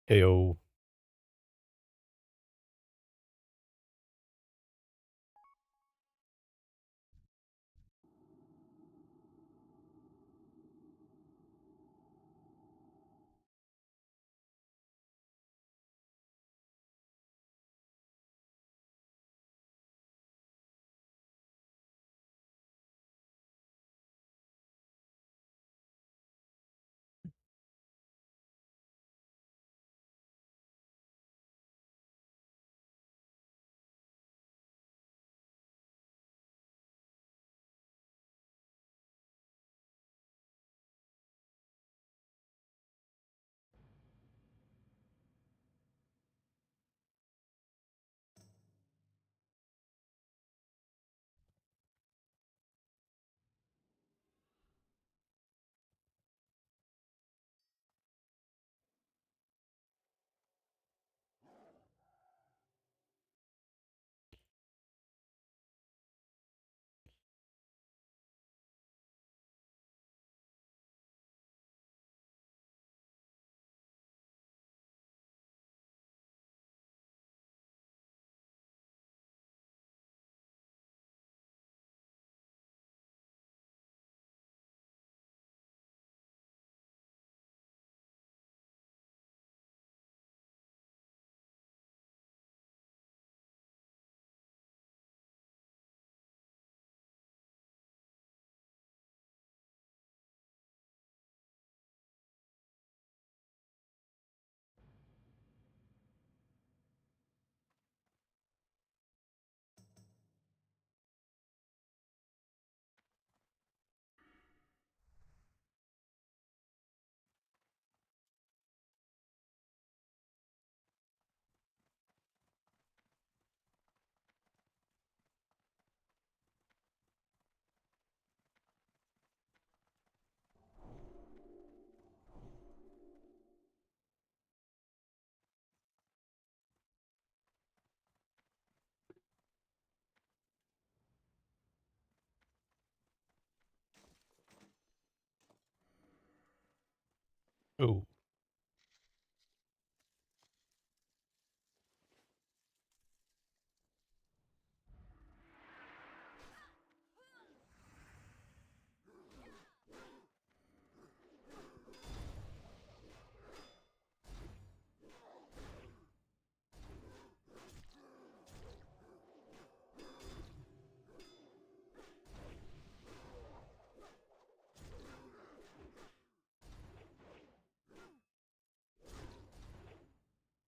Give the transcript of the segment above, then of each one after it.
Heyo. Oh.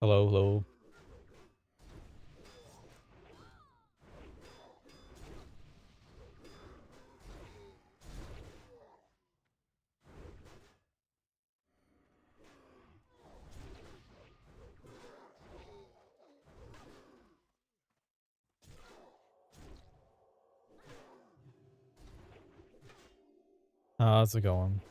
Hello, hello. How's it going?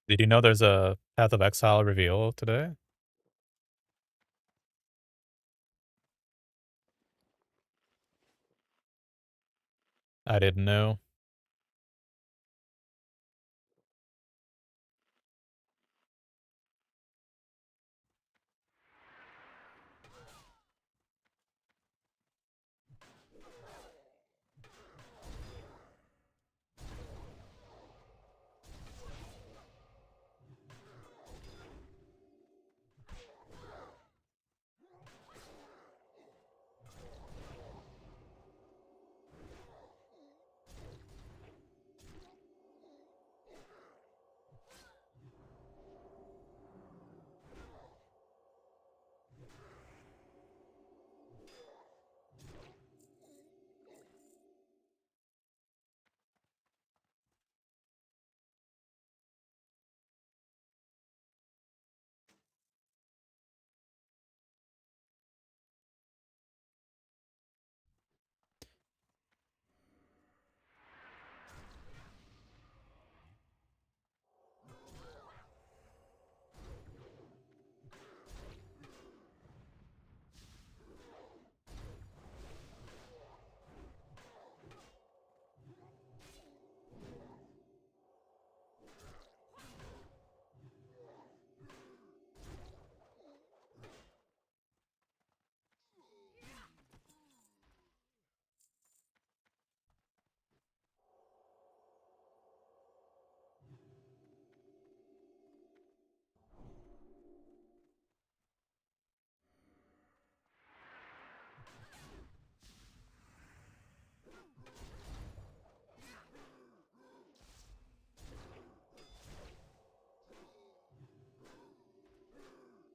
Did you know there's a Path of Exile reveal today? I didn't know.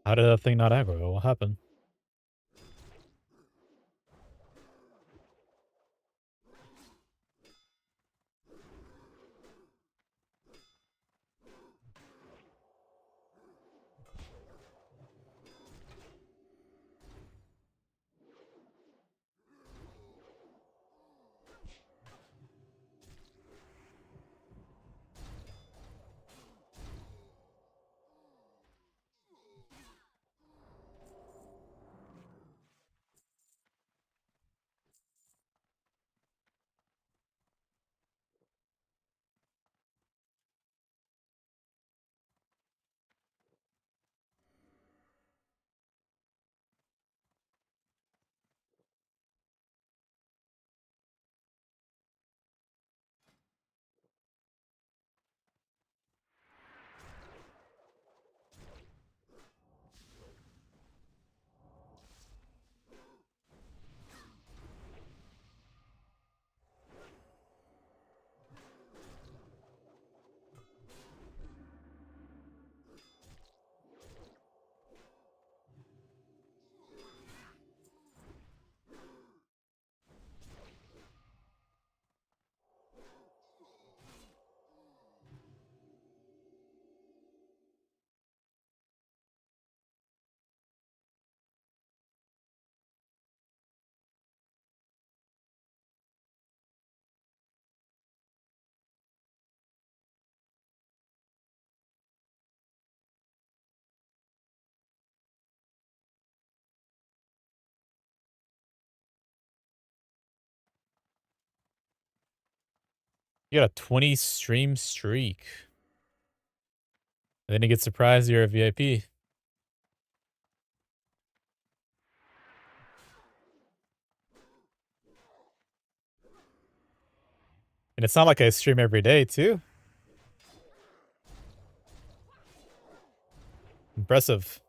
How did that thing not aggro? What happened? You got a 20 stream streak. And then you get surprised you're a VIP. And it's not like I stream every day, too. Impressive.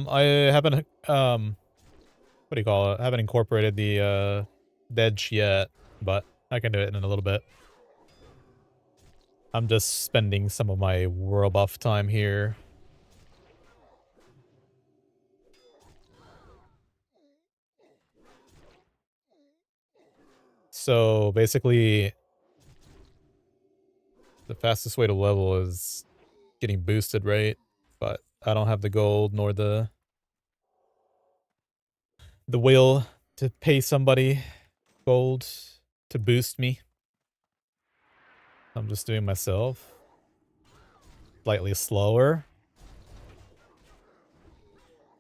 I haven't, what do you call it? I haven't incorporated the, Dedge yet, but I can do it in a little bit. I'm just spending some of my world buff time here. So, basically, the fastest way to level is getting boosted, right? But I don't have the gold nor the the will to pay somebody gold to boost me. I'm just doing myself. Slightly slower.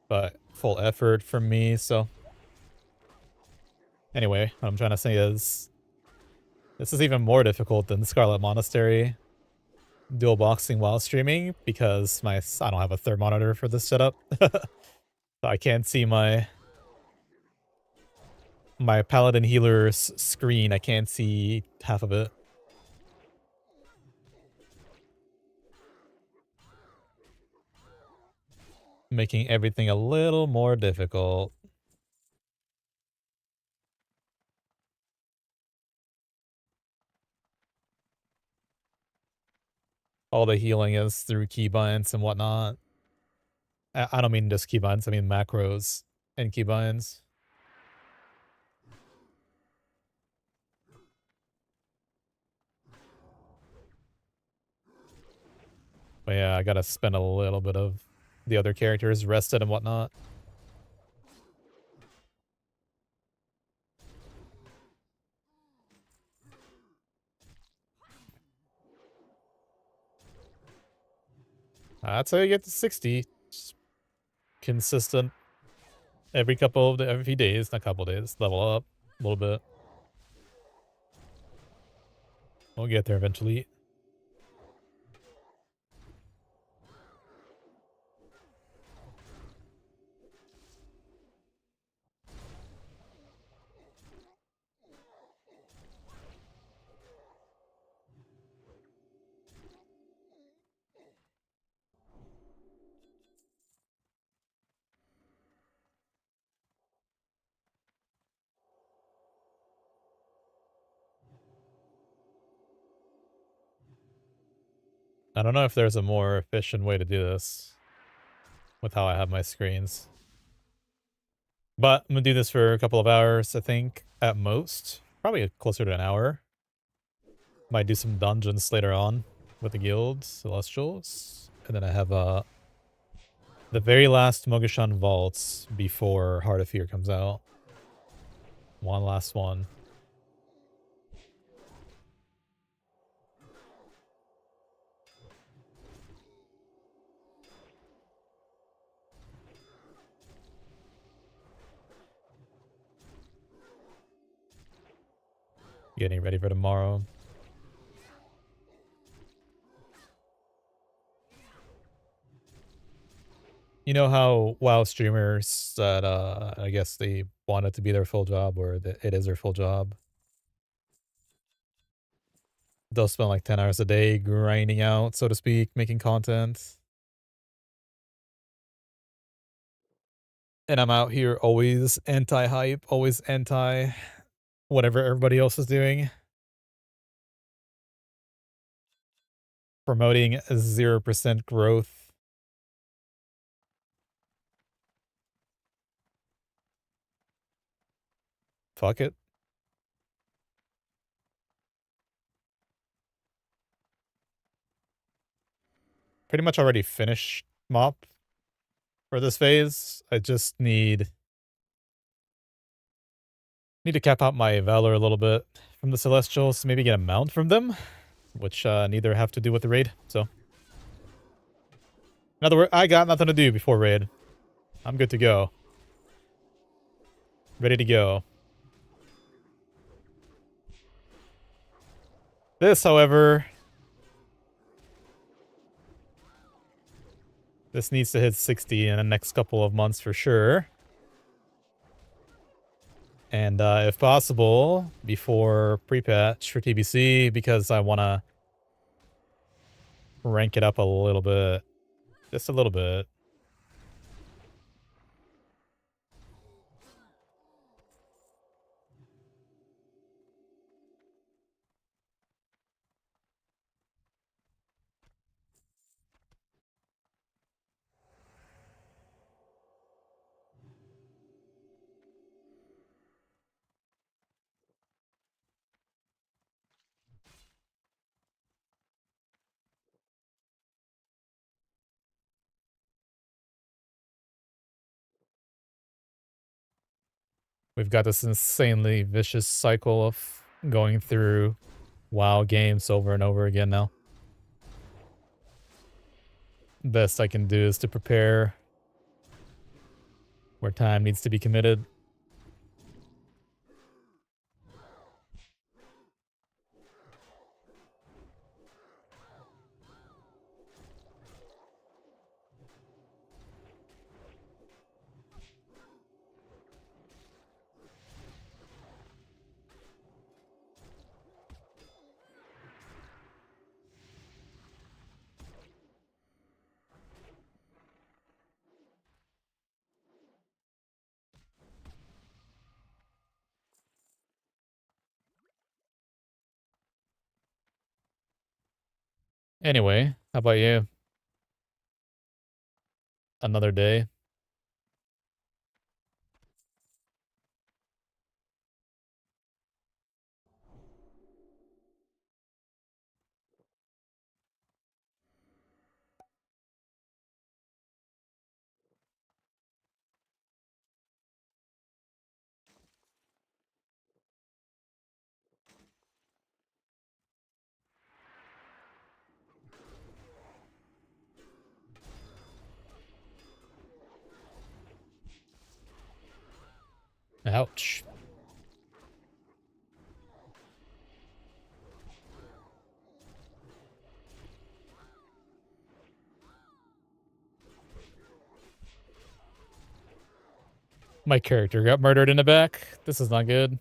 But full effort from me, so... Anyway, what I'm trying to say is... This is even more difficult than Scarlet Monastery dual boxing while streaming, because I don't have a third monitor for this setup. So I can't see my Paladin Healer's screen. I can't see half of it. Making everything a little more difficult. All the healing is through keybinds and whatnot. I don't mean just keybinds, I mean macros and keybinds. But yeah, I gotta spend a little bit of the other characters rested and whatnot. That's how you get to 60. Just consistent every few days, not couple days, level up a little bit. We'll get there eventually. I don't know if there's a more efficient way to do this with how I have my screens. But I'm gonna do this for a couple of hours, I think, at most. Probably closer to an hour. Might do some dungeons later on with the guild, Celestials. And then I have the very last Mogu'shan vaults before Heart of Fear comes out. One last one. Getting ready for tomorrow. You know how WoW streamers that I guess they want it to be their full job, or that it is their full job. They'll spend like 10 hours a day grinding out, so to speak, making content. And I'm out here always anti-hype, always anti whatever everybody else is doing. Promoting 0% growth. Fuck it. Pretty much already finished mop for this phase. I just need to cap out my Valor a little bit from the Celestials, maybe get a mount from them, which neither have to do with the raid, so. In other words, I got nothing to do before raid. I'm good to go. Ready to go. This, however, this needs to hit 60 in the next couple of months for sure. And if possible, before pre-patch for TBC, because I want to rank it up a little bit. Just a little bit. We've got this insanely vicious cycle of going through WoW games over and over again now. Best I can do is to prepare where time needs to be committed. Anyway, how about you? Another day. Ouch. My character got murdered in the back. This is not good.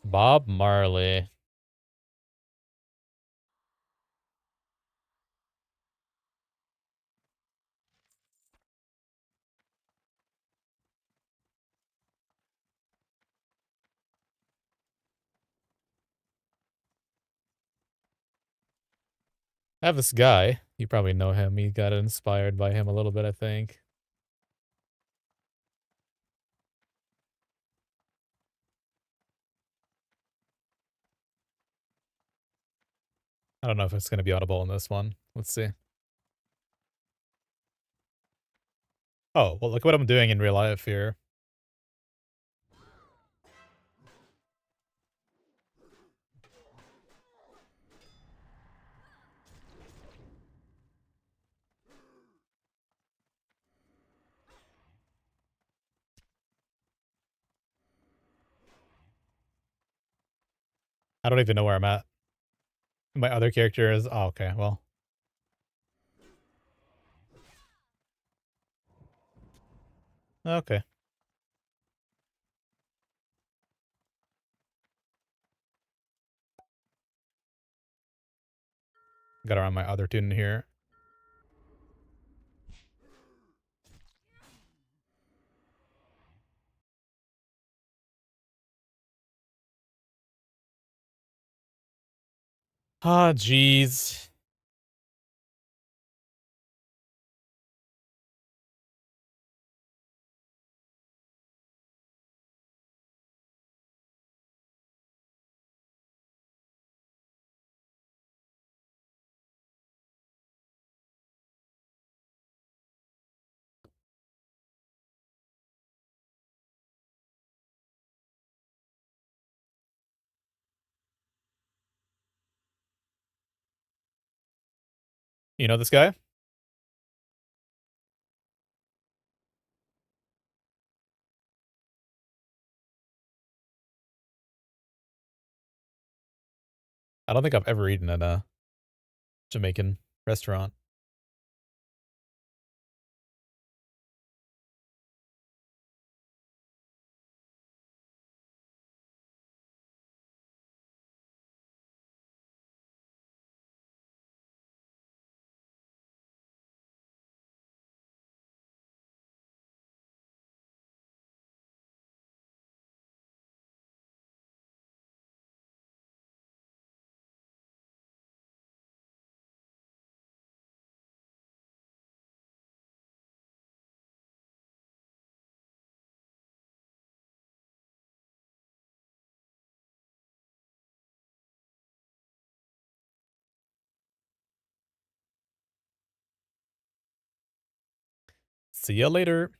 Bob Marley. I have this guy. You probably know him. He got inspired by him a little bit, I think. I don't know if it's going to be audible in this one. Let's see. Oh, well, look what I'm doing in real life here. I don't even know where I'm at. My other character is... Oh, okay, well. Okay. Got around my other tune here. Ah, jeez. You know this guy? I don't think I've ever eaten at a Jamaican restaurant. See ya later.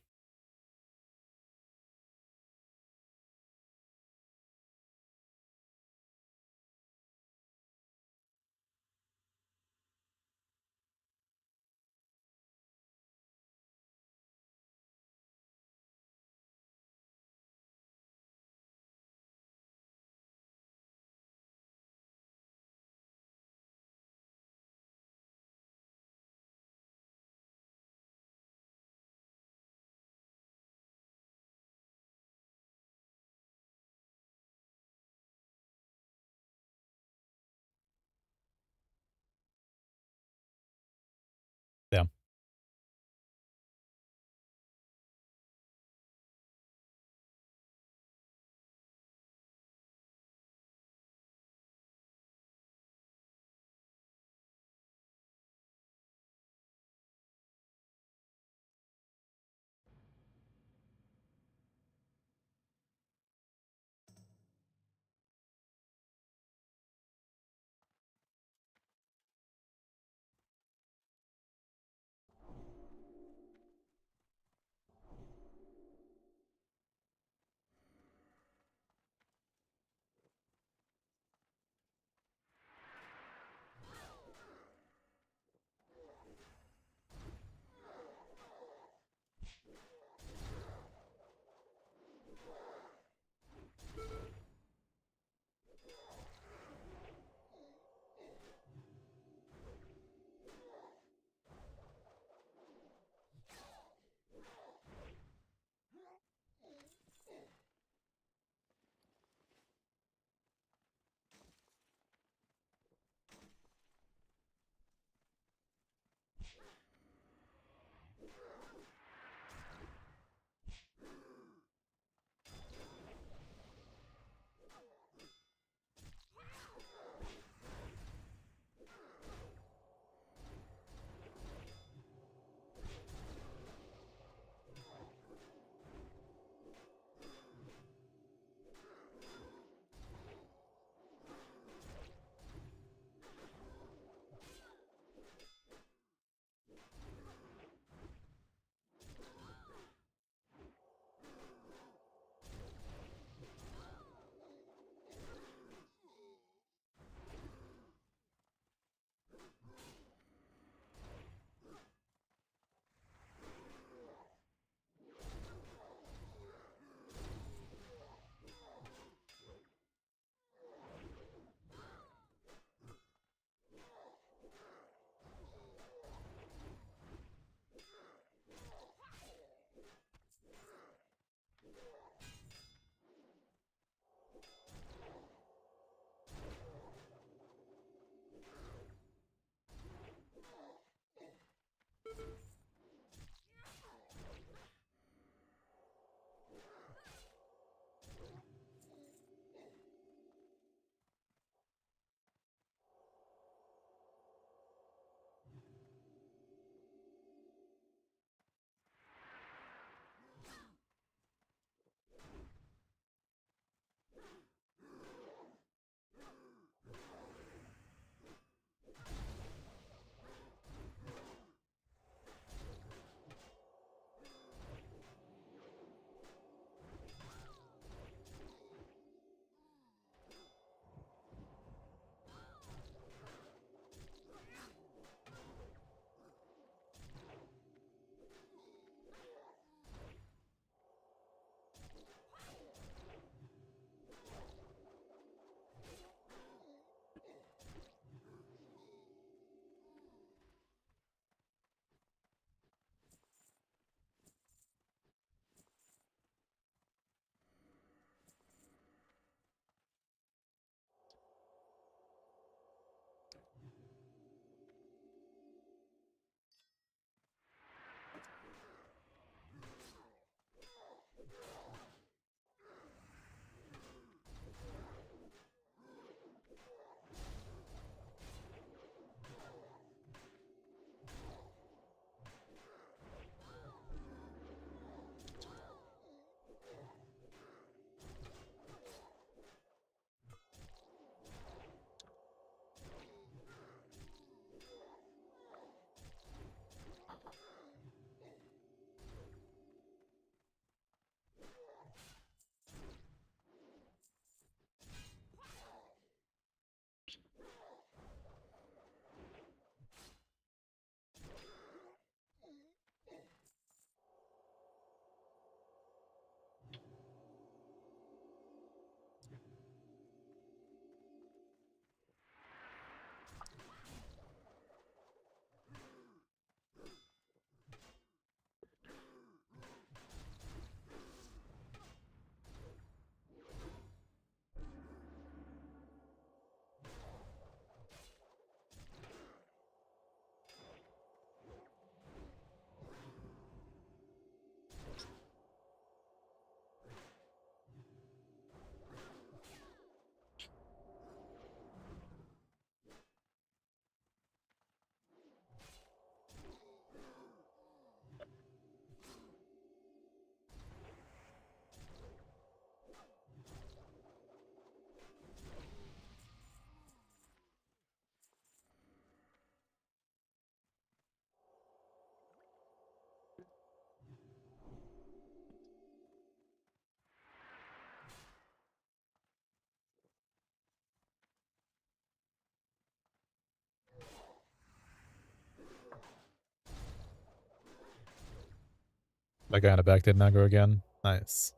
That guy in the back did not go again. Nice.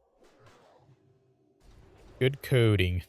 Good coding.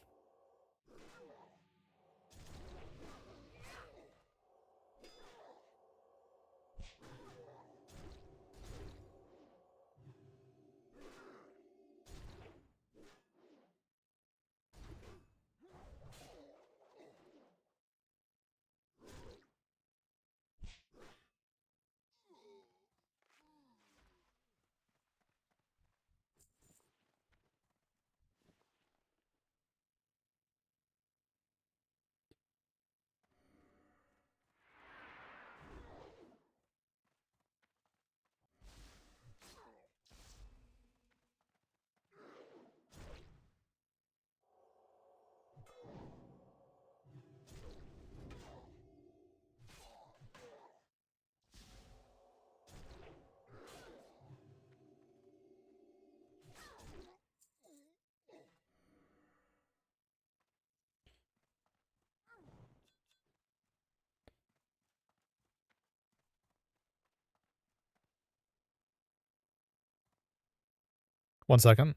One second.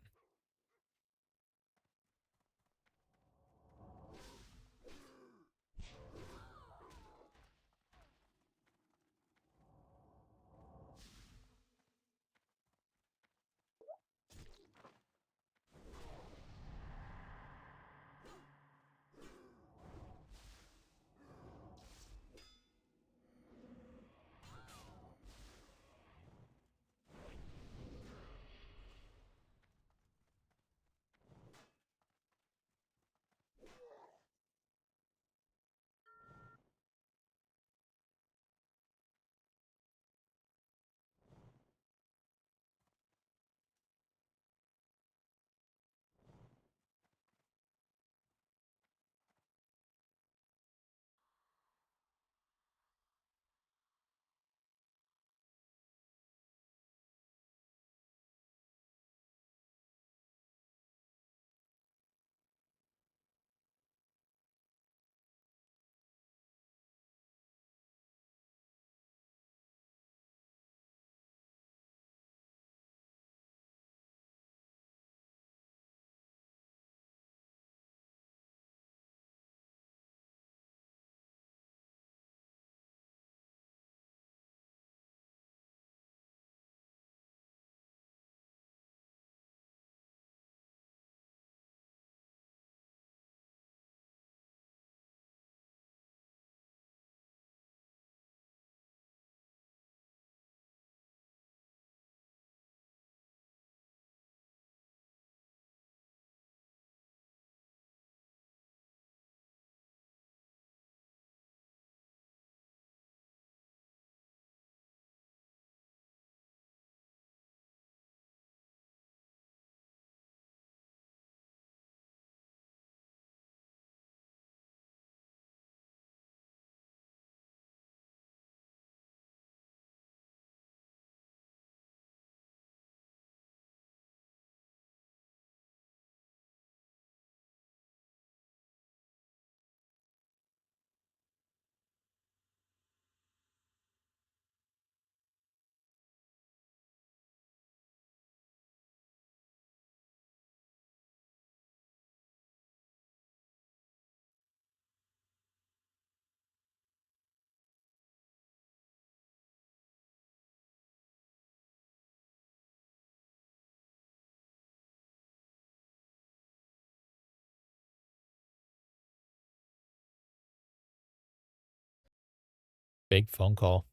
Big phone call.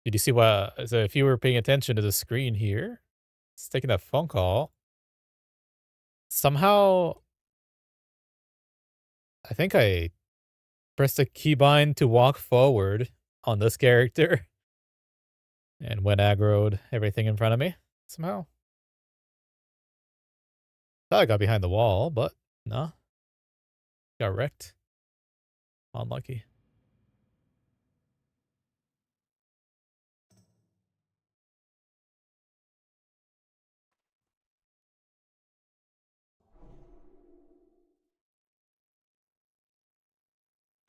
Did you see what? So if you were paying attention to the screen here, it's taking that phone call. Somehow, I think I pressed a keybind to walk forward on this character and when aggroed everything in front of me. Somehow. Thought I got behind the wall, but no. Got wrecked. Unlucky.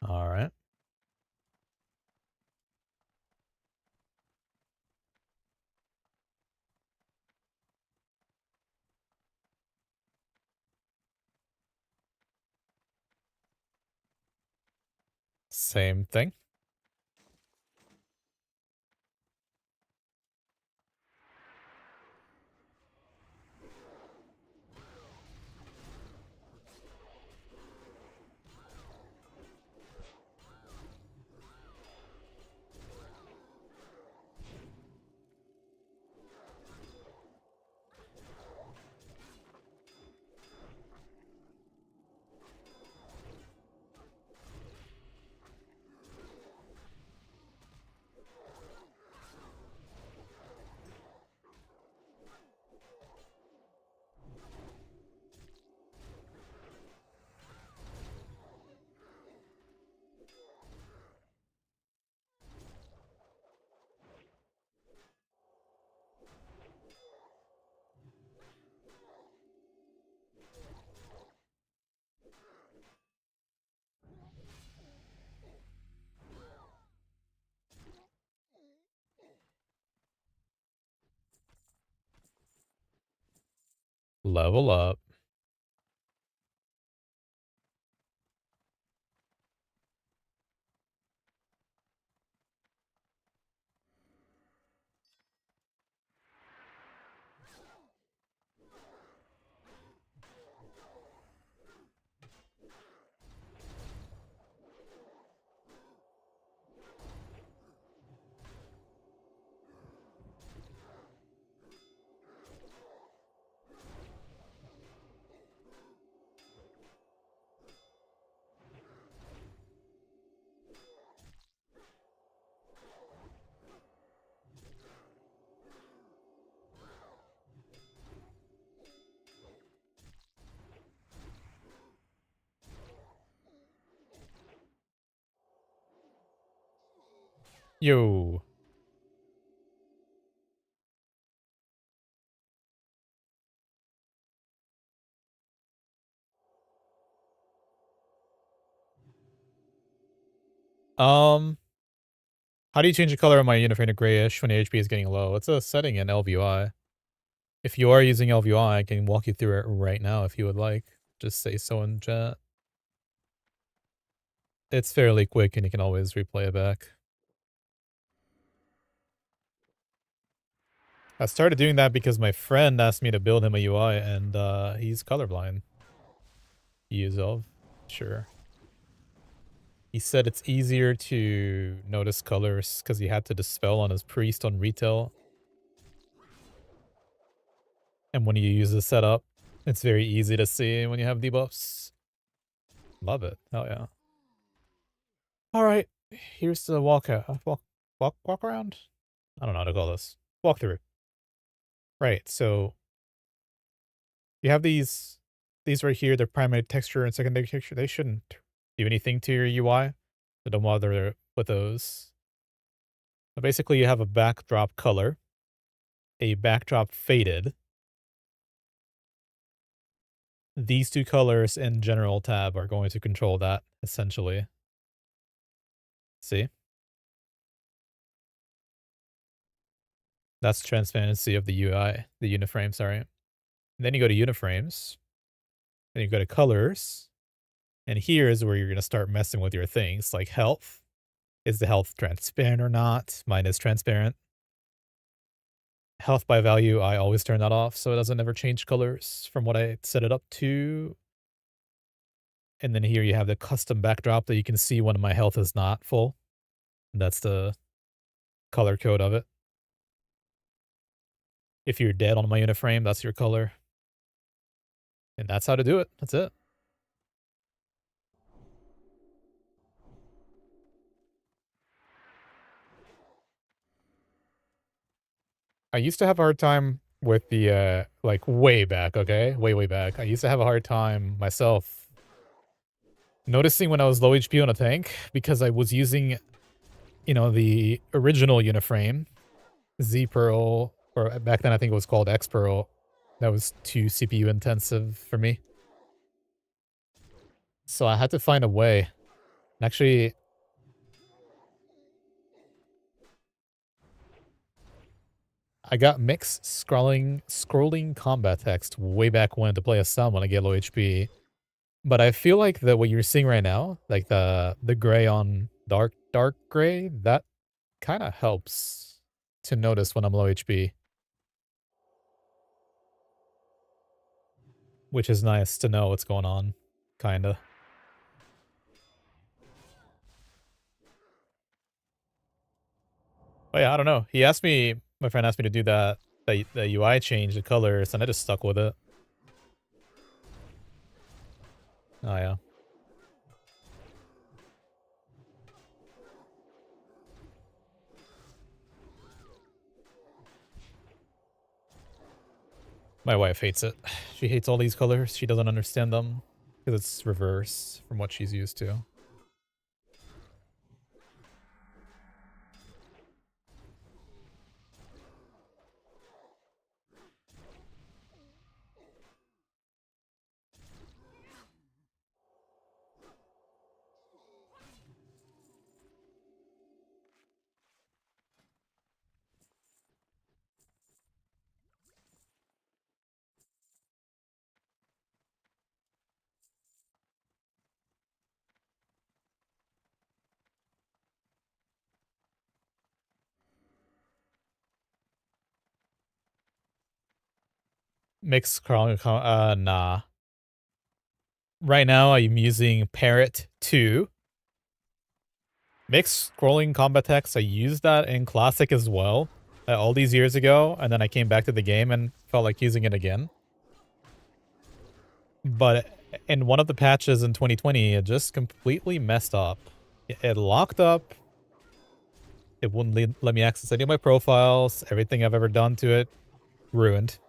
All right. Same thing. Level up. Yo. How do you change the color of my uniframe to grayish when the HP is getting low? It's a setting in LVI. If you are using LVI, I can walk you through it right now if you would like. Just say so in chat. It's fairly quick and you can always replay it back. I started doing that because my friend asked me to build him a UI and he's colorblind. He is of? Sure. He said it's easier to notice colors because he had to dispel on his priest on retail. And when you use the setup, it's very easy to see when you have debuffs. Love it. Hell yeah. Alright, here's the walk around? I don't know how to call this. Walk through. Right, so you have these right here, they're primary texture and secondary texture. They shouldn't do anything to your UI, so don't bother with those. But basically, you have a backdrop color, a backdrop faded. These two colors in general tab are going to control that, essentially. See? That's transparency of the UI, the uniframe, sorry. And then you go to uniframes, then you go to colors, and here is where you're going to start messing with your things, like health. Is the health transparent or not? Mine is transparent. Health by value, I always turn that off, so it doesn't ever change colors from what I set it up to. And then here you have the custom backdrop that you can see when my health is not full. That's the color code of it. If you're dead on my uniframe, that's your color. And that's how to do it. That's it. I used to have a hard time with the, like, way back, okay? Way back. I used to have a hard time myself noticing when I was low HP on a tank because I was using, you know, the original uniframe, Z Pearl, or back then I think it was called X Pearl. That was too CPU intensive for me. So I had to find a way. Actually, I got mixed scrolling combat text way back when to play a Sun when I get low HP. But I feel like what you're seeing right now, like the gray on dark gray, that kind of helps to notice when I'm low HP. Which is nice to know what's going on, kinda. But yeah, I don't know. My friend asked me to do the UI change, the colors, and I just stuck with it. Oh yeah. My wife hates it. She hates all these colors. She doesn't understand them because it's reverse from what she's used to. Mixed crawling, nah. Right now I'm using Parrot 2. Mixed scrolling combat text, I used that in Classic as well, all these years ago, and then I came back to the game and felt like using it again. But in one of the patches in 2020, it just completely messed up. It locked up. It wouldn't let me access any of my profiles. Everything I've ever done to it, ruined.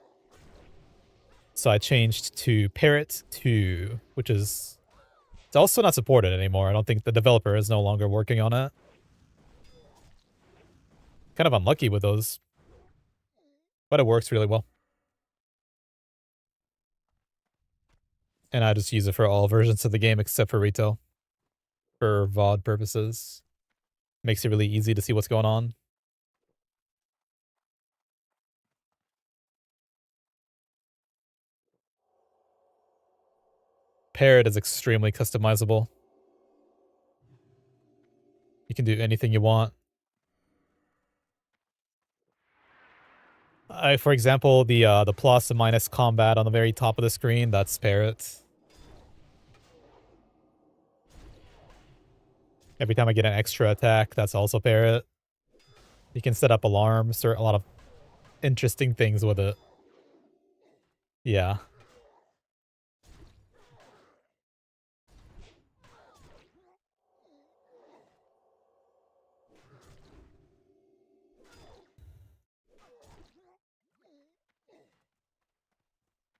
So I changed to Parrot 2, which is... It's also not supported anymore. I don't think the developer is no longer working on it. Kind of unlucky with those. But it works really well. And I just use it for all versions of the game except for retail. For VOD purposes. Makes it really easy to see what's going on. Parrot is extremely customizable. You can do anything you want. For example, the plus and minus combat on the very top of the screen, that's Parrot. Every time I get an extra attack, that's also Parrot. You can set up alarms or a lot of interesting things with it. Yeah.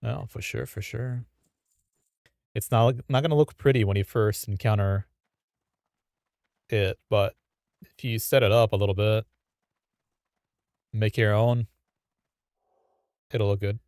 Oh, for sure, for sure. It's not gonna look pretty when you first encounter it, but if you set it up a little bit, make your own, it'll look good.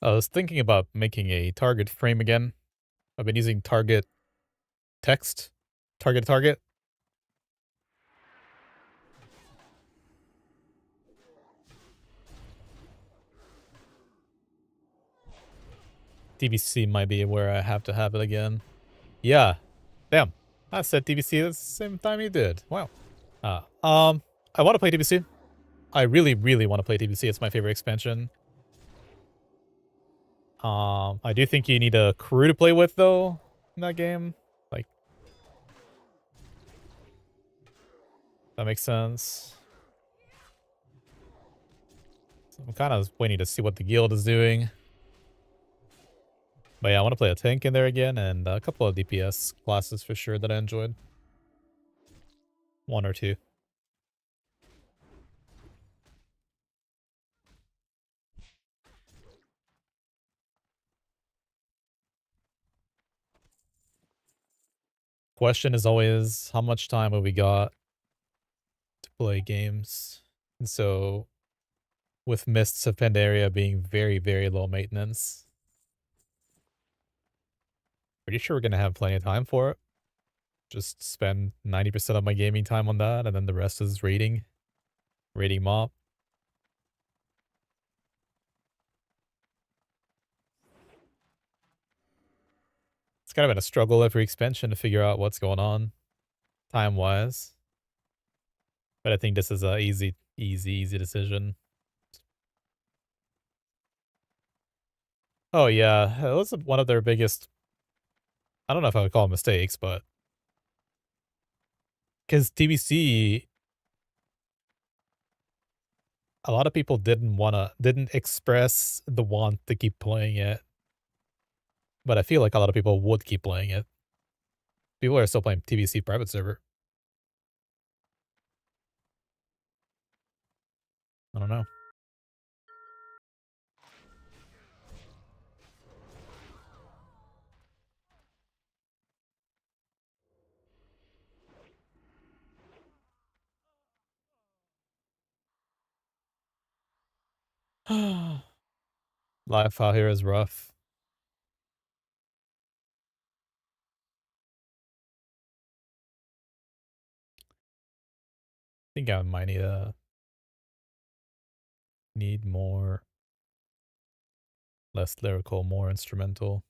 I was thinking about making a target frame again. I've been using target text, target. DBC might be where I have to have it again. Yeah. Damn. I said DBC at the same time you did. Wow. I want to play DBC. I really, really want to play DBC. It's my favorite expansion. I do think you need a crew to play with, though, in that game. Like, that makes sense. So I'm kind of waiting to see what the guild is doing. But yeah, I want to play a tank in there again, and a couple of DPS classes for sure that I enjoyed. One or two. Question is always, how much time have we got to play games? And so, with Mists of Pandaria being very, very low maintenance, pretty sure we're going to have plenty of time for it. Just spend 90% of my gaming time on that, and then the rest is raiding mob. It's kind of been a struggle every expansion to figure out what's going on time-wise. But I think this is a easy decision. Oh yeah, it was one of their biggest, I don't know if I would call it mistakes, but because TBC, a lot of people didn't express the want to keep playing it. But I feel like a lot of people would keep playing it. People are still playing TBC private server. I don't know. Life out here is rough. I think I might need more, less lyrical, more instrumental.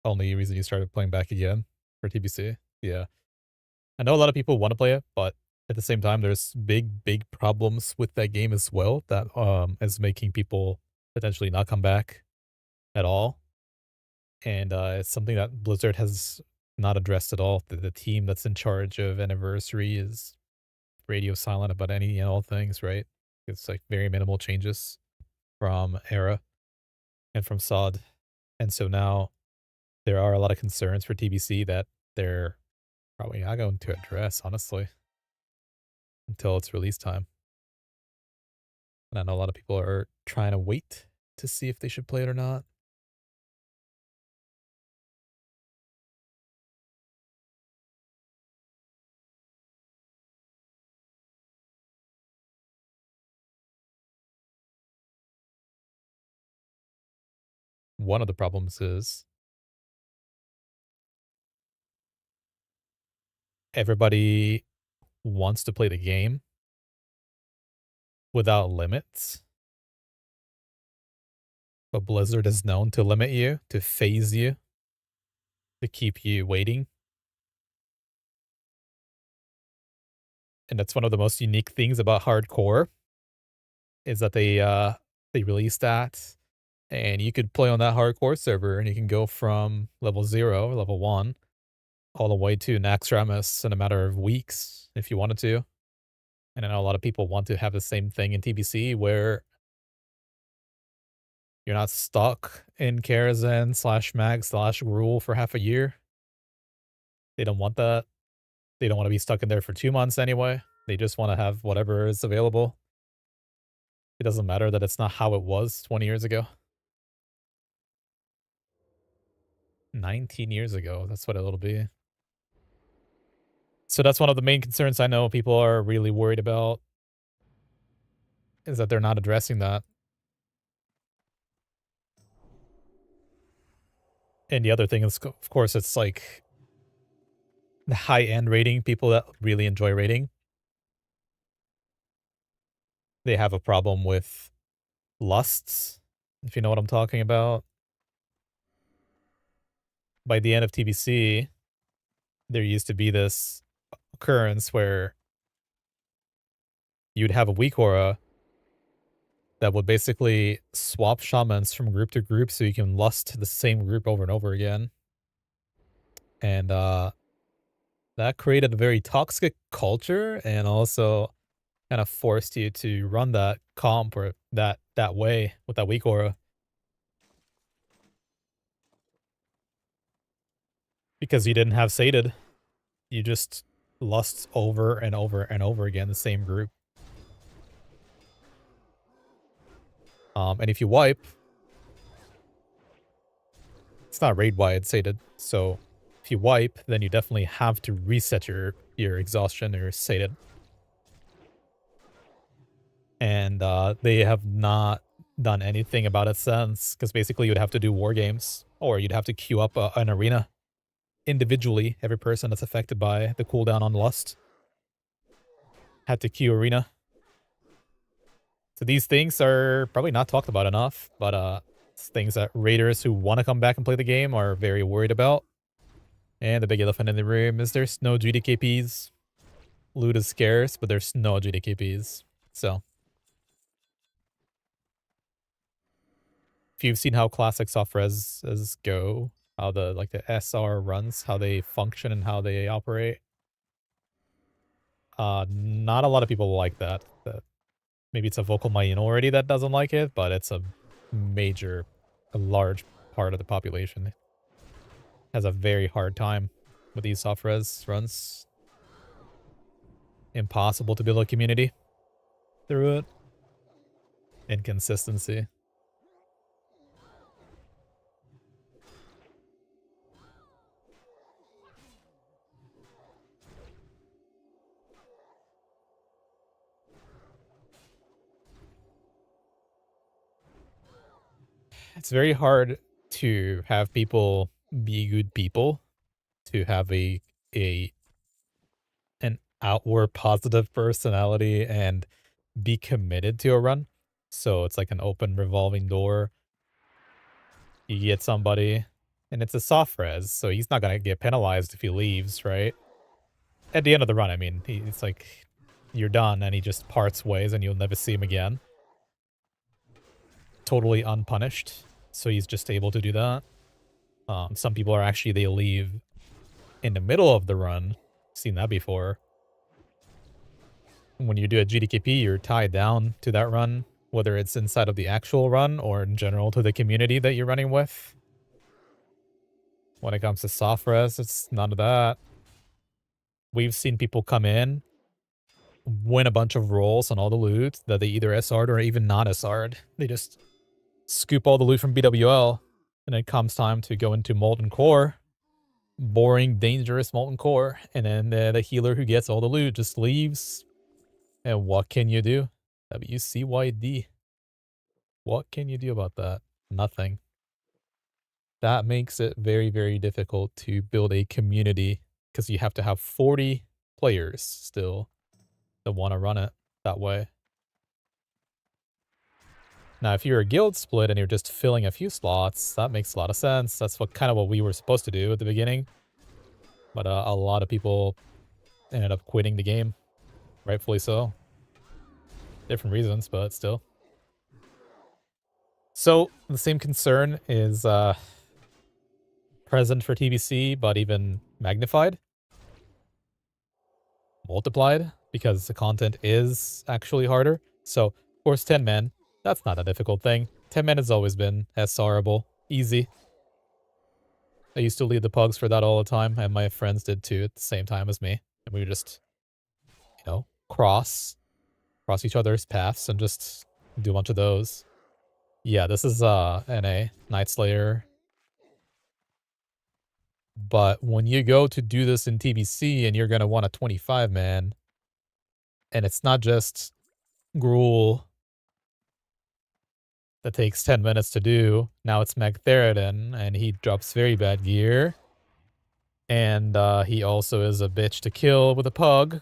Only reason you started playing back again for TBC. Yeah. I know a lot of people want to play it, but at the same time, there's big problems with that game as well that is making people potentially not come back at all. And it's something that Blizzard has not addressed at all. The team that's in charge of Anniversary is radio silent about any and all things, right? It's like very minimal changes from Era and from SOD. And so now there are a lot of concerns for TBC that they're probably not going to address, honestly, until it's release time. And I know a lot of people are trying to wait to see if they should play it or not. One of the problems is everybody wants to play the game without limits, but Blizzard is known to limit you, to phase you, to keep you waiting. And that's one of the most unique things about hardcore is that they released that and you could play on that hardcore server and you can go from level 0, level 1, all the way to Naxxramas in a matter of weeks if you wanted to. And I know a lot of people want to have the same thing in TBC where you're not stuck in Karazhan/Mag/Rule for half a year. They don't want that. They don't want to be stuck in there for 2 months anyway. They just want to have whatever is available. It doesn't matter that it's not how it was 20 years ago. 19 years ago, that's what it'll be. So that's one of the main concerns I know people are really worried about, is that they're not addressing that. And the other thing is, of course, it's like the high-end raiding, people that really enjoy raiding, they have a problem with lusts, if you know what I'm talking about. By the end of TBC, there used to be this occurrence where you'd have a weak aura that would basically swap shamans from group to group so you can lust the same group over and over again. And that created a very toxic culture and also kind of forced you to run that comp or that way with that weak aura because you didn't have sated. You just lust over and over and over again the same group. And if you wipe, it's not raid wide sated. So if you wipe, then you definitely have to reset your exhaustion or sated. And they have not done anything about it since, because basically you'd have to do war games or you'd have to queue up an arena individually. Every person that's affected by the cooldown on lust had to queue arena. So these things are probably not talked about enough, but it's things that raiders who want to come back and play the game are very worried about. And the big elephant in the room is there's no GDKPs. Loot is scarce, but there's no GDKPs. So if you've seen how classic soft res go, how the SR runs, how they function and how they operate, not a lot of people like that. Maybe it's a vocal minority that doesn't like it, but it's a large part of the population has a very hard time with these soft res runs. Impossible to build a community through it. Inconsistency. It's very hard to have people be good people, to have a an outward positive personality and be committed to a run. So it's like an open revolving door. You get somebody and it's a soft res, so he's not gonna get penalized if he leaves, right? At the end of the run, I mean, it's like you're done and he just parts ways and you'll never see him again. Totally unpunished. So he's just able to do that. Some people are actually, they leave in the middle of the run. Seen that before. When you do a GDKP, you're tied down to that run, whether it's inside of the actual run or in general to the community that you're running with. When it comes to soft res, it's none of that. We've seen people come in, win a bunch of rolls on all the loot that they either SR'd or even not SR'd. They just scoop all the loot from BWL, and it comes time to go into Molten Core. Boring, dangerous Molten Core. And then the healer who gets all the loot just leaves. And what can you do? WCYD. What can you do about that? Nothing. That makes it very, very difficult to build a community because you have to have 40 players still that want to run it that way. Now, if you're a guild split and you're just filling a few slots, that makes a lot of sense. That's what we were supposed to do at the beginning. But a lot of people ended up quitting the game. Rightfully so. Different reasons, but still. So, the same concern is present for TBC, but even magnified. Multiplied, because the content is actually harder. So, of course, 10 men, that's not a difficult thing. 10 men has always been SRable. Easy. I used to lead the pugs for that all the time, and my friends did too at the same time as me. And we would just, cross each other's paths and just do a bunch of those. Yeah, this is NA, Night Slayer. But when you go to do this in TBC and you're gonna want a 25 man, and it's not just Gruul that takes 10 minutes to do, now it's Magtheridon, and he drops very bad gear. And he also is a bitch to kill with a pug.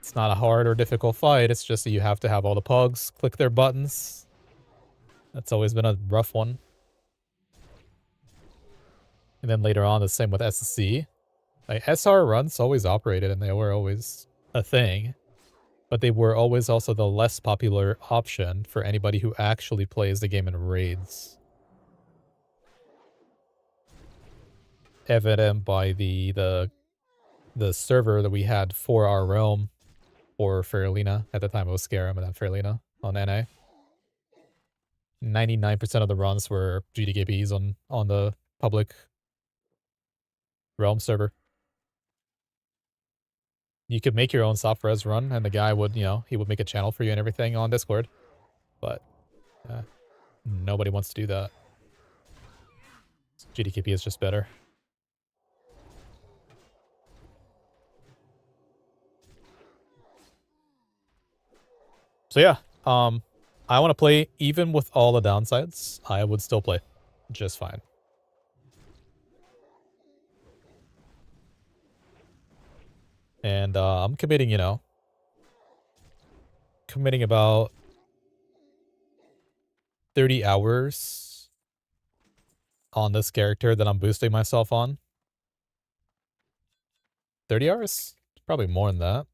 It's not a hard or difficult fight. It's just that you have to have all the pugs click their buttons. That's always been a rough one. And then later on, the same with SSC. Like, SR runs always operated and they were always a thing. But they were always also the less popular option for anybody who actually plays the game in raids. Evident by the server that we had for our realm for Faralina. At the time it was Scarum and then Faralina on NA. 99% of the runs were GDKPs on the public realm server. You could make your own soft res run and the guy would, he would make a channel for you and everything on Discord. But nobody wants to do that. GDKP is just better. So yeah, I want to play even with all the downsides. I would still play just fine. And I'm committing, committing about 30 hours on this character that I'm boosting myself on. 30 hours? Probably more than that.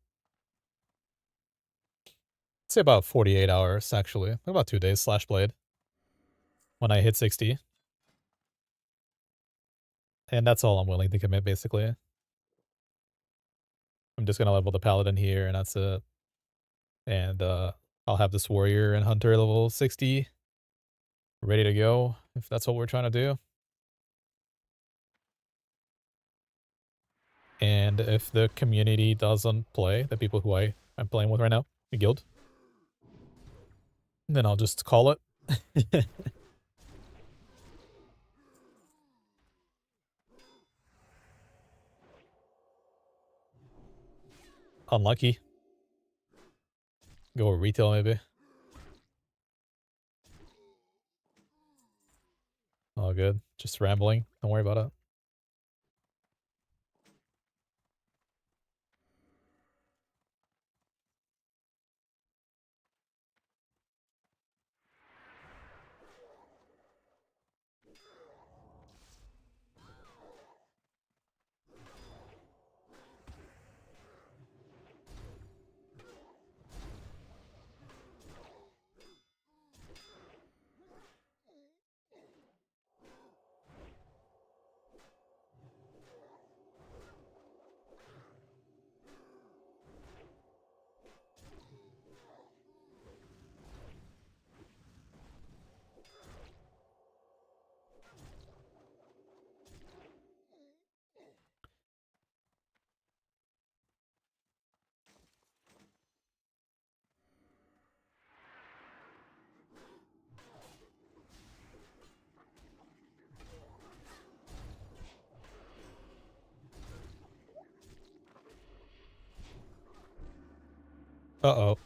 I'd say about 48 hours, actually. About 2 days slash blade. When I hit 60. And that's all I'm willing to commit, basically. I'm just gonna level the paladin here, and that's it. And I'll have this warrior and hunter level 60 ready to go, if that's what we're trying to do. And if the community doesn't play, the people who I'm playing with right now, the guild, then I'll just call it. Unlucky. Go retail, maybe. All good. Just rambling. Don't worry about it. Uh-oh.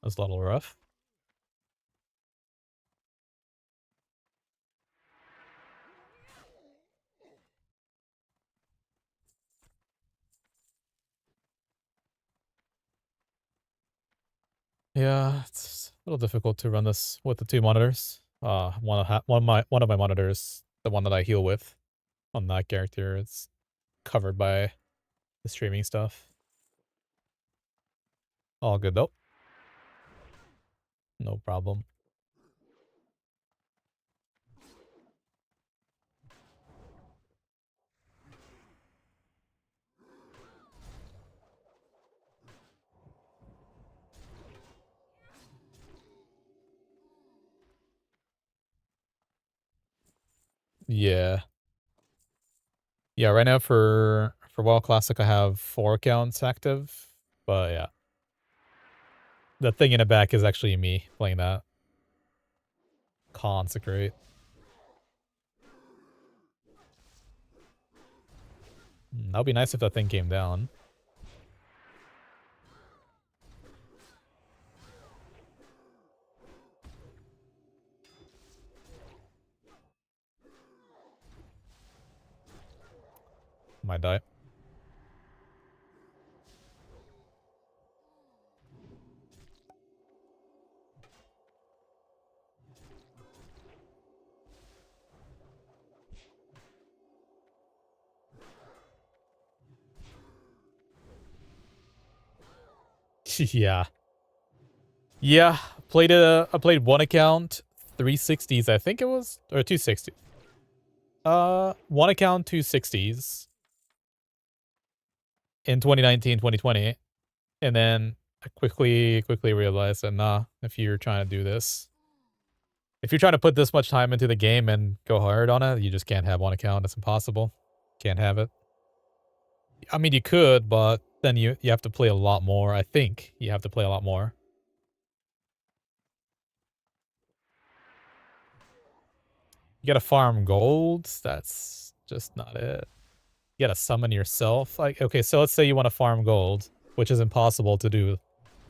That's a little rough. Yeah, it's a little difficult to run this with the two monitors. One of my monitors, the one that I heal with on that character, it's covered by the streaming stuff. All good though. No problem. Yeah. Yeah, right now for WoW Classic, I have 4 accounts active. But yeah, the thing in the back is actually me playing that. Consecrate. That would be nice if that thing came down. Might die. Yeah. Yeah. I played one account, 360s, I think it was, or 260. One account, 260s in 2019, 2020. And then I quickly realized that nah, if you're trying to do this, if you're trying to put this much time into the game and go hard on it, you just can't have one account. It's impossible. Can't have it. I mean, you could, but then you have to play a lot more. I think you have to play a lot more. You gotta farm gold. That's just not it. You gotta summon yourself. Like, okay, so let's say you want to farm gold, which is impossible to do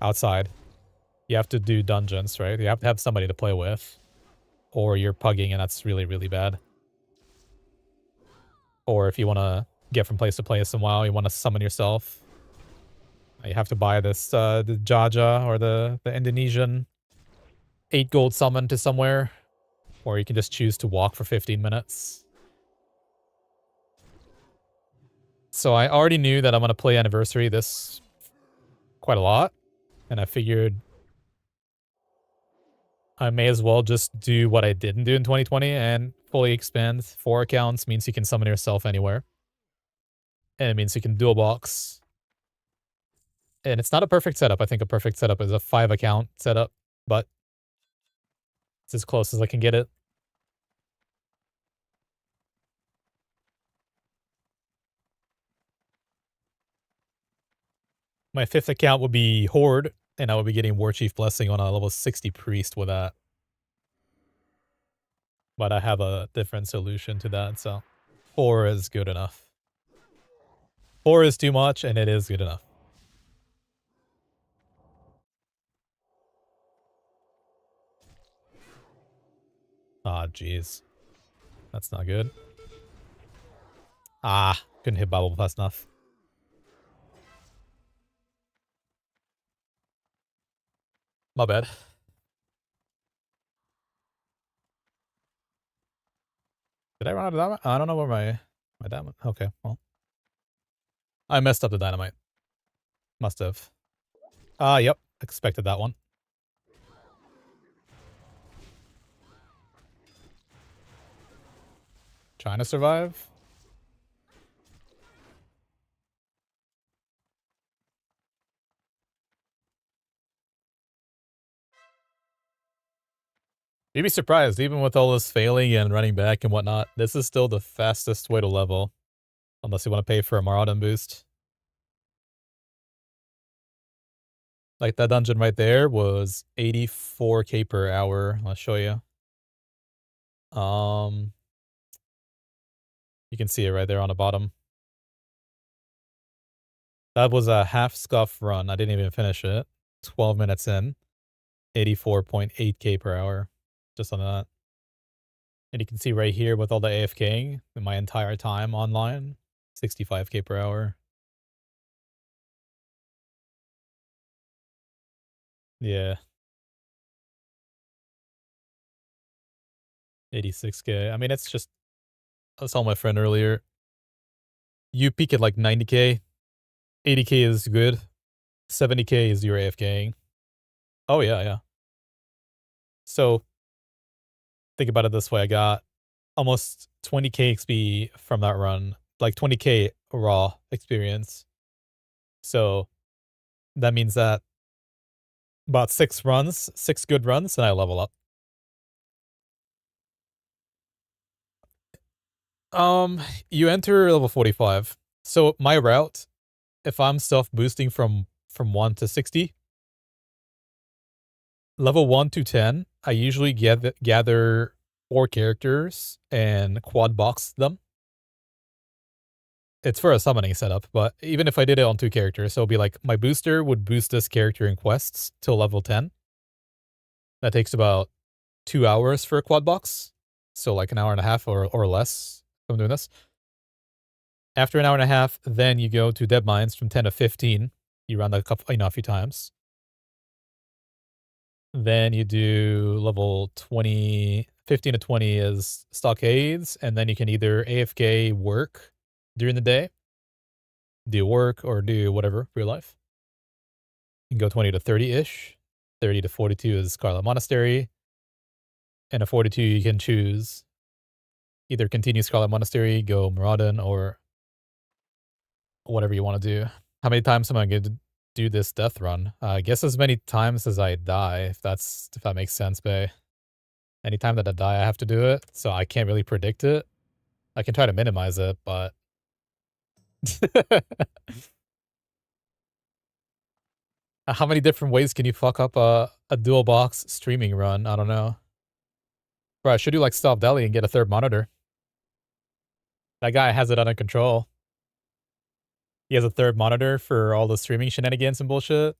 outside. You have to do dungeons, right? You have to have somebody to play with, or you're pugging, and that's really, really bad. Or if you want to get from place to place in WoW, you want to summon yourself. You have to buy this, the Jaja or the Indonesian 8 gold summon to somewhere, or you can just choose to walk for 15 minutes. So I already knew that I'm going to play Anniversary this quite a lot, and I figured I may as well just do what I didn't do in 2020 and fully expand. 4 accounts means you can summon yourself anywhere, and it means you can dual box. And it's not a perfect setup. I think a perfect setup is a 5 account setup, but it's as close as I can get it. My 5th account would be Horde, and I would be getting War Chief Blessing on a level 60 Priest with that. But I have a different solution to that, so 4 is good enough. 4 is too much, and it is good enough. Ah, jeez. That's not good. Ah, couldn't hit Bubble fast enough. My bad. Did I run out of dynamite? I don't know where my dynamite... Okay, well. I messed up the dynamite. Must have. Yep. Expected that one. Trying to survive? You'd be surprised, even with all this failing and running back and whatnot, this is still the fastest way to level. Unless you want to pay for a Maraudon boost. Like, that dungeon right there was 84k per hour. I'll show you. You can see it right there on the bottom. That was a half scuff run. I didn't even finish it. 12 minutes in. 84.8k per hour. Just on that. And you can see right here with all the AFKing in my entire time online. 65k per hour. Yeah. 86k. I mean, it's just... I was telling my friend earlier. You peak at like 90k. 80k is good. 70k is your AFKing. Oh, yeah, yeah. So, think about it this way. I got almost 20k XP from that run. Like 20k raw experience. So, that means that about 6 good runs, and I level up. You enter level 45. So my route, if I'm self boosting from 1 to 60, level 1 to 10, I usually gather 4 characters and quad box them. It's for a summoning setup, but even if I did it on 2 characters, so it'll be like my booster would boost this character in quests till level 10. That takes about 2 hours for a quad box. So like an hour and a half or less if I'm doing this. After an hour and a half, then you go to Dead Mines from 10 to 15. You run that a few times. Then you do level 20, 15 to 20 is stockades, and then you can either AFK work during the day, do work, or do whatever for your life. You can go 20 to 30-ish. 30 to 42 is Scarlet Monastery. And a 42 you can choose either continue Scarlet Monastery, go Maraudon, or whatever you want to do. How many times am I going to do this death run? I guess as many times as I die, if that makes sense, Bay. Anytime that I die, I have to do it, so I can't really predict it. I can try to minimize it, but how many different ways can you fuck up a dual box streaming run? I don't know. Bro, I should do like Stealth Deli and get a 3rd monitor. That guy has it under control. He has a 3rd monitor for all the streaming shenanigans and bullshit.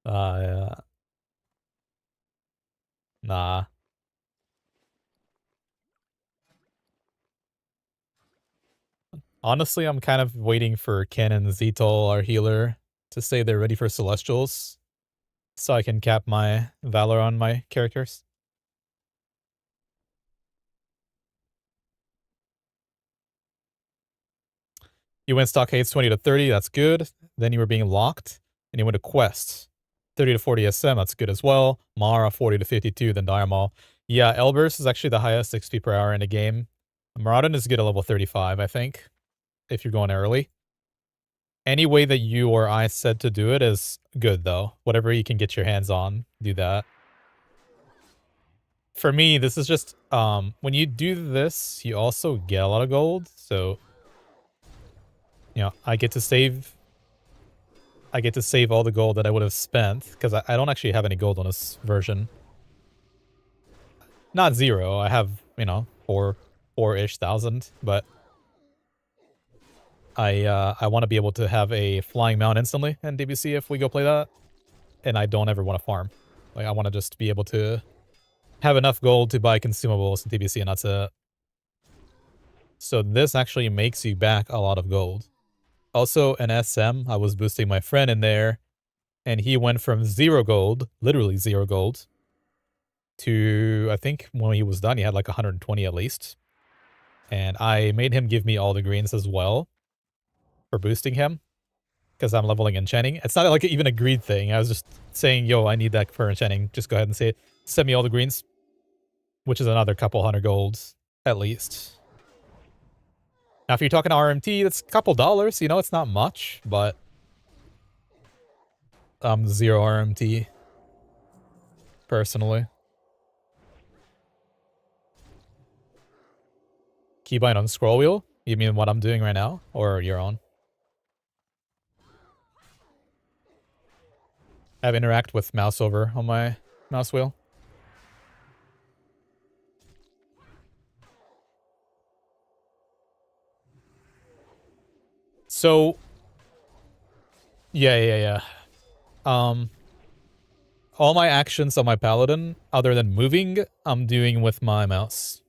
Yeah. Nah. Honestly, I'm kind of waiting for Ken and Zetol, our healer, to say they're ready for Celestials, so I can cap my Valor on my characters. You went Stockades 20 to 30, that's good. Then you were being locked, and you went to Quest. 30 to 40 SM, that's good as well. Mara 40 to 52, then Diamol. Yeah, Elburst is actually the highest XP per hour in a game. Maraudon is good at level 35, I think, if you're going early. Any way that you or I said to do it is good, though. Whatever you can get your hands on, do that. For me, this is just, when you do this, you also get a lot of gold, so, you know, I get to save all the gold that I would have spent, because I don't actually have any gold on this version. Not 0, I have, you know, 4-ish thousand, but I want to be able to have a flying mount instantly in DBC if we go play that, and I don't ever want to farm. Like, I want to just be able to have enough gold to buy consumables in DBC, and that's it. So this actually makes you back a lot of gold. Also, in SM, I was boosting my friend in there, and he went from 0 gold, literally 0 gold, to, I think when he was done, he had like 120 at least. And I made him give me all the greens as well for boosting him, because I'm leveling enchanting. It's not like even a greed thing. I was just saying, yo, I need that for enchanting. Just go ahead and say it. Send me all the greens, which is another couple hundred golds at least. Now, if you're talking RMT, that's a couple dollars. You know, it's not much, but 0 RMT personally. Keybind on scroll wheel? You mean what I'm doing right now, or your own? I have interact with mouse over on my mouse wheel. So, yeah. All my actions on my paladin, other than moving, I'm doing with my mouse.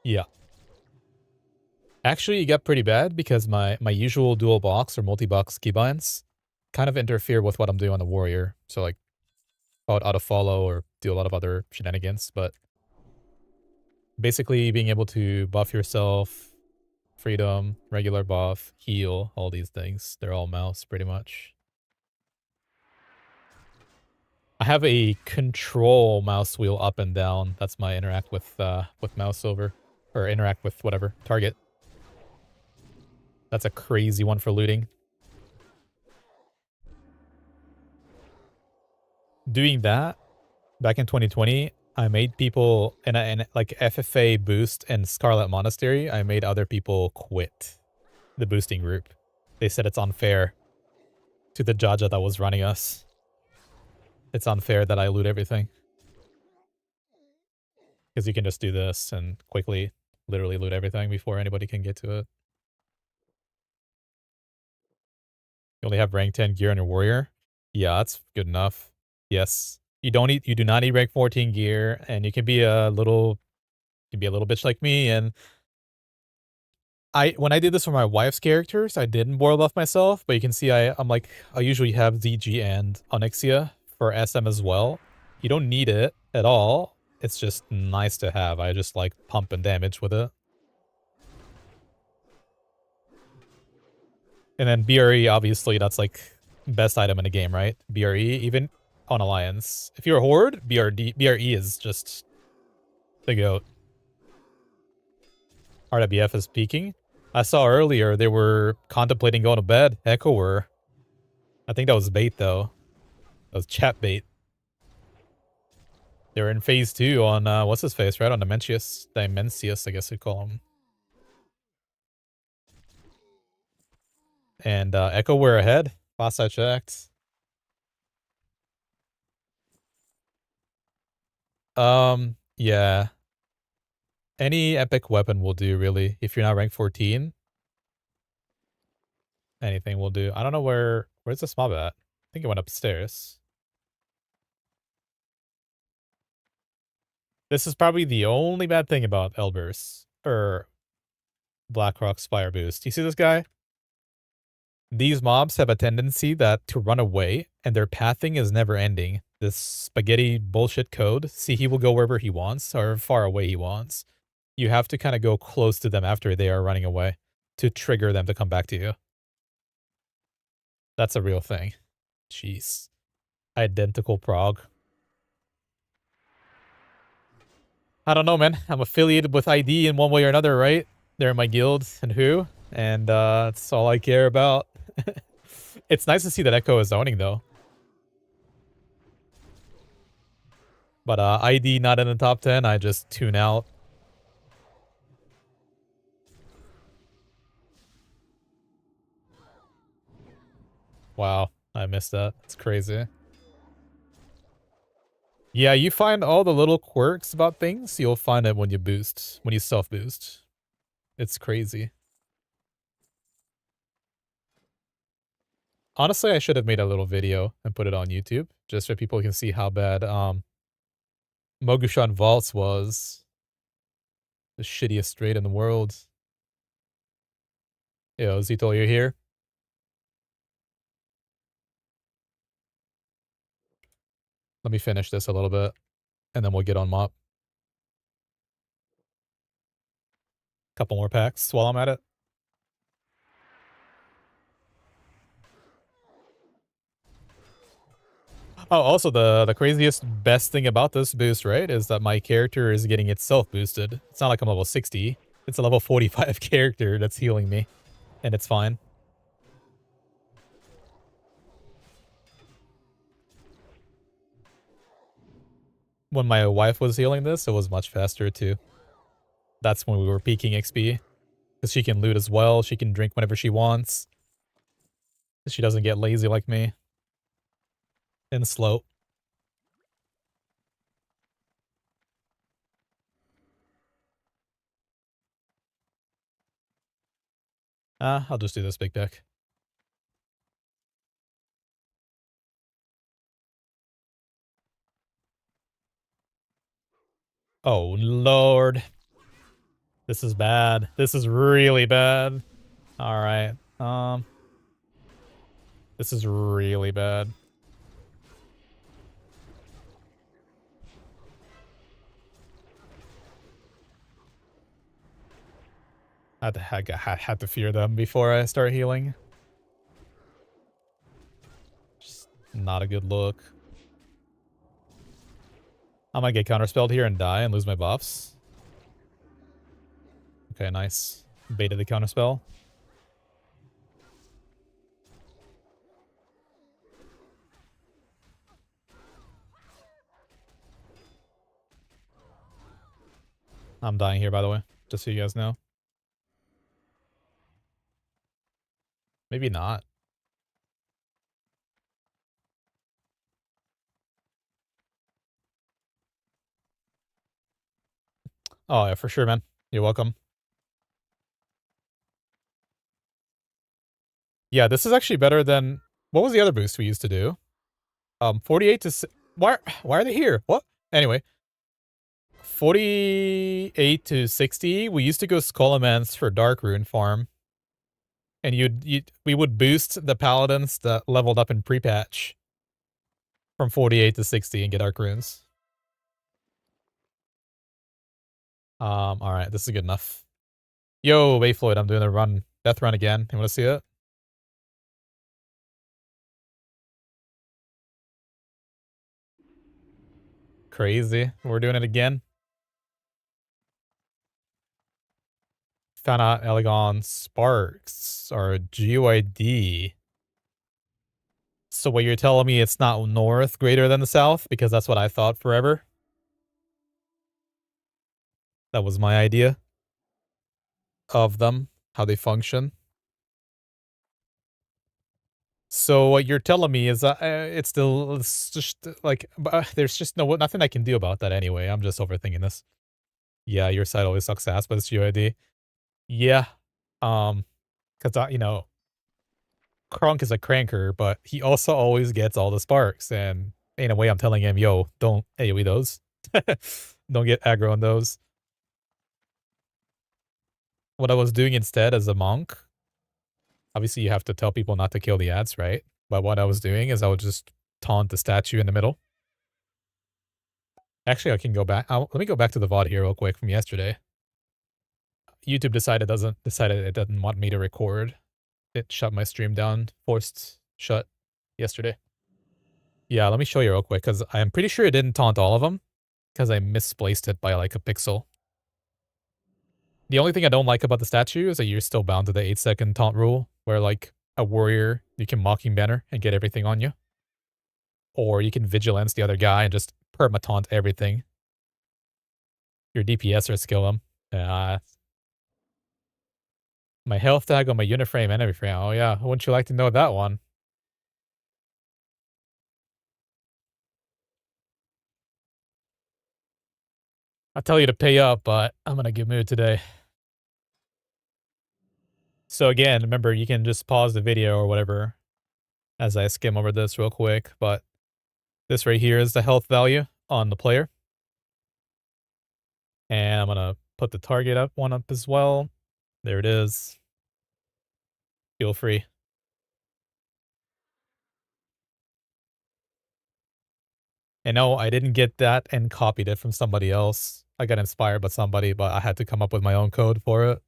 Yeah. Actually, it got pretty bad because my usual dual box or multi-box keybinds kind of interfere with what I'm doing on the warrior. So like, I would auto-follow or do a lot of other shenanigans, but basically being able to buff yourself, freedom, regular buff, heal, all these things, they're all mouse pretty much. I have a control mouse wheel up and down. That's my interact with mouse over, or interact with whatever target. That's a crazy one for looting. Doing that Back in 2020, I made people in like FFA Boost and Scarlet Monastery, I made other people quit the boosting group. They said it's unfair to the Jaja that was running us. It's unfair that I loot everything. Because you can just do this and quickly literally loot everything before anybody can get to it. You only have rank 10 gear on your warrior? Yeah, that's good enough. Yes. You do not need rank 14 gear, and you can be a little bitch like me. And when I did this for my wife's characters, I didn't boil buff myself, but you can see I'm like, I usually have ZG and Onyxia for SM as well. You don't need it at all. It's just nice to have. I just like pumping damage with it. And then BRE, obviously, that's like best item in the game, right? BRE, even on Alliance. If you're a Horde, BRE is just the GOAT. RWF is peaking. I saw earlier they were contemplating going to bed. Echo were. I think that was bait, though. That was chat bait. They were in phase 2 on, what's his face, right? On Dimensius, I guess we call him. And Echo were ahead. Last I checked. Yeah. Any epic weapon will do, really. If you're not rank 14, anything will do. I don't know where's this mob at? I think it went upstairs. This is probably the only bad thing about Elbers, or Blackrock's Fire Boost. You see this guy? These mobs have a tendency to run away, and their pathing is never ending. This spaghetti bullshit code. See, he will go wherever he wants, or far away he wants. You have to kind of go close to them after they are running away to trigger them to come back to you. That's a real thing. Jeez. Identical prog. I don't know, man. I'm affiliated with ID in one way or another, right? They're in my guild and who, and that's all I care about. It's nice to see that Echo is zoning, though. But ID not in the top 10, I just tune out. Wow, I missed that. It's crazy. Yeah, you find all the little quirks about things, you'll find it when you boost, when you self-boost. It's crazy. Honestly, I should have made a little video and put it on YouTube, just so people can see how bad Mogu'shan Vaults was. The shittiest raid in the world. Yo, Zito, you're here? Let me finish this a little bit, and then we'll get on mop. Couple more packs while I'm at it. Oh, also the craziest best thing about this boost, right, is that my character is getting itself boosted. It's not like I'm level 60. It's a level 45 character that's healing me, and it's fine. When my wife was healing this, it was much faster too. That's when we were peaking XP. Because she can loot as well. She can drink whenever she wants. She doesn't get lazy like me. And slow. I'll just do this big deck. Oh, Lord. This is bad. This is really bad. Alright. This is really bad. I had to fear them before I start healing. Just not a good look. I might get counterspelled here and die and lose my buffs. Okay, nice. Baited the counterspell. I'm dying here, by the way, just so you guys know. Maybe not. Oh, yeah, for sure, man. You're welcome. Yeah, this is actually better than... What was the other boost we used to do? 48 to... Why are they here? What? Anyway. 48 to 60, we used to go Skullman's for Dark Rune farm. And we would boost the paladins that leveled up in pre-patch from 48 to 60 and get Dark Runes. Alright, this is good enough. Yo, Bayfloyd, I'm doing a run. Death run again. You wanna see it? Crazy. We're doing it again. Found out Elegon Sparks or GUID. So what you're telling me it's not north greater than the south? Because that's what I thought forever. That was my idea of them, how they function. So what you're telling me is that it's just like there's just nothing I can do about that anyway. I'm just overthinking this. Yeah, your side always sucks ass, but it's GOID. Yeah, because Krunk is a cranker, but he also always gets all the sparks, and in a way, I'm telling him, yo, don't AoE those. Don't get aggro on those. What I was doing instead as a monk, obviously you have to tell people not to kill the ads, right? But what I was doing is I would just taunt the statue in the middle. Actually, I can go back. Let me go back to the VOD here real quick from yesterday. YouTube decided it doesn't want me to record. It shut my stream down, forced shut yesterday. Yeah, let me show you real quick because I'm pretty sure it didn't taunt all of them because I misplaced it by like a pixel. The only thing I don't like about the statue is that you're still bound to the 8-second taunt rule, where like a warrior, you can mocking banner and get everything on you. Or you can vigilance the other guy and just perma taunt everything. Your DPS or skill him. My health tag on my unit frame and every frame. Oh yeah, wouldn't you like to know that one? I tell you to pay up, but I'm in a good mood today. So again, remember, you can just pause the video or whatever as I skim over this real quick, but this right here is the health value on the player. And I'm gonna put the target up as well. There it is. Feel free. And no, I didn't get that and copied it from somebody else. I got inspired by somebody, but I had to come up with my own code for it.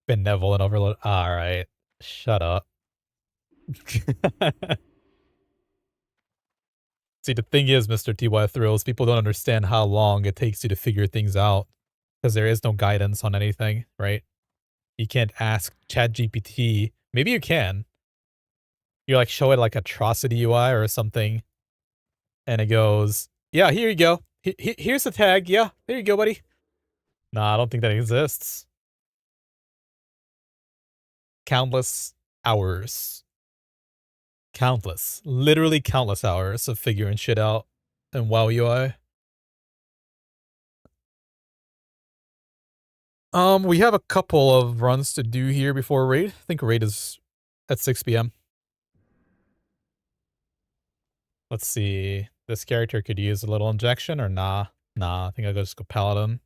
Benevolent overload. Alright. Shut up. See, the thing is, Mr. TY Thrills, people don't understand how long it takes you to figure things out. Because there is no guidance on anything, right? You can't ask ChatGPT. Maybe you can. You like show it like Atrocity UI or something. And it goes, yeah, here you go. Here's the tag. Yeah, there you go, buddy. Nah, I don't think that exists. Countless hours. Countless. Literally countless hours of figuring shit out in WoW UI. We have a couple of runs to do here before raid. I think raid is at 6 p.m. Let's see. This character could use a little injection or nah. Nah, I think I'll just go Paladin.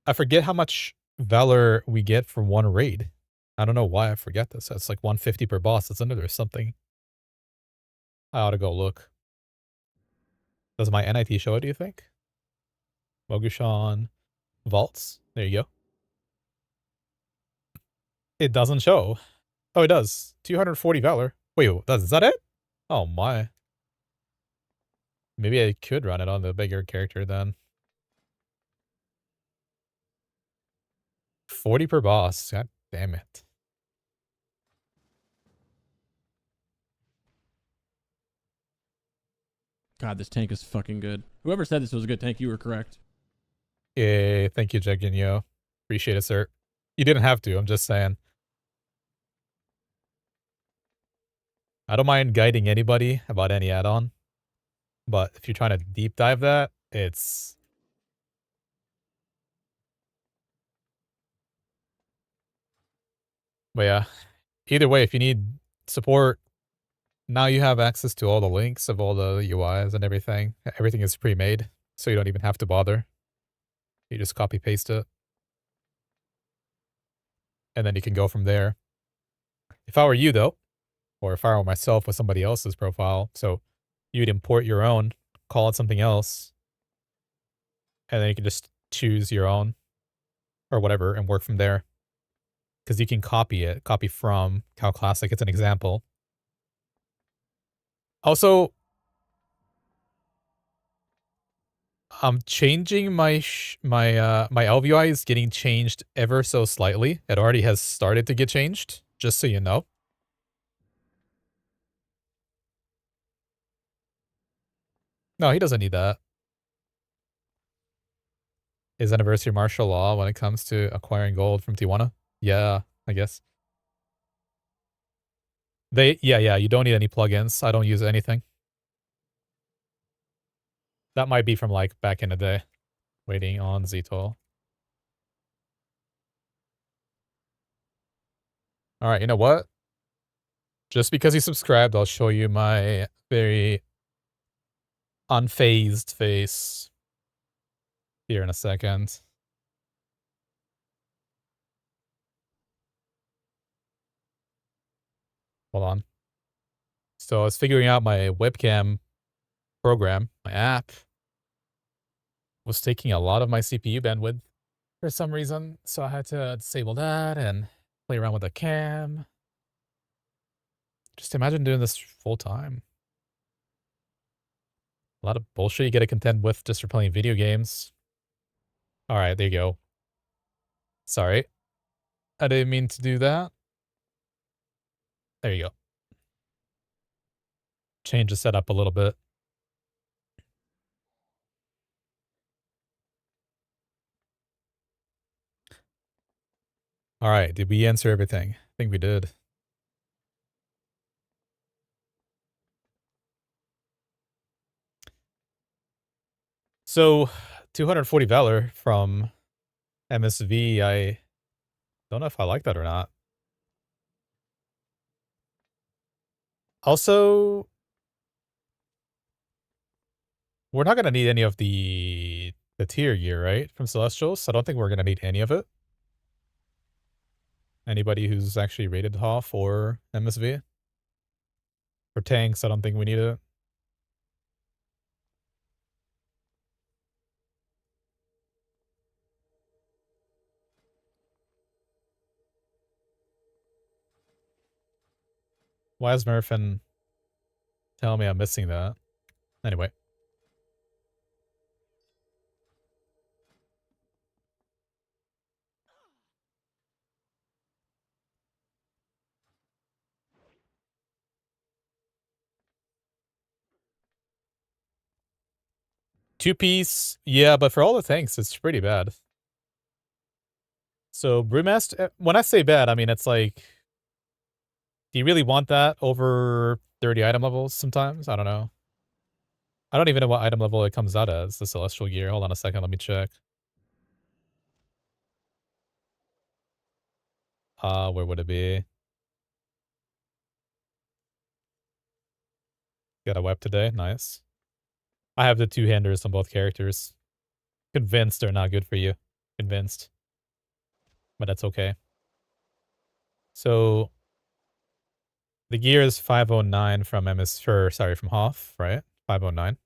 I forget how much Valor we get from one raid. I don't know why I forget this. That's like 150 per boss, isn't it, or something? I ought to go look. Does my NIT show it, do you think? Mogu'shan vaults. There you go. It doesn't show. Oh, it does. 240 Valor. Wait, is that it? Oh my. Maybe I could run it on the bigger character then. 40 per boss. God damn it. God, this tank is fucking good. Whoever said this was a good tank, you were correct. Yay, thank you, Jeginyo. Appreciate it, sir. You didn't have to, I'm just saying. I don't mind guiding anybody about any add-on, but if you're trying to deep dive that, it's... But yeah, either way, if you need support, now you have access to all the links of all the UIs and everything. Everything is pre-made, so you don't even have to bother. You just copy-paste it. And then you can go from there. If I were you, though, or if I were myself with somebody else's profile, so you'd import your own, call it something else, and then you can just choose your own or whatever and work from there. Because you can copy it, copy from Cal Classic. It's an example. Also, I'm changing my my LVI is getting changed ever so slightly. It already has started to get changed, just so you know. No, he doesn't need that. Is anniversary martial law when it comes to acquiring gold from Tijuana? Yeah, I guess. Yeah, you don't need any plugins. I don't use anything. That might be from like back in the day. Waiting on Zito. Alright, you know what? Just because you subscribed, I'll show you my very unfazed face here in a second. Hold on. So I was figuring out my webcam program, my app, was taking a lot of my CPU bandwidth for some reason. So I had to disable that and play around with the cam. Just imagine doing this full time. A lot of bullshit you get to contend with just for playing video games. Alright, there you go. Sorry. I didn't mean to do that. There you go. Change the setup a little bit. Alright, did we answer everything? I think we did. So, 240 Valor from MSV, I don't know if I like that or not. Also, we're not gonna need any of the tier gear, right? From Celestials? I don't think we're gonna need any of it. Anybody who's actually rated HoF or MSV? For tanks, I don't think we need it. Why is Murphin telling me I'm missing that? Anyway. Two-piece, yeah, but for all the tanks, it's pretty bad. So, Brewmaster, when I say bad, I mean, it's like, do you really want that over 30 item levels sometimes? I don't know. I don't even know what item level it comes out as, the Celestial Gear. Hold on a second, let me check. Where would it be? Got a web today, nice. I have the two-handers on both characters. Convinced they're not good for you. Convinced. But that's okay. So, the gear is 509 from from HoF, right? 509.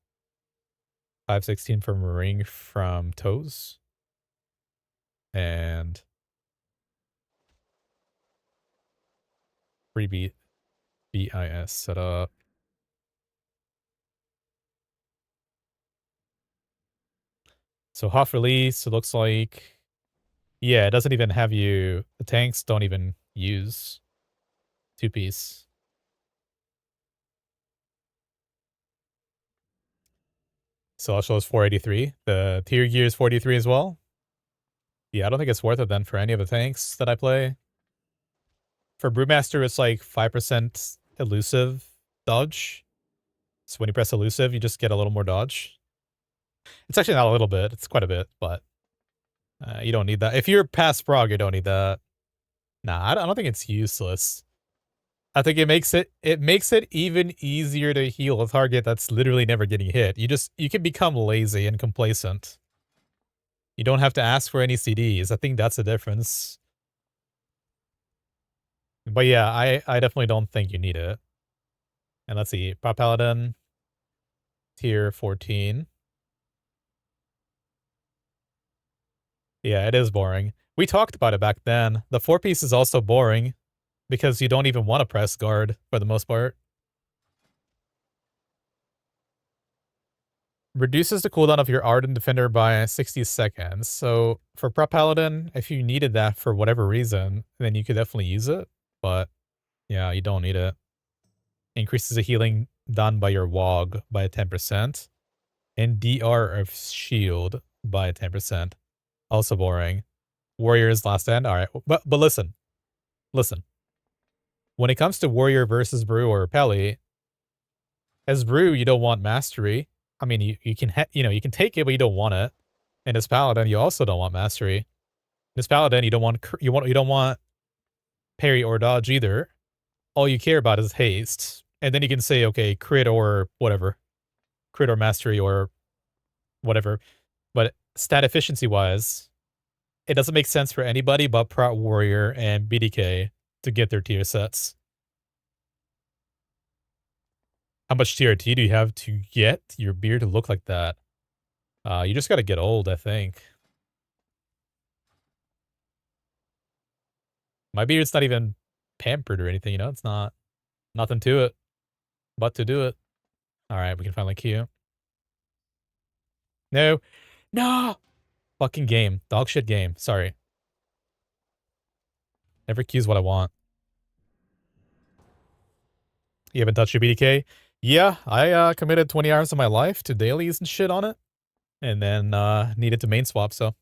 516 from Ring from Toes. And freebie BIS setup. So HoF release, it looks like, yeah, it doesn't even have you, the tanks don't even use two-piece. Celestial is 483. The tier gear is 43 as well. Yeah, I don't think it's worth it then for any of the tanks that I play. For Brewmaster, it's like 5% elusive dodge. So when you press elusive, you just get a little more dodge. It's actually not a little bit. It's quite a bit, but you don't need that. If you're past Prague, you don't need that. Nah, I don't think it's useless. I think it makes it even easier to heal a target that's literally never getting hit. You can become lazy and complacent. You don't have to ask for any CDs. I think that's the difference. But yeah, I definitely don't think you need it. And let's see, Prop Paladin, tier 14. Yeah, it is boring. We talked about it back then. The 4-piece is also boring because you don't even want to press guard for the most part. Reduces the cooldown of your Ardent Defender by 60 seconds. So for Prep Paladin, if you needed that for whatever reason, then you could definitely use it. But yeah, you don't need it. Increases the healing done by your WOG by 10%. And DR of shield by 10%. Also boring. Warriors last stand. Alright. But listen. Listen. When it comes to Warrior versus Brew or Peli, as Brew, you don't want Mastery. I mean, you can you can take it, but you don't want it. And as Paladin, you also don't want Mastery. As Paladin, you don't want parry or dodge either. All you care about is haste. And then you can say, okay, crit or whatever. Crit or Mastery or whatever. But stat efficiency wise, it doesn't make sense for anybody but Prot Warrior and BDK to get their tier sets. How much TRT do you have to get your beard to look like that? You just gotta get old, I think. My beard's not even pampered or anything, you know? It's not nothing to it but to do it. Alright, we can finally queue. No. No! Fucking game. Dog shit game. Sorry. Never queues what I want. You haven't touched your BDK? Yeah, I committed 20 hours of my life to dailies and shit on it. And then needed to main swap, so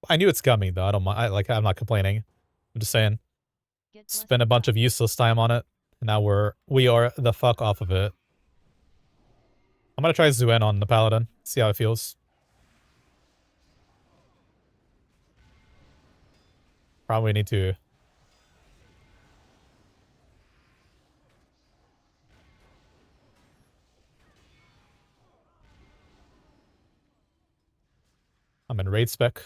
I knew it's coming though. I don't mind. I'm not complaining. I'm just saying. Spent a bunch of useless time on it. And now we are the fuck off of it. I'm gonna try Zuen on the Paladin. See how it feels. Probably need to. I'm in raid spec.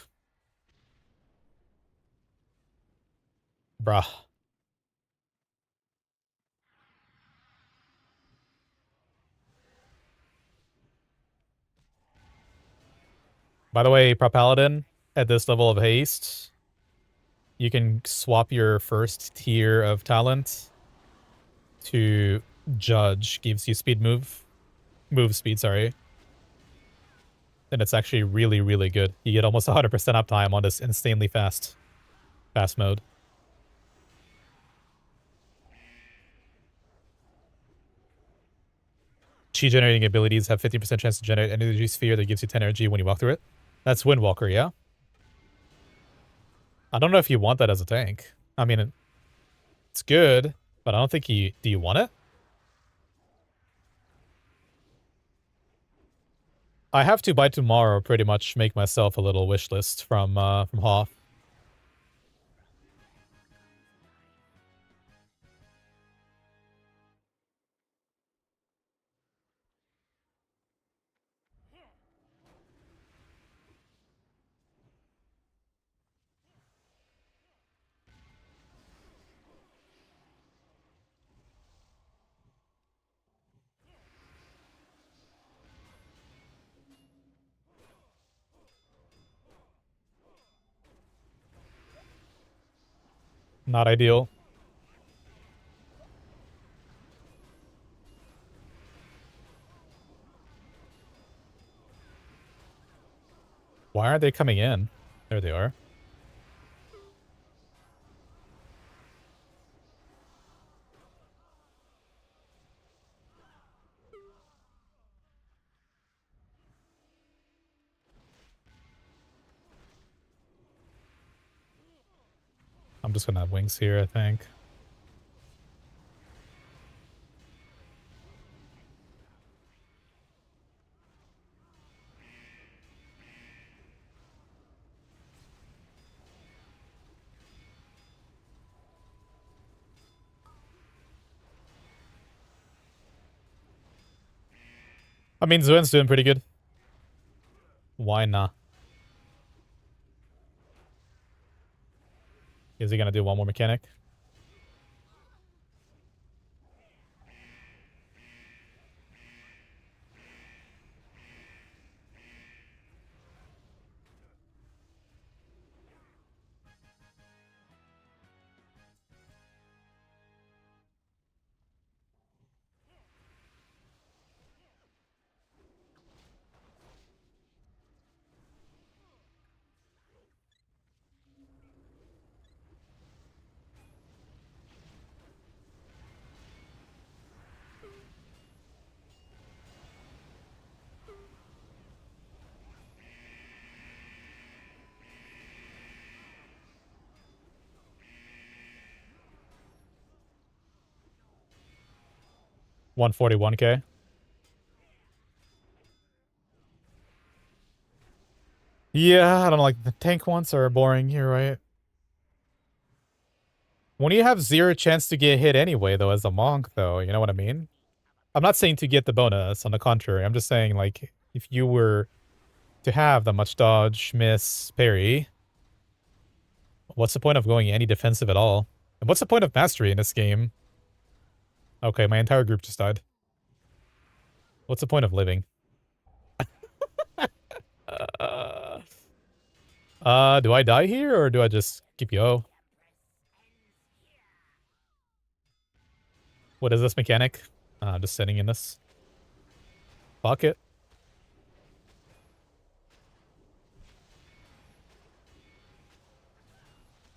Bruh. By the way, Prop Paladin, at this level of haste, you can swap your first tier of talent to Judge. Gives you move speed, sorry. And it's actually really, really good. You get almost 100% uptime on this insanely fast mode. Chi generating abilities have 50% chance to generate an energy sphere that gives you 10 energy when you walk through it. That's Windwalker, yeah? I don't know if you want that as a tank. I mean, it's good, but I don't think do you want it? I have to by tomorrow pretty much make myself a little wish list from HoF. Not ideal. Why aren't they coming in? There they are. I'm just gonna have wings here, I think. I mean, Zuen's doing pretty good. Why not? Is he gonna do one more mechanic? $141K. Yeah, I don't know, like the tank ones are boring, you're right. When you have zero chance to get hit anyway, though, as a monk, though, you know what I mean? I'm not saying to get the bonus, on the contrary. I'm just saying, like, if you were to have that much dodge, miss, parry, what's the point of going any defensive at all? And what's the point of mastery in this game? Okay, my entire group just died. What's the point of living? Uh, do I die here, or do I just keep yo? What is this mechanic? Just sitting in this. Fuck it.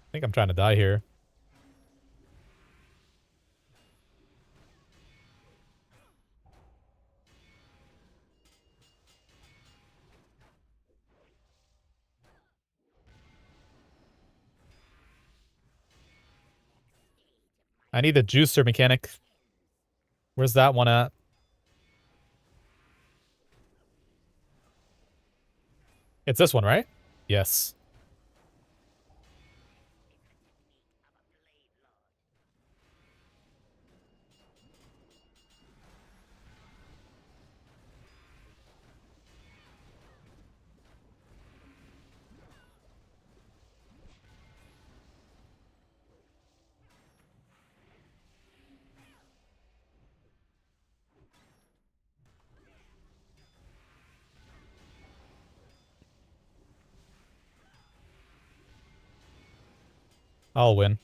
I think I'm trying to die here. I need the juicer mechanic. Where's that one at? It's this one, right? Yes. I'll win.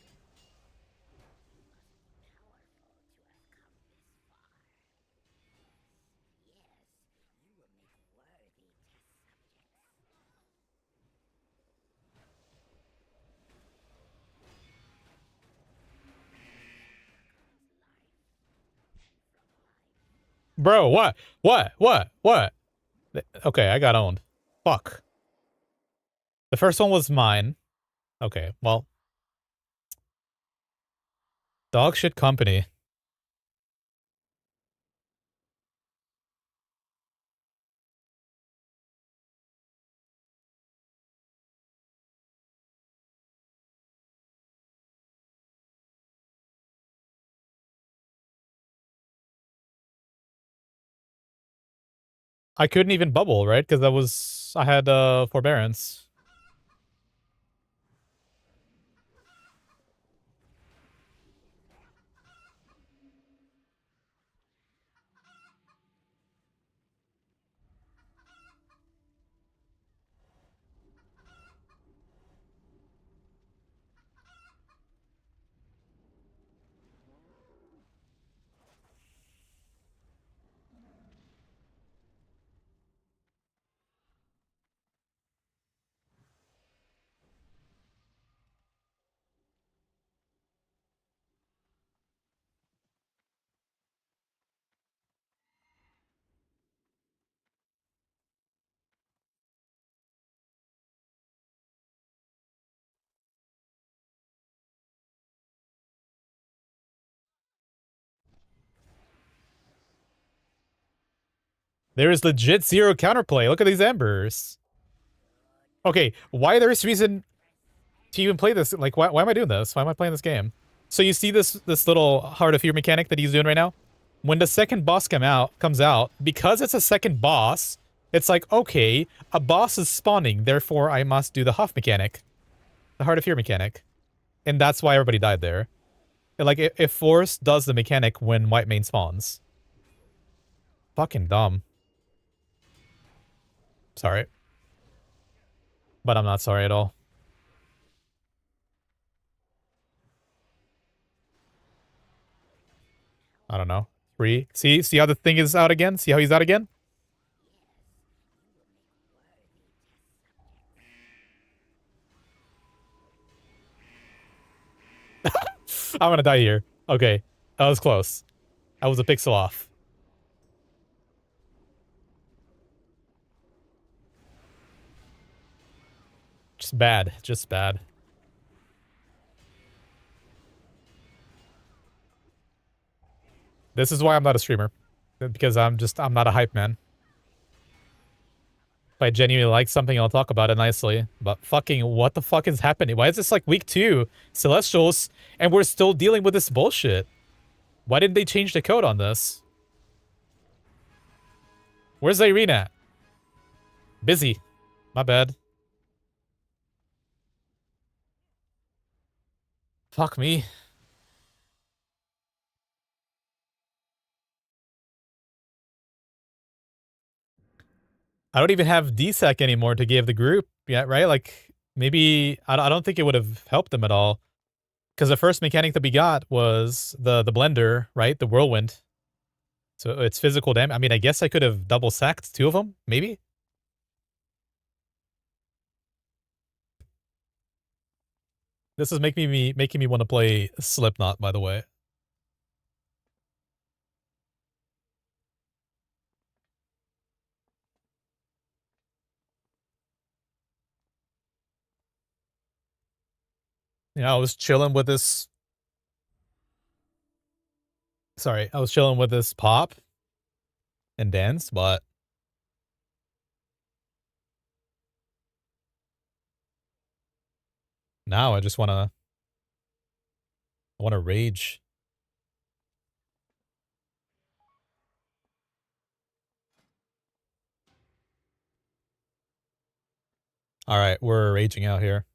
Bro, what? What? What? What? Okay, I got owned. Fuck. The first one was mine. Okay, well. Dog shit company. I couldn't even bubble, right? Because I had forbearance. There is legit zero counterplay. Look at these embers. Okay, why there's reason to even play this? Like, why am I doing this? Why am I playing this game? So you see this little Heart of Fear mechanic that he's doing right now? When the second boss comes out, because it's a second boss, it's like, okay, a boss is spawning, therefore I must do the HoF mechanic. The Heart of Fear mechanic. And that's why everybody died there. Like, if Force does the mechanic when White Mane spawns. Fucking dumb. Sorry. But I'm not sorry at all. I don't know. 3. See how the thing is out again? See how he's out again? I'm gonna die here. Okay. That was close. I was a pixel off. Just bad. Just bad. This is why I'm not a streamer. Because I'm not a hype man. If I genuinely like something, I'll talk about it nicely. But fucking, what the fuck is happening? Why is this like week 2 Celestials and we're still dealing with this bullshit? Why didn't they change the code on this? Where's Irene at? Busy. My bad. Fuck me. I don't even have DSEC anymore to give the group yet, right? Like, maybe... I don't think it would have helped them at all. Because the first mechanic that we got was the blender, right? The whirlwind. So it's physical damage. I mean, I guess I could have double sacked 2 of them, maybe? This is making me want to play Slipknot, by the way. Yeah, I was chilling with this... Sorry, I was chilling with this pop and dance, but now I just I wanna rage. Alright, we're raging out here.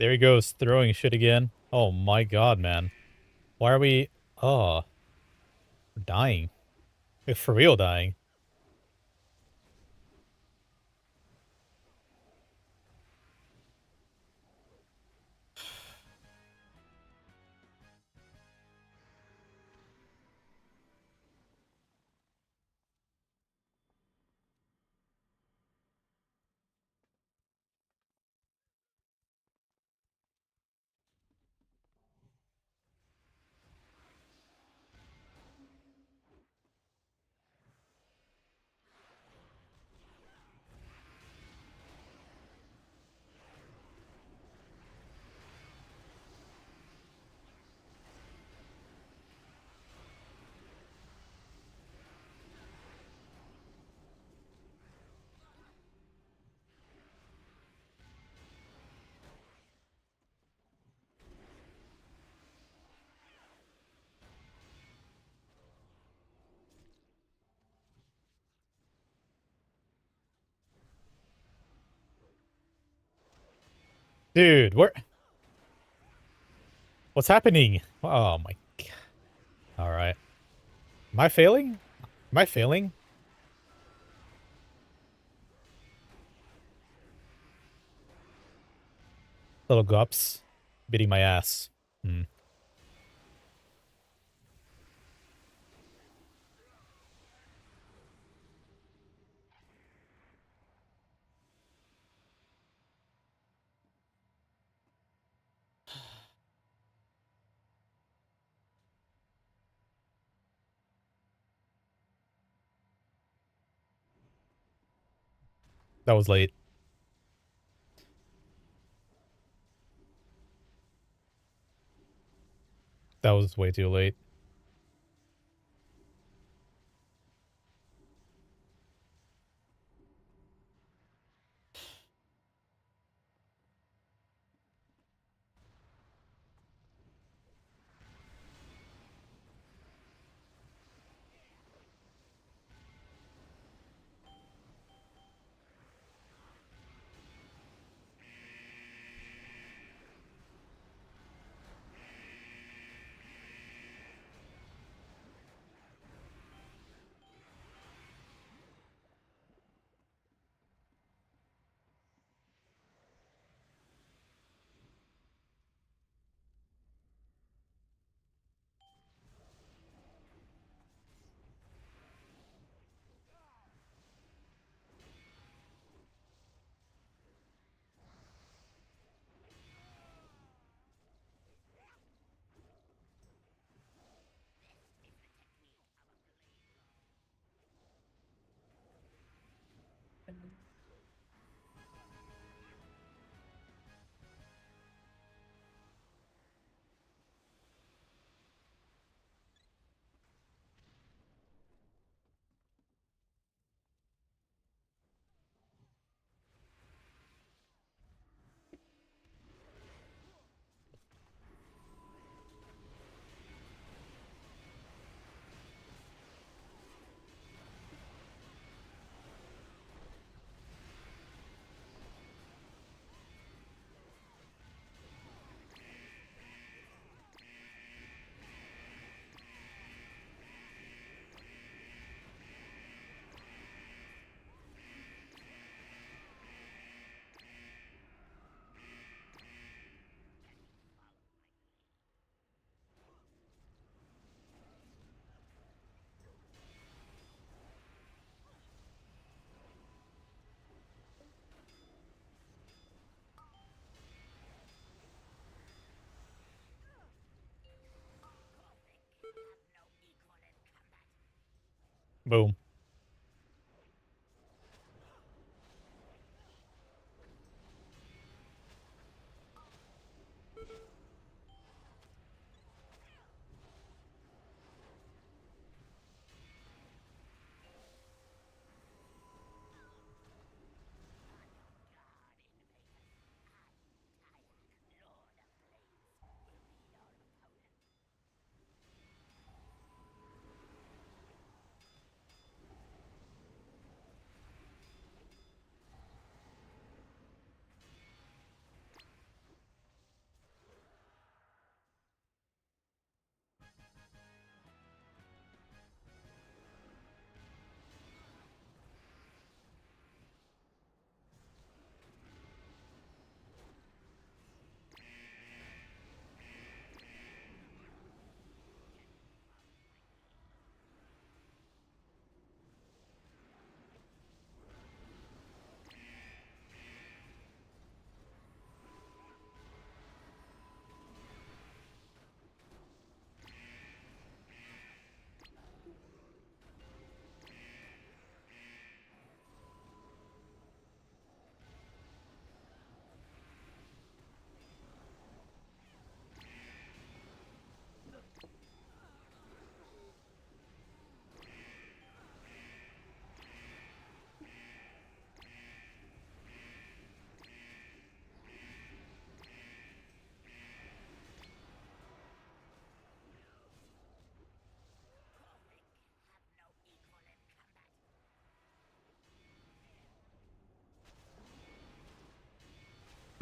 There he goes, throwing shit again. Oh my god, man. Why are we... Oh, we're dying. We're for real dying. Dude, where... What's happening? Oh my god. Alright. Am I failing? Am I failing? Little gups. Beating my ass. Hmm. That was late. That was way too late. Boom.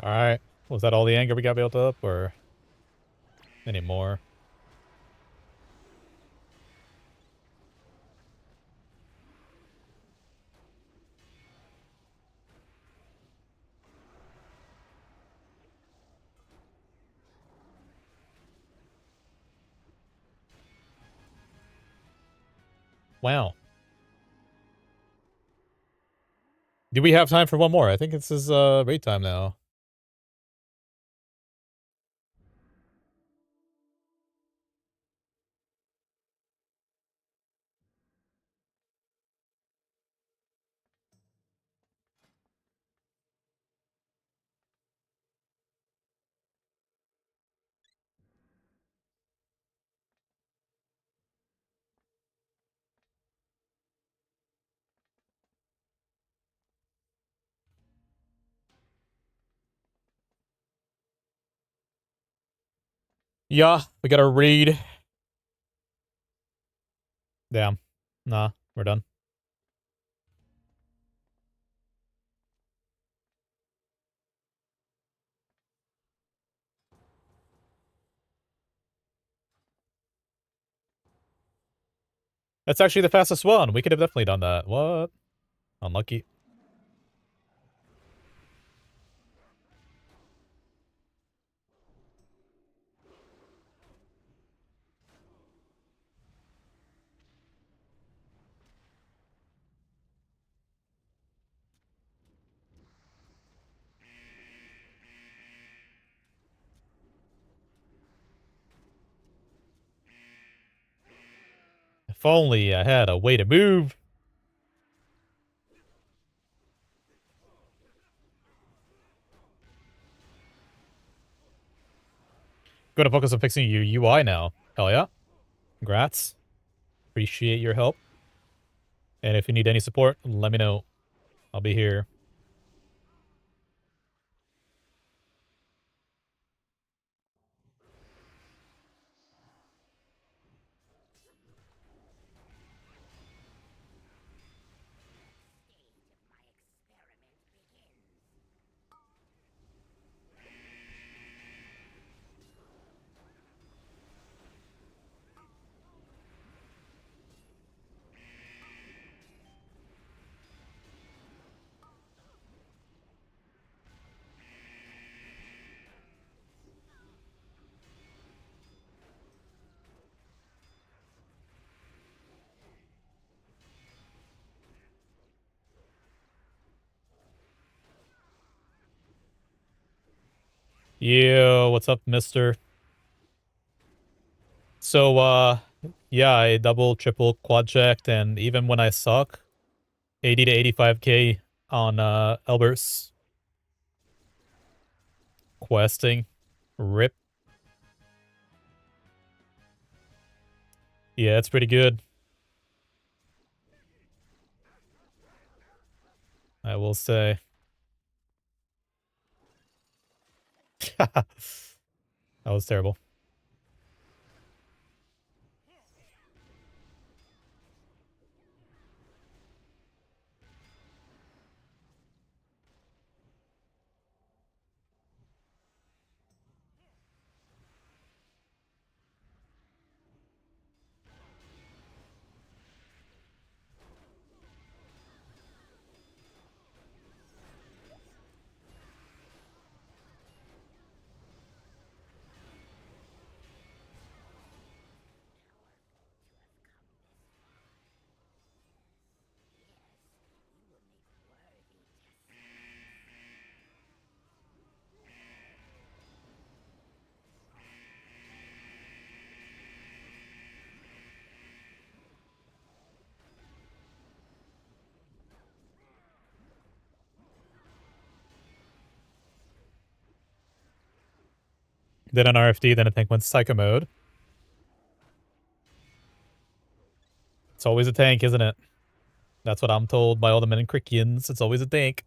Alright. Was that all the anger we got built up, or any more? Wow. Do we have time for one more? I think this is raid time now. Yeah, we got a raid. Damn. Nah, we're done. That's actually the fastest one. We could have definitely done that. What? Unlucky. If only I had a way to move. Gonna focus on fixing your UI now. Hell yeah. Congrats. Appreciate your help. And if you need any support, let me know. I'll be here. Yo, what's up, mister? So, yeah, I double, triple, quad checked, and even when I suck, 80 to 85k on, Elbert's questing. Rip. Yeah, it's pretty good. I will say. That was terrible. Then an RFD, then a tank went psycho mode. It's always a tank, isn't it? That's what I'm told by all the Menicrikians. It's always a tank.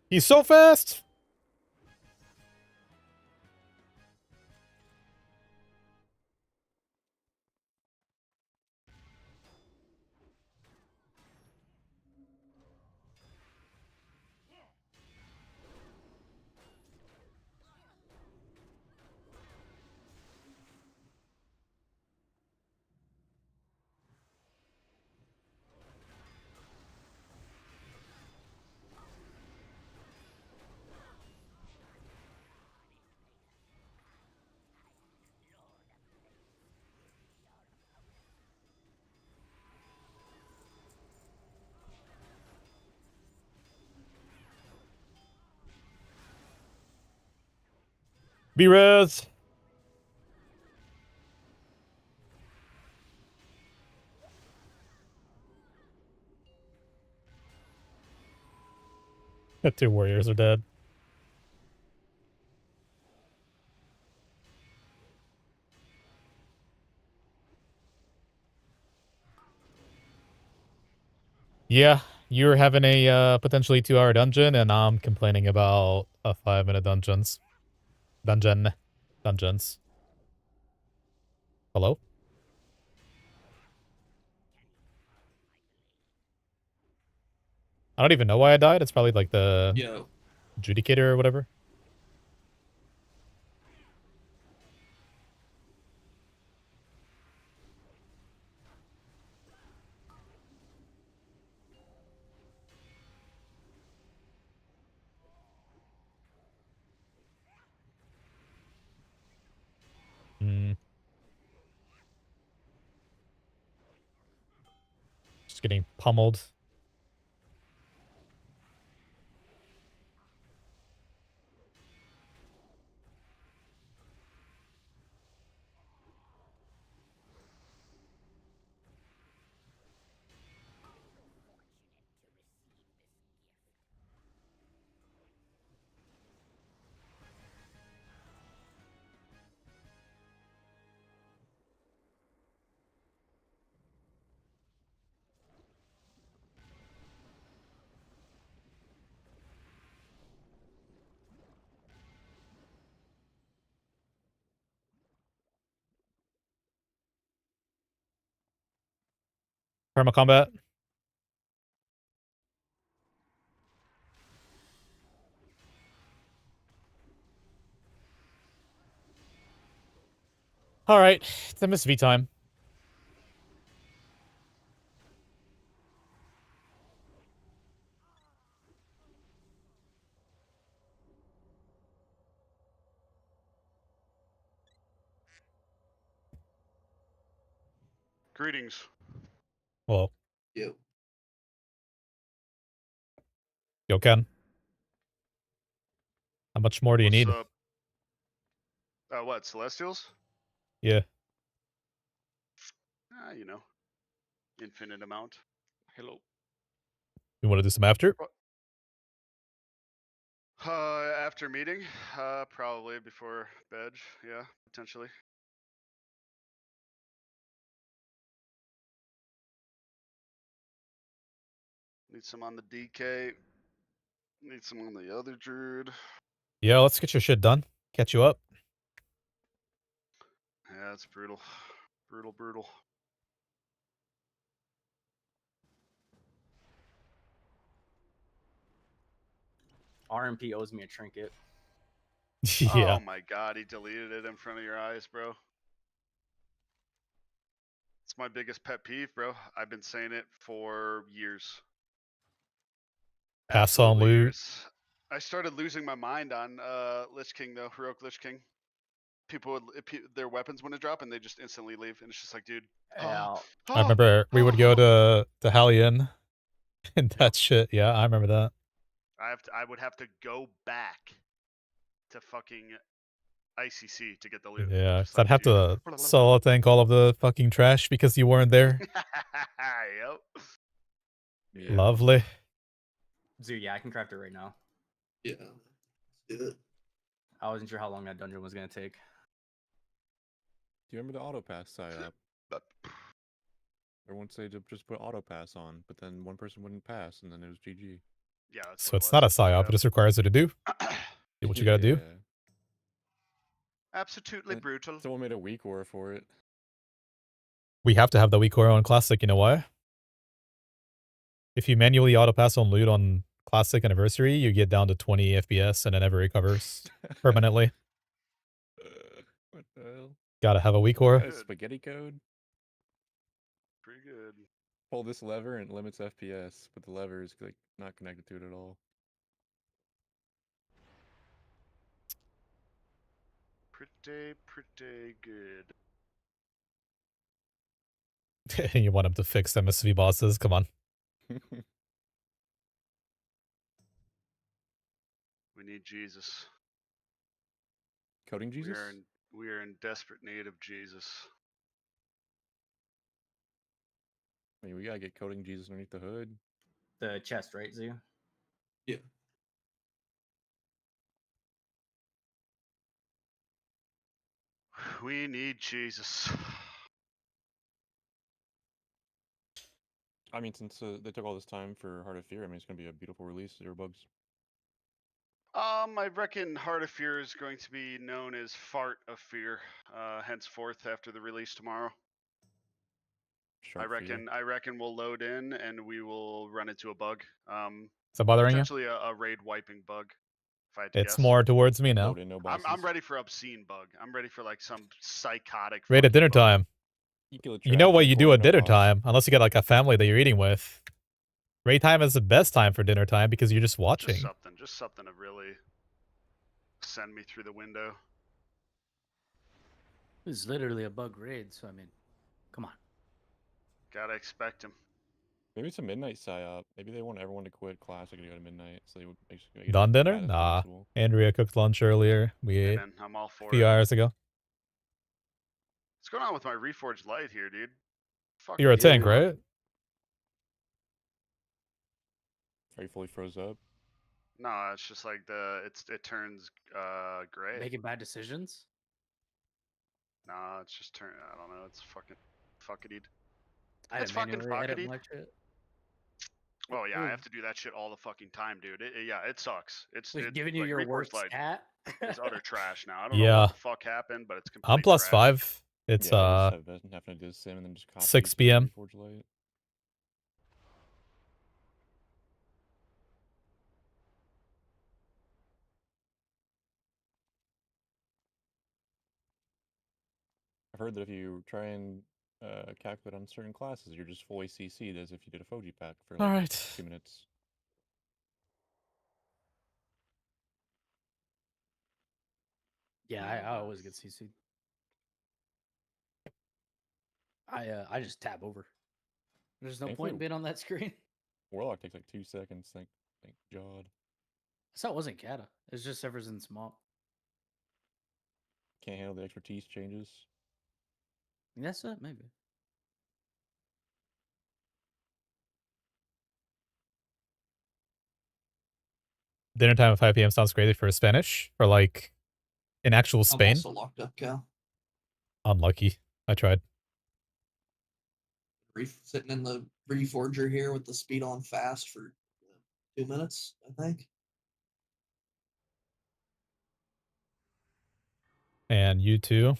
He's so fast! Be res. The 2 warriors are dead. Yeah, you're having a potentially 2-hour dungeon, and I'm complaining about a 5-minute dungeons. Dungeons. Hello? I don't even know why I died. It's probably like the Yo. adjudicator or whatever. Hmm. Just getting pummeled. Perma combat. All right, it's MSV time. Greetings. Well, Yo. yo, Ken. How much more do you What's need? up? What, Celestials? Yeah. You know, infinite amount. Hello. You want to do some after? After meeting? Probably before bed. Yeah, potentially. Need some on the DK. Need some on the other druid. Yeah, let's get your shit done. Catch you up. Yeah, it's brutal. Brutal. RMP owes me a trinket. Yeah. Oh my god, he deleted it in front of your eyes, bro. It's my biggest pet peeve, bro. I've been saying it for years. Pass on Absolutely loot. years. I started losing my mind on Lich King though, Heroic Lich King. People would their weapons wouldn't drop and they just instantly leave, and it's just like, dude. Yeah. I remember we would go to Hallion and that shit. Yeah, I remember that. I would have to go back to fucking ICC to get the loot. Yeah, Just because I'd like, have dude. to solo tank all of the fucking trash because you weren't there. Yep. Yeah. Lovely. Dude, yeah, I can craft it right now. Yeah. Let's do it. I wasn't sure how long that dungeon was gonna take. Do you remember the auto pass psyop? But Everyone said to just put auto pass on, but then one person wouldn't pass, and then it was GG. yeah, that's So what it's it not a was. psyop. It just requires you to do what you gotta do. Absolutely And brutal. Someone made a weak aura for it. We have to have the weak aura on Classic. You know why? If you manually auto pass on loot on Classic Anniversary, you get down to 20 FPS and it never recovers permanently. What the hell? Gotta have a weak Got aura. a spaghetti code? Pretty good. Pull this lever and it limits FPS, but the lever is like not connected to it at all. Pretty good. You want him to fix MSV bosses? Come on. We need Jesus. Coding Jesus? We are in desperate need of Jesus. I mean, we gotta get coding Jesus underneath the hood. The chest, right, Zoo? Yeah. We need Jesus. I mean, since they took all this time for Heart of Fear, I mean, it's gonna be a beautiful release. Zero bugs. I reckon Heart of Fear is going to be known as Fart of Fear, henceforth after the release tomorrow. Sharp for you. I reckon we'll load in and we will run into a bug. Is that bothering you? Potentially a raid wiping bug. If I had to It's guess. more towards me now. Load in, no bosses. I'm ready for obscene bug. I'm ready for like some psychotic. Raid at fucking dinner bug. time. kill a You know trap, what kill you do four, at no dinner boss. time, unless you get like a family that you're eating with. Raid time is the best time for dinner time because you're just watching. Just something to really send me through the window. It's literally a bug raid, so I mean, come on. Gotta expect him. Maybe it's a midnight psyop. Maybe they want everyone to quit Classic and go to midnight, so they would basically make it Done as dinner? bad as Nah. possible. Andrea cooked lunch earlier. We Hey ate man, I'm all a for few it. hours ago. What's going on with my reforged light here, dude? Fuck You're a is going tank, on? right? Are you fully froze up? No, it's just like it turns gray. Making bad decisions? Nah, it's just I don't know. It's fucking fuckity. I It's didn't fucking manually edit fuckity. my shit. Well, yeah, I Ooh. have to do that shit all the fucking time, dude. It sucks. It's Like it, giving you like, your reforged worst light stat? is utter trash now. I don't know Yeah. what the fuck happened, but it's complete I'm plus trash. 5. It's yeah, I just have having to do sim and then just copy 6 to p.m. Reforge Light. I've heard that if you try and calculate on certain classes, you're just fully CC'd as if you did a Foji pack for like Alright. 2 minutes. Yeah, I always get CC'd. I just tab over. There's no Thankfully- point being on that screen. Warlock takes like 2 seconds, thank God. So it wasn't Kata. It's just Severson small. Can't handle the expertise changes. That's it, maybe. Dinner time at 5 p.m. sounds crazy for Spanish. For like in actual I'm Spain. also locked up, Cal. Unlucky. I tried. Sitting in the reforger here with the speed on fast for 2 minutes, I think. And you too.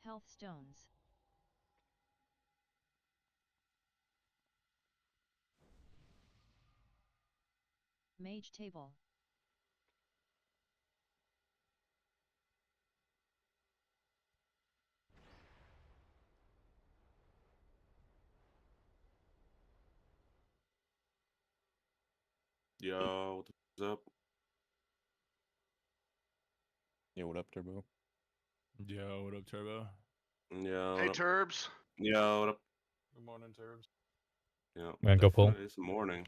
Health stones. Mage table. Yo, what's up? Yeah, what up, Turbo? Yo, what up, Turbo? Yo. Hey, Turbs. Yo. What up? Good morning, Turbs. Yeah. Man, go pull. It's morning.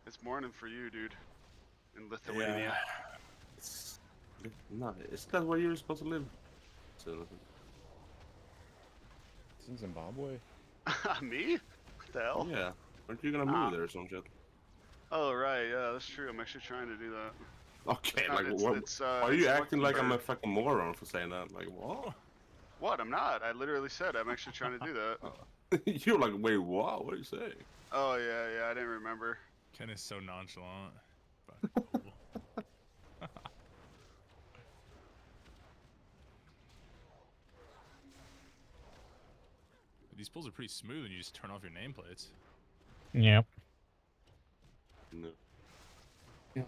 It's morning for you, dude. In Lithuania. It's not. It's not where you're supposed to live. So. It's in Zimbabwe. Me? What the hell? Yeah. Aren't you gonna move there or some shit? Oh, right. Yeah, that's true. I'm actually trying to do that. Okay. not- Like, it's- what? it's, why are you it's acting like I'm a Luxembourg. fucking moron for saying that? Like, what? What? I'm not. I literally said I'm actually trying to do that. You're like, wait, what? What are you saying? Oh, yeah. I didn't remember. Ken is so nonchalant. Fucking cool. These pulls are pretty smooth when you just turn off your nameplates. Yep. No. Pretty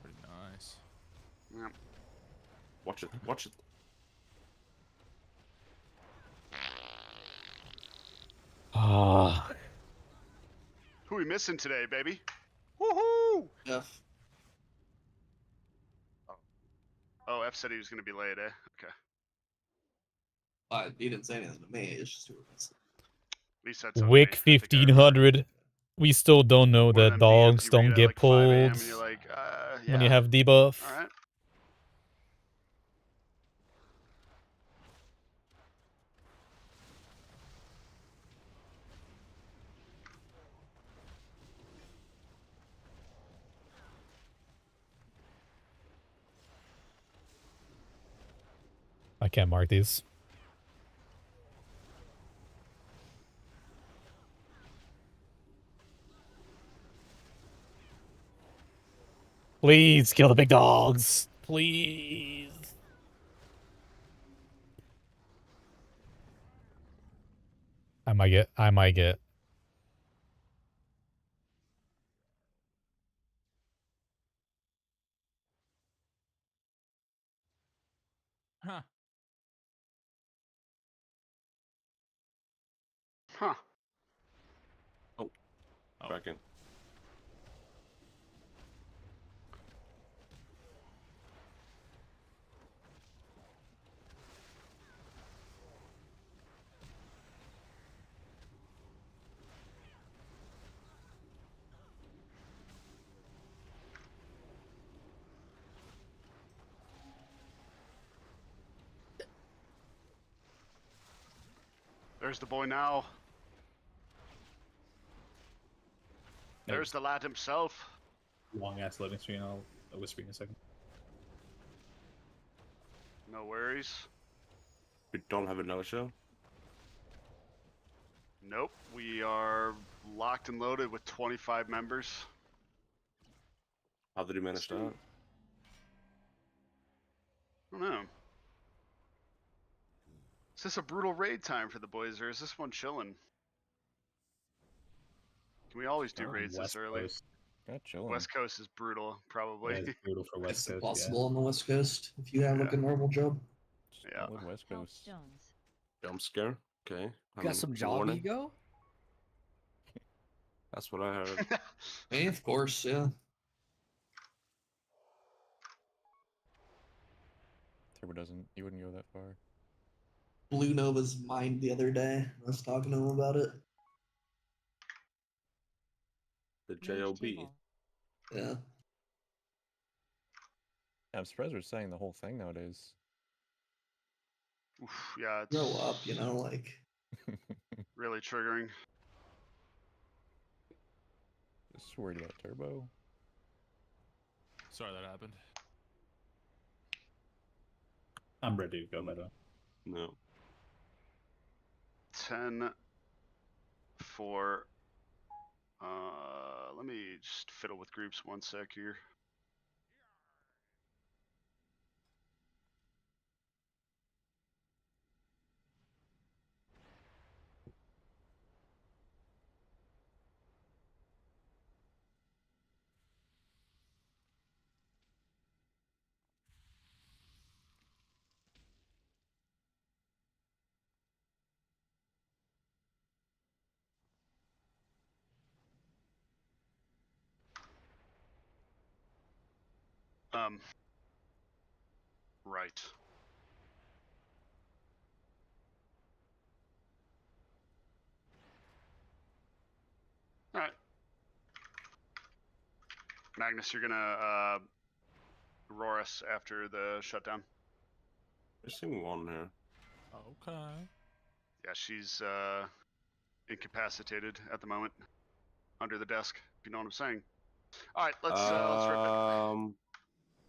nice. Yeah. Watch it. Watch it. Ah. Who we missing today, baby? Woohoo! F. Oh, F said he was going to be late, eh? Okay. He didn't say anything to me. It's just who was. He said something to Wick me. I think I remember. 1500. We still don't know One of that them DMs dogs you don't read at get like 5 a.m. pulled and you're like, when you yeah. have debuff. All right. I can't mark these. Please kill the big dogs. Please. I might get. Huh. Huh. Oh. Back in. There's the boy now. There's the lad himself. Long ass loading screen. I'll whisper in a second. No worries. We don't have a no-show. Nope. We are locked and loaded with 25 members. How did he manage that? I don't know. Is this a brutal raid time for the boys, or is this one chilling? Can we always do raids this early? Coast. Got chilling. West Coast is brutal, probably. Yeah, it's brutal for West It's Coast. impossible on the West Coast if you have like a normal job. Yeah. Solid West Health Coast. stones. Jump scare. Okay. Got some job warning. ego? That's what I heard. Hey, of course, yeah. Turbo doesn't. He wouldn't go that far. Blue Nova's mind the other day. I was talking to him about it. The Mage JOB. table. Yeah. I'm surprised we're saying the whole thing nowadays. Oof, yeah, it's Grow up, you know, like. really triggering. Just worried about Turbo. Sorry that happened. I'm ready to go, by the way. No. 10 for let me just fiddle with groups 1 sec here. Right. All right. Magnus, you're gonna roar us after the shutdown. There's only one here. Okay. Yeah, she's incapacitated at the moment, under the desk. If you know what I'm saying. All right, let's rip it.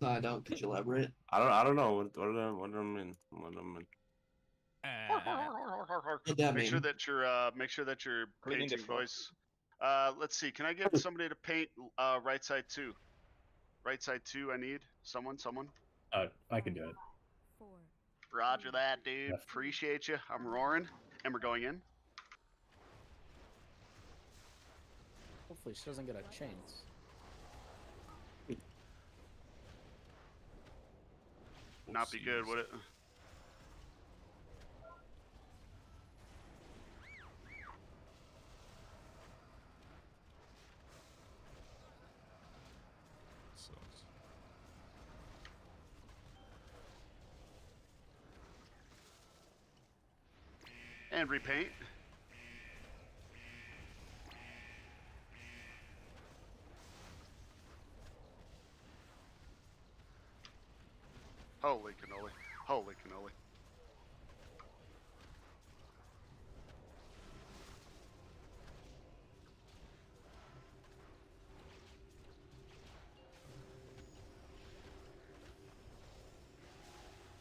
No, I don't. Could you elaborate? I don't know what do I mean? What do I mean? What'd that Make sure mean? that you're Cleaning the painting floor. voice. Let's see. Can I get somebody to paint right side 2? Right side 2. I need someone. I can do it. Roger that, dude. Left. Appreciate you. I'm roaring, and we're going in. Hopefully she doesn't get a chance. Not be good, would it? Sucks. And repaint. Holy cannoli. Holy cannoli.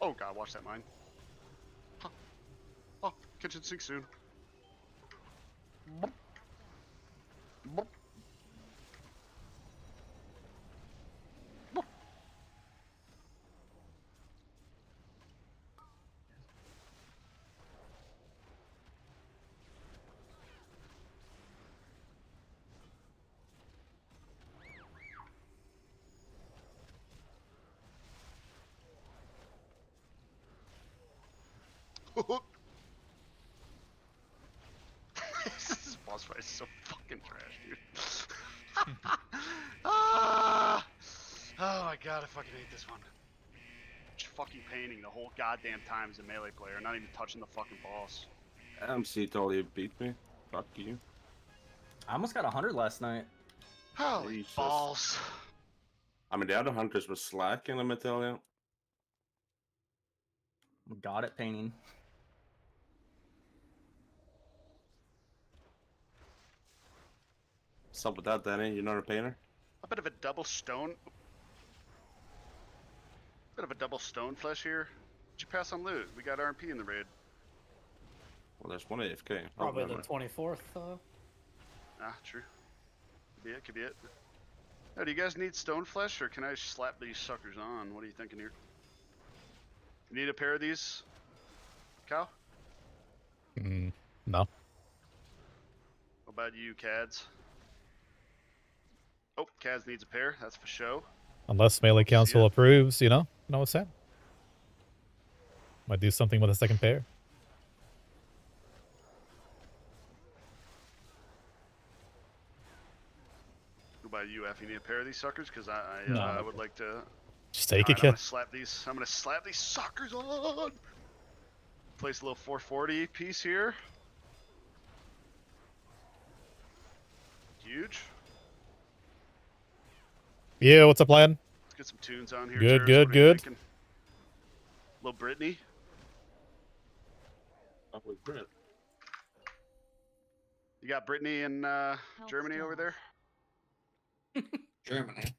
Oh god, watch that mine. Huh. Oh, kitchen sink soon. Boop. Boop. Boop. This boss fight is so fucking trash, dude. Ah! Oh my god, I fucking hate this one. Just fucking painting the whole goddamn time as a melee player, not even touching the fucking boss. MC told you beat me. Fuck you. I almost got 100 last night. Holy Jesus. balls. I mean, the other hunters were slacking, let me tell you. God at painting. What's up with that, Danny? You're not a painter? A bit of a double stone. Bit of a double stone flesh here. Did you pass on loot? We got RMP in the raid. Well, there's one AFK. Oh, Probably never the mind. 24th. Ah, true. Could be it. Oh, do you guys need stone flesh, or can I slap these suckers on? What are you thinking here? You need a pair of these, Cal? No. What about you, Cads? Oh, Cads needs a pair. That's for show. Unless Melee See Council ya. approves, you know what's that? Might do something with a second pair. What about you, F? You need a pair of these suckers? Because I No. would like to. Just take Alright, it, kid. I'm gonna slap these suckers on. Place a little 440 piece here. Huge. Yeah, what's the plan? Let's get some tunes on here. Good, Terrence. good, What are you good. thinking? Little Brittany. Up with Brett. You got Brittany in Germany over there? Germany.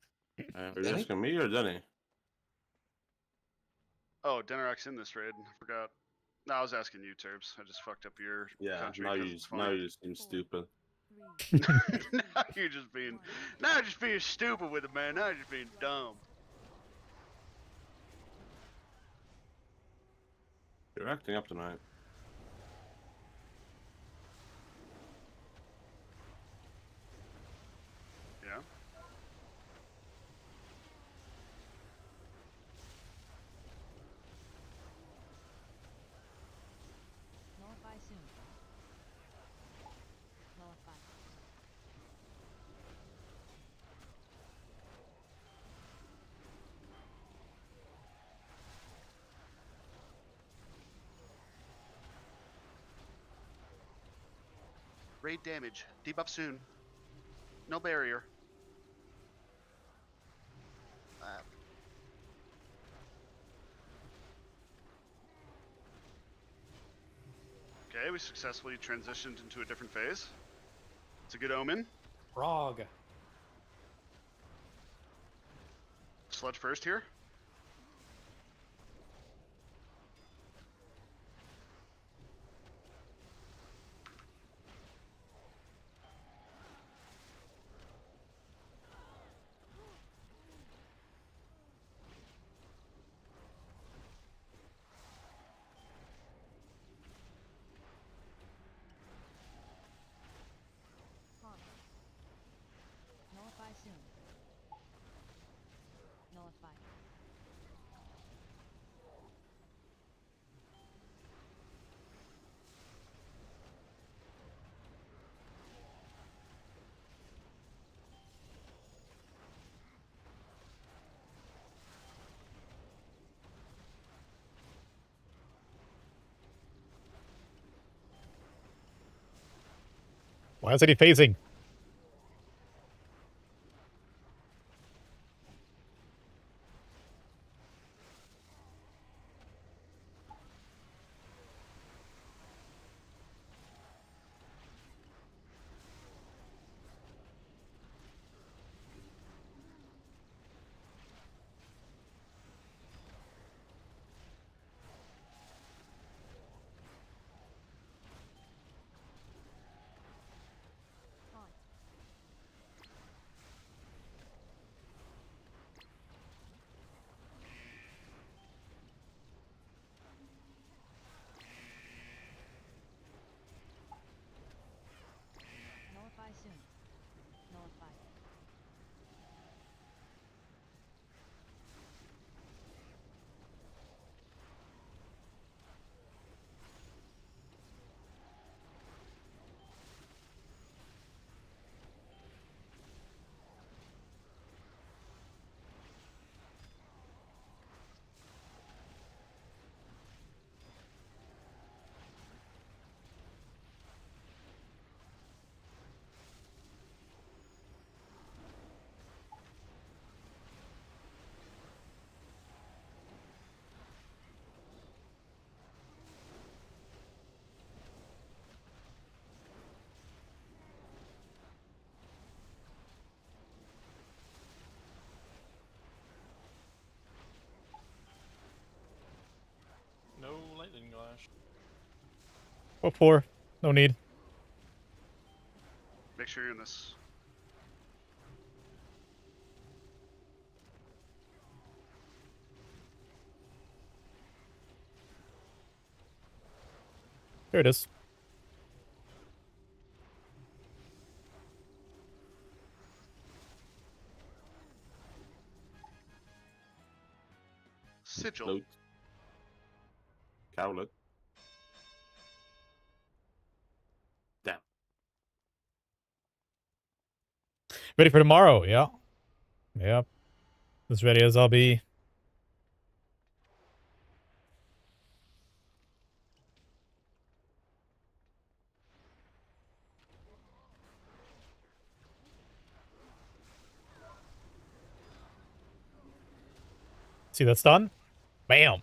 Are you Danny? asking me or Danny? Oh, Denerak's in this raid. I forgot. No, I was asking you, Turbs. I just fucked up your Yeah, country. now 'cause you, it's now funny. you seem stupid. Now you're just being stupid with it, man. Now you're just being dumb. You're acting up tonight. Yeah. Nullify soon. Nullify. Raid damage. Debuff soon. No barrier. Okay, we successfully transitioned into a different phase. It's a good omen. Frog. Sludge first here. HoF. Nullify soon. Nullify. Why isn't he phasing? HoF. Nullify soon. Nullify. No lightning glass. What for? No need. Make sure you're in this. There it is. Sigil. Note. Cowlet. Damn. Ready for tomorrow. Yeah. Yep. As ready as I'll be. See that stun? Bam.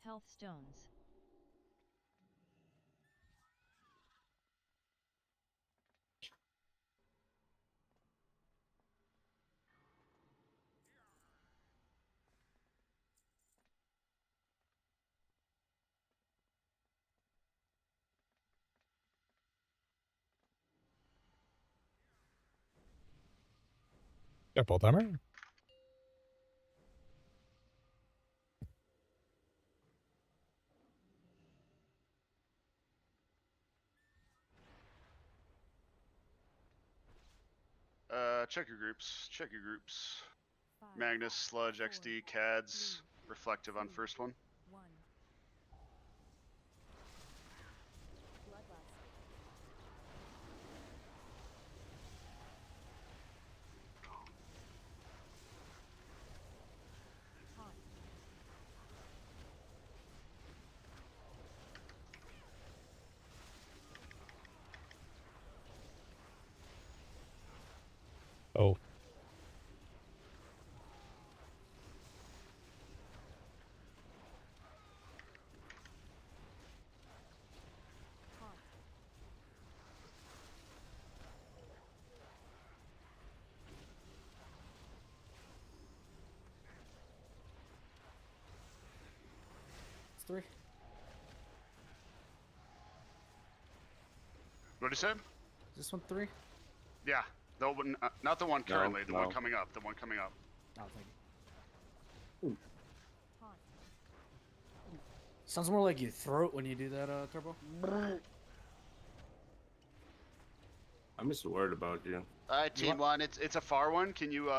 Health stones. Got pull timer. Check your groups. Check your groups. 5, Magnus, Sludge, 4, XD, Cads, 3, Reflective on 2, first one. 1. Bloodlust. Haunt. Oh. Haunt. It's 3. What did you say? Is this one 3? Yeah. The one, not the one No, currently, the one no. coming up. The one coming up. Oh, thank you. Haunt. Sounds more like you throat when you do that, Turbo. I'm just worried about you. Alright, team one. It's a far one. Can you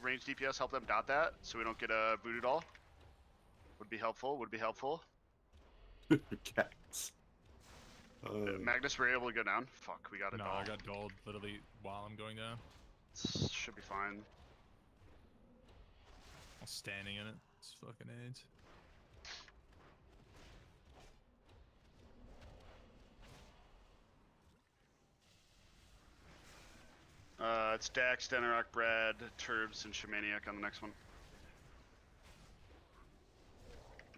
range DPS help them dot that so we don't get booted all? Would be helpful. Would be helpful. Cats. Magnus, were you able to go down? Fuck, we got it. No, I got dulled literally while I'm going down. Should be fine. I'm standing in it. It's fucking AIDS. It's Dax, Denarok, Brad, Turbs, and Shamaniac on the next one.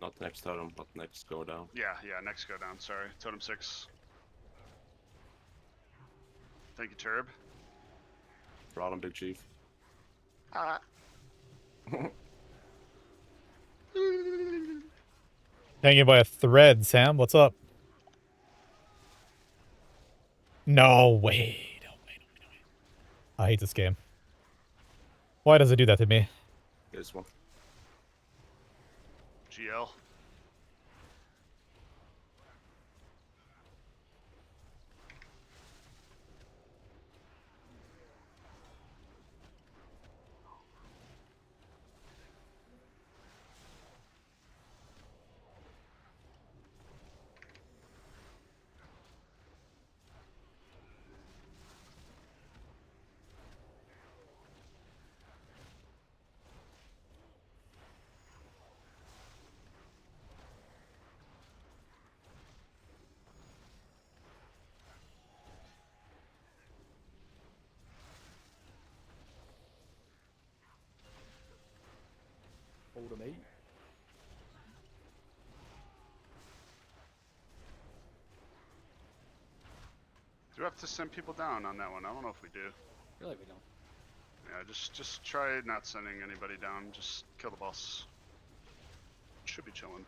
Not next totem, but next go down. Yeah, next go down. Sorry, Totem 6. Thank you, Turb. Brought him, Big Chief. Hanging by a thread, Sam. What's up? No, wait. I hate this game. Why does it do that to me? This one. GL. Hold him 8. Do we have to send people down on that one? I don't know if we do. I feel like we don't. Yeah, just try not sending anybody down. Just kill the boss. Should be chilling.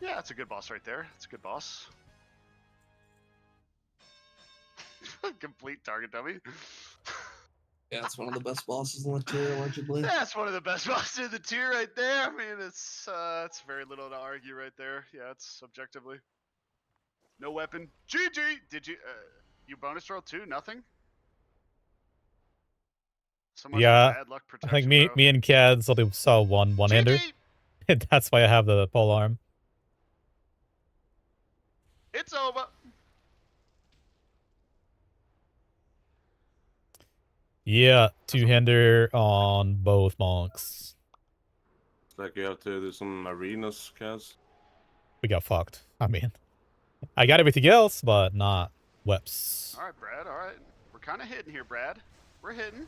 Yeah, it's a good boss right there. It's a good boss. Complete target dummy. Yeah, it's one of the best bosses in the tier, allegedly. That's one of the best bosses in the tier right there. I mean, it's very little to argue right there. Yeah, it's objectively. No weapon. GG. Did you bonus roll too? Nothing. Someone Yeah, bad luck I protection, think bro. me and Cads only saw one-hander. GG. That's why I have the pole arm. It's over. Yeah, two-hander on both monks. It's like you have to do some arenas, Kaz. we got fucked. I mean, I got everything else, but not weps. All right, Brad. All right. We're kind of hitting here, Brad. We're hitting.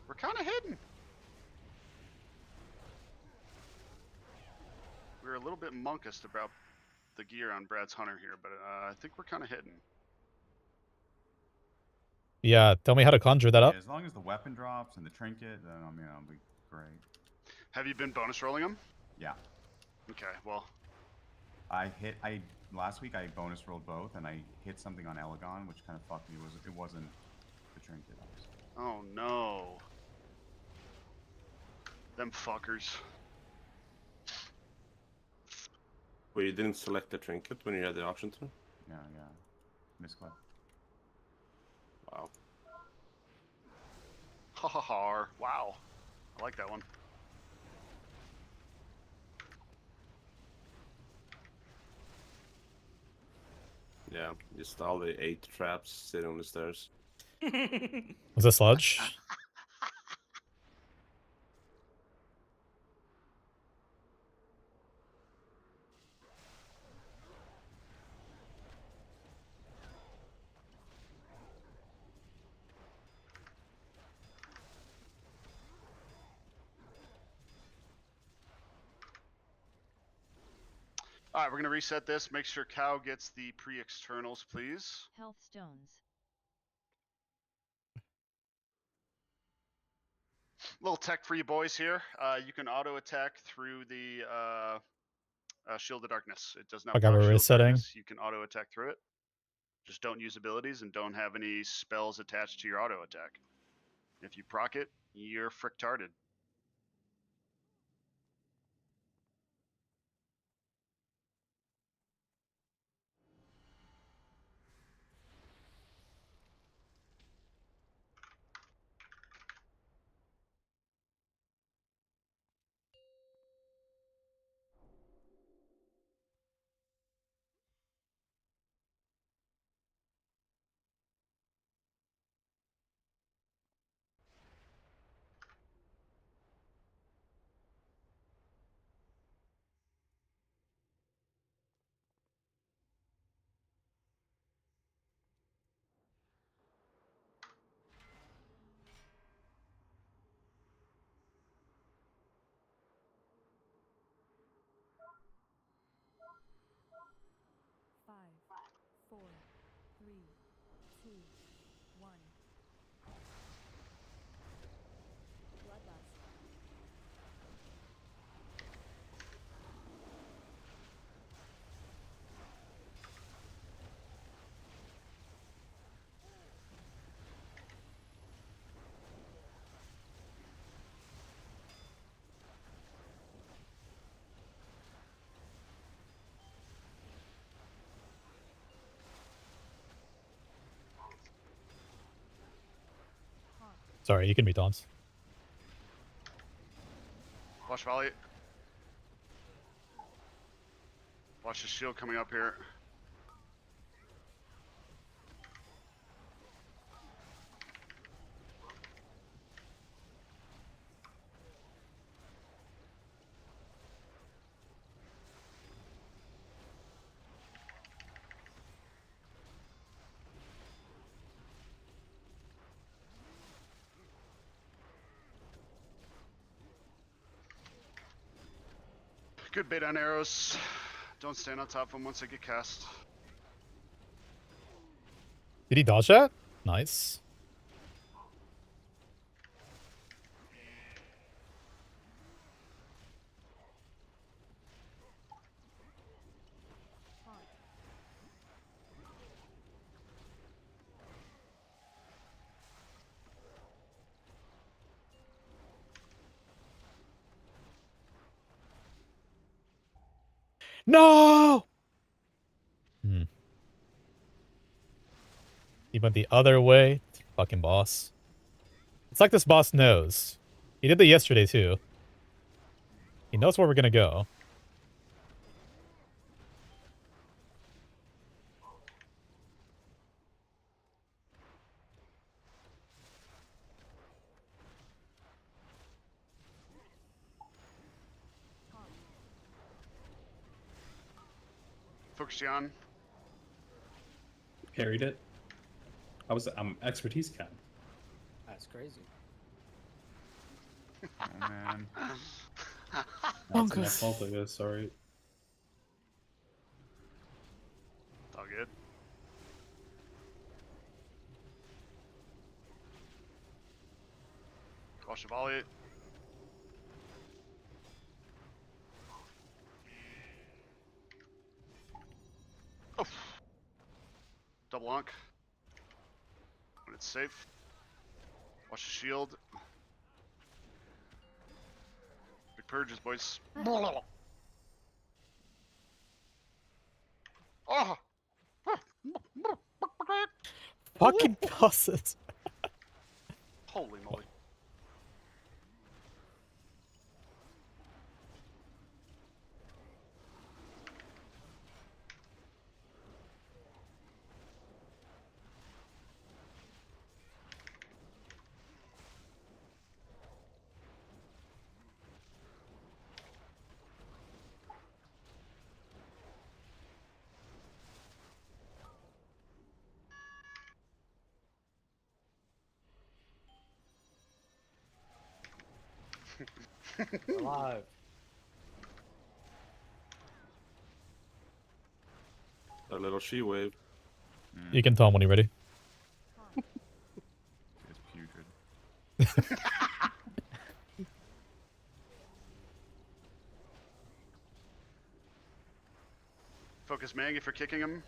We're kind of hitting. We were a little bit monkest about the gear on Brad's Hunter here, but I think we're kind of hitting. Yeah, tell me how to conjure that up. As long as the weapon drops and the trinket, then I mean, it'll be great. Have you been bonus rolling them? Yeah. Okay, well. Last week I bonus rolled both, and I hit something on Elegon, which kind of fucked me. It wasn't the trinket, obviously. Oh no. Them fuckers. Well, you didn't select the trinket when you had the option to? Yeah. Misclick. Wow. Ha ha ha. Wow. I like that one. Yeah, just all the 8 traps sitting on the stairs. Was it sludge? All right, we're going to reset this. Make sure Cow gets the pre-externals, please. Health stones. Little tech for you boys here. You can auto attack through the Shield of Darkness. It does not Okay, proc we're Shield of resetting. Darkness. You can auto attack through it. Just don't use abilities and don't have any spells attached to your auto attack. If you proc it, you're frick-tarded. Sorry, you can be dons. Watch volley. Watch the shield coming up here. Good bait on arrows. Don't stand on top of them once they get cast. Did he dodge that? Nice. No! He went the other way. Fucking boss. It's like this boss knows. He did that yesterday too. He knows where we're gonna go. Focus you on. Parried it. I'm expertise count. That's crazy. Oh man. That's my fault, I guess. Sorry. It's all good. Watch the volley. Oh. Double lunk. When it's safe. Watch the shield. Big purges, boys. Oh! Fucking bosses. Holy moly. Alive. A little she wave. You can tell him when you're ready. It's putrid. Focus Mang if you're kicking him.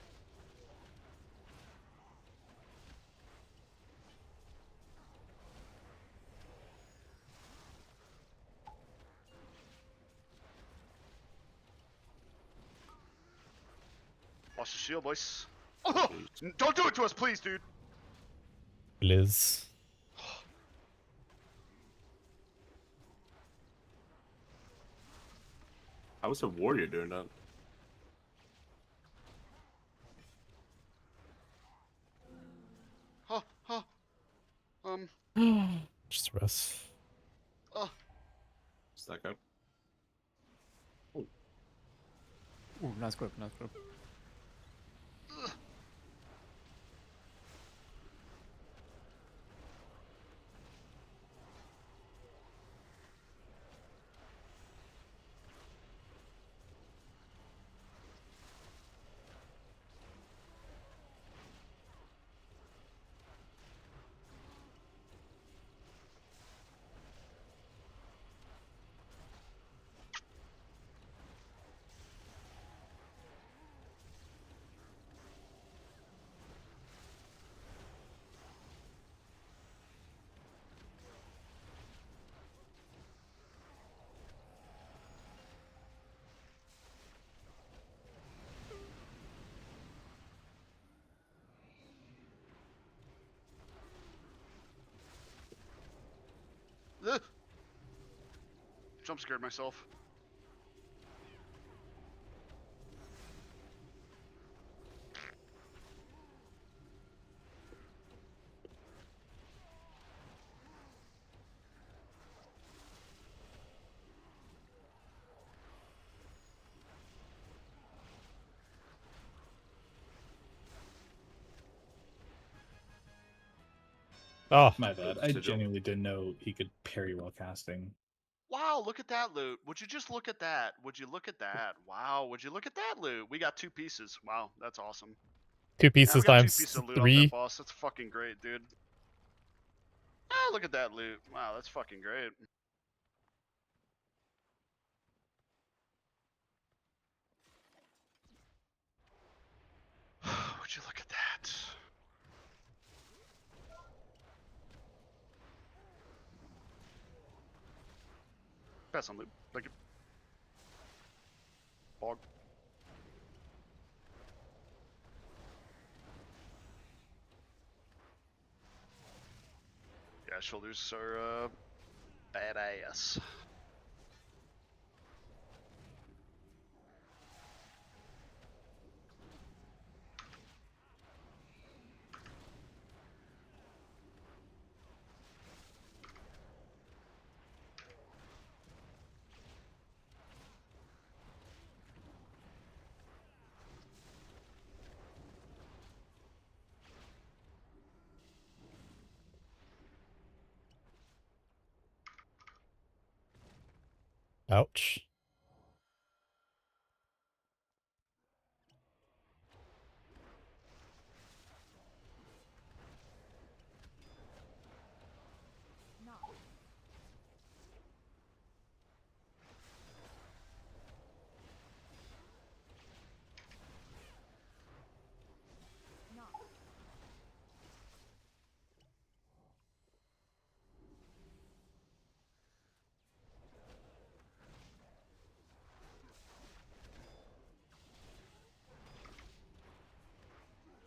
Watch the shield, boys. Oh, don't do it to us, please, dude. Liz. I was a warrior doing that. Huh, huh. Just rest. Stack up. Ooh, nice grip, nice grip. Jump scared myself. Oh, My bad. I genuinely didn't know he could parry while casting. Wow, look at that loot. Would you just look at that? Would you look at that? Wow, would you look at that loot? We got 2 pieces. Wow, that's awesome. 2 Yeah, pieces we got 2 times pieces of loot off 3. that boss. That's fucking great, dude. Ah, look at that loot. Wow, that's fucking great. Would you look at that? Pass on loot. Thank you. Bog. Yeah, shoulders are badass. Ouch.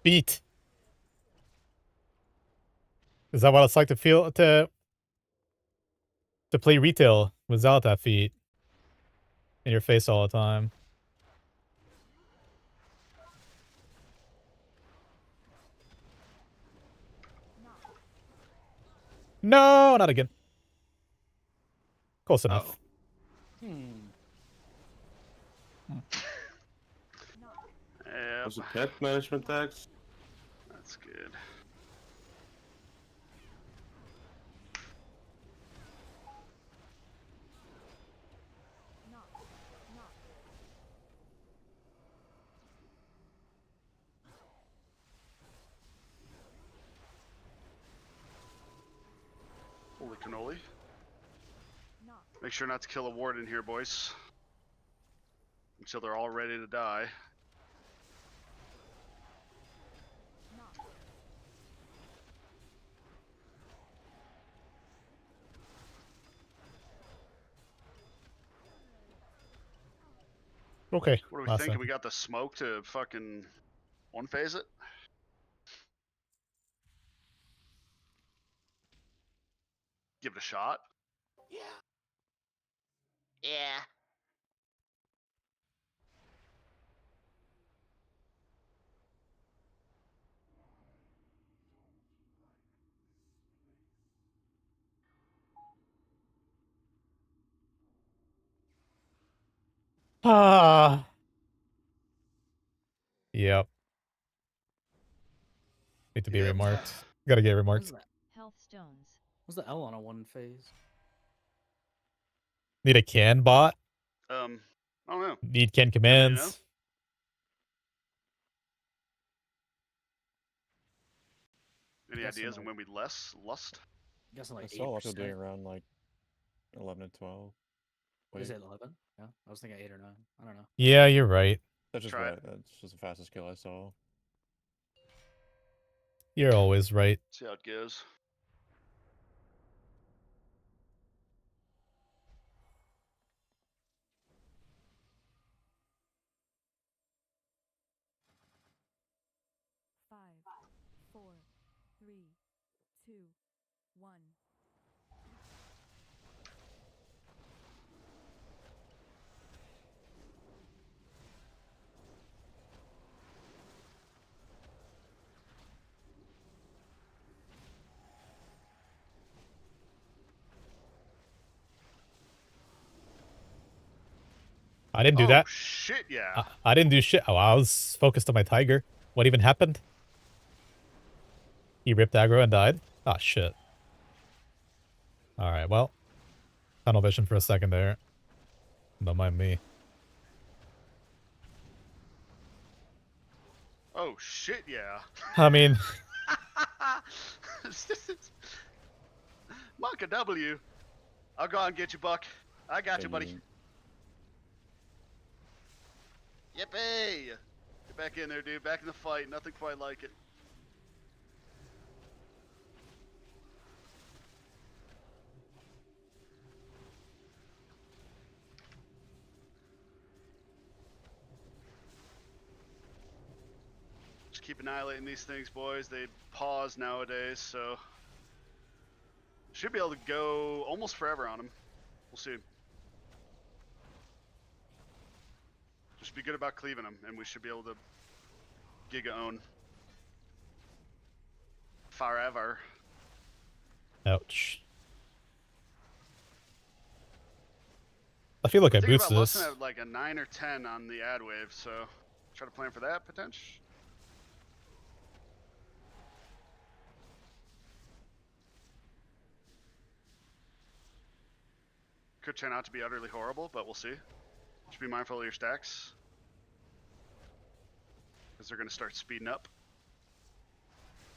Beat. Is that what it's like to feel to play retail without that feat in your face all the time? No, not again. Close enough. Yep. Was it pet management tax? That's good. Holy cannoli. Make sure not to kill a ward in here, boys. Until they're all ready to die. Okay. What are we thinking? We got the smoke to fucking one phase it? Give it a shot? Yeah. Yeah. Ah. Yep. Need to be Yep. remarked. Gotta get remarked. Health stones. What's the L on a one phase? Need a can bot. I don't know. Need can Anybody commands. know? Any Guessing ideas on like- when we lust? I'm guessing I like saw a lot of people doing 8%. around like 11 and 12. Is Wait, it 11? Yeah, I was thinking 8 or 9. I don't know. Yeah, you're right. that's just Try what it. that's just the fastest kill I saw. You're always right. See how it goes. Five, four, three, two, one. I didn't do Oh that. shit, yeah. I didn't do shit. Oh, I was focused on my tiger. What even happened? He ripped aggro and died? Ah, shit. Alright, well. Tunnel vision for a second there. Don't mind me. Oh shit, yeah. I mean, Monk a W. I'll go out and get you, Buck. I got you, buddy. Yippee! Get back in there, dude. Back in the fight. Nothing quite like it. Just keep annihilating these things, boys. They pause nowadays, so should be able to go almost forever on them. We'll see. Just be good about cleaving them, and we should be able to giga own forever. ouch. I feel like I Think boosted about this. Lustin at like a 9 or 10 on the ad wave, so try to plan for that potential. could turn out to be utterly horrible, but we'll see. Just be mindful of your stacks. Because they're going to start speeding up.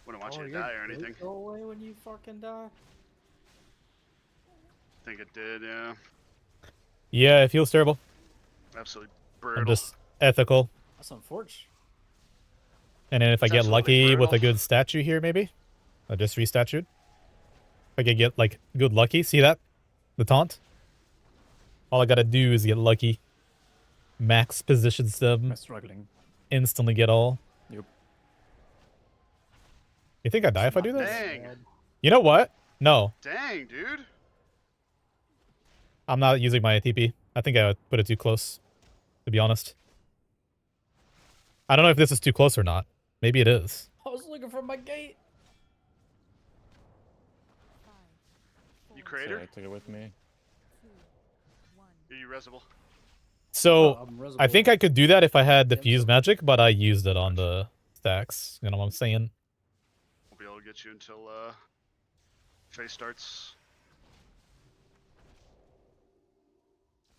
Wouldn't want you to die or anything. Go away when you fucking die. I think it did, yeah. Yeah, it feels terrible. Absolutely I'm brutal. just ethical. That's unfortunate. And then if I It's get absolutely lucky with a brutal. good statue here, maybe? I just restatued. If I could get, like, good lucky. See that? The taunt? All I gotta do is get lucky. Max positions them. I'm struggling. Instantly get all. Yep. You think I die if I do this? Dang. You know what? No. Dang, dude. I'm not using my ATP. I think I would put it too close, to be honest. I don't know if this is too close or not. Maybe it is. I was looking for my gate. You crater? I took it with me. Are you resable? So, I'm I think I could do that if I had Yep, diffuse so- magic, but I used it on the stacks. You know what I'm saying? We'll be able to get you until phase starts.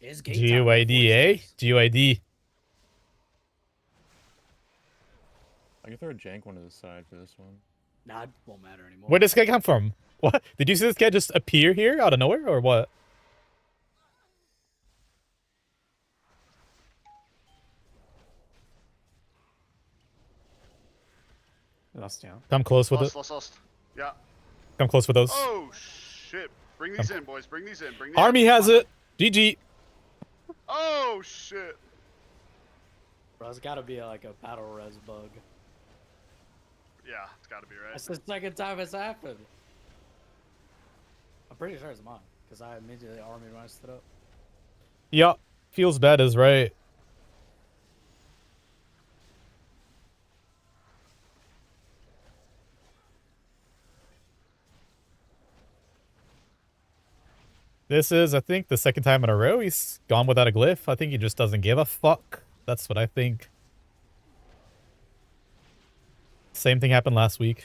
It's gate time in GUID, 46. GUID. I can throw a jank one to the side for this one. Nah, it won't matter anymore. Where did this guy come from? What? Did you see this guy just appear here out of nowhere, or what? Lost, yeah. Come close with it. Lost. Yeah. Come close with those. Oh, shit. Bring these in, boys. Bring these in. Bring these Army in. has it. GG. Oh, shit. Bro, it's gotta be like a battle res bug. Yeah, it's got to be right. That's the second time it's happened. I'm pretty sure it's mine, because I immediately army when I stood up. Yup. Feels bad is right. This is, I think, the second time in a row he's gone without a glyph. I think he just doesn't give a fuck. That's what I think. Same thing happened last week.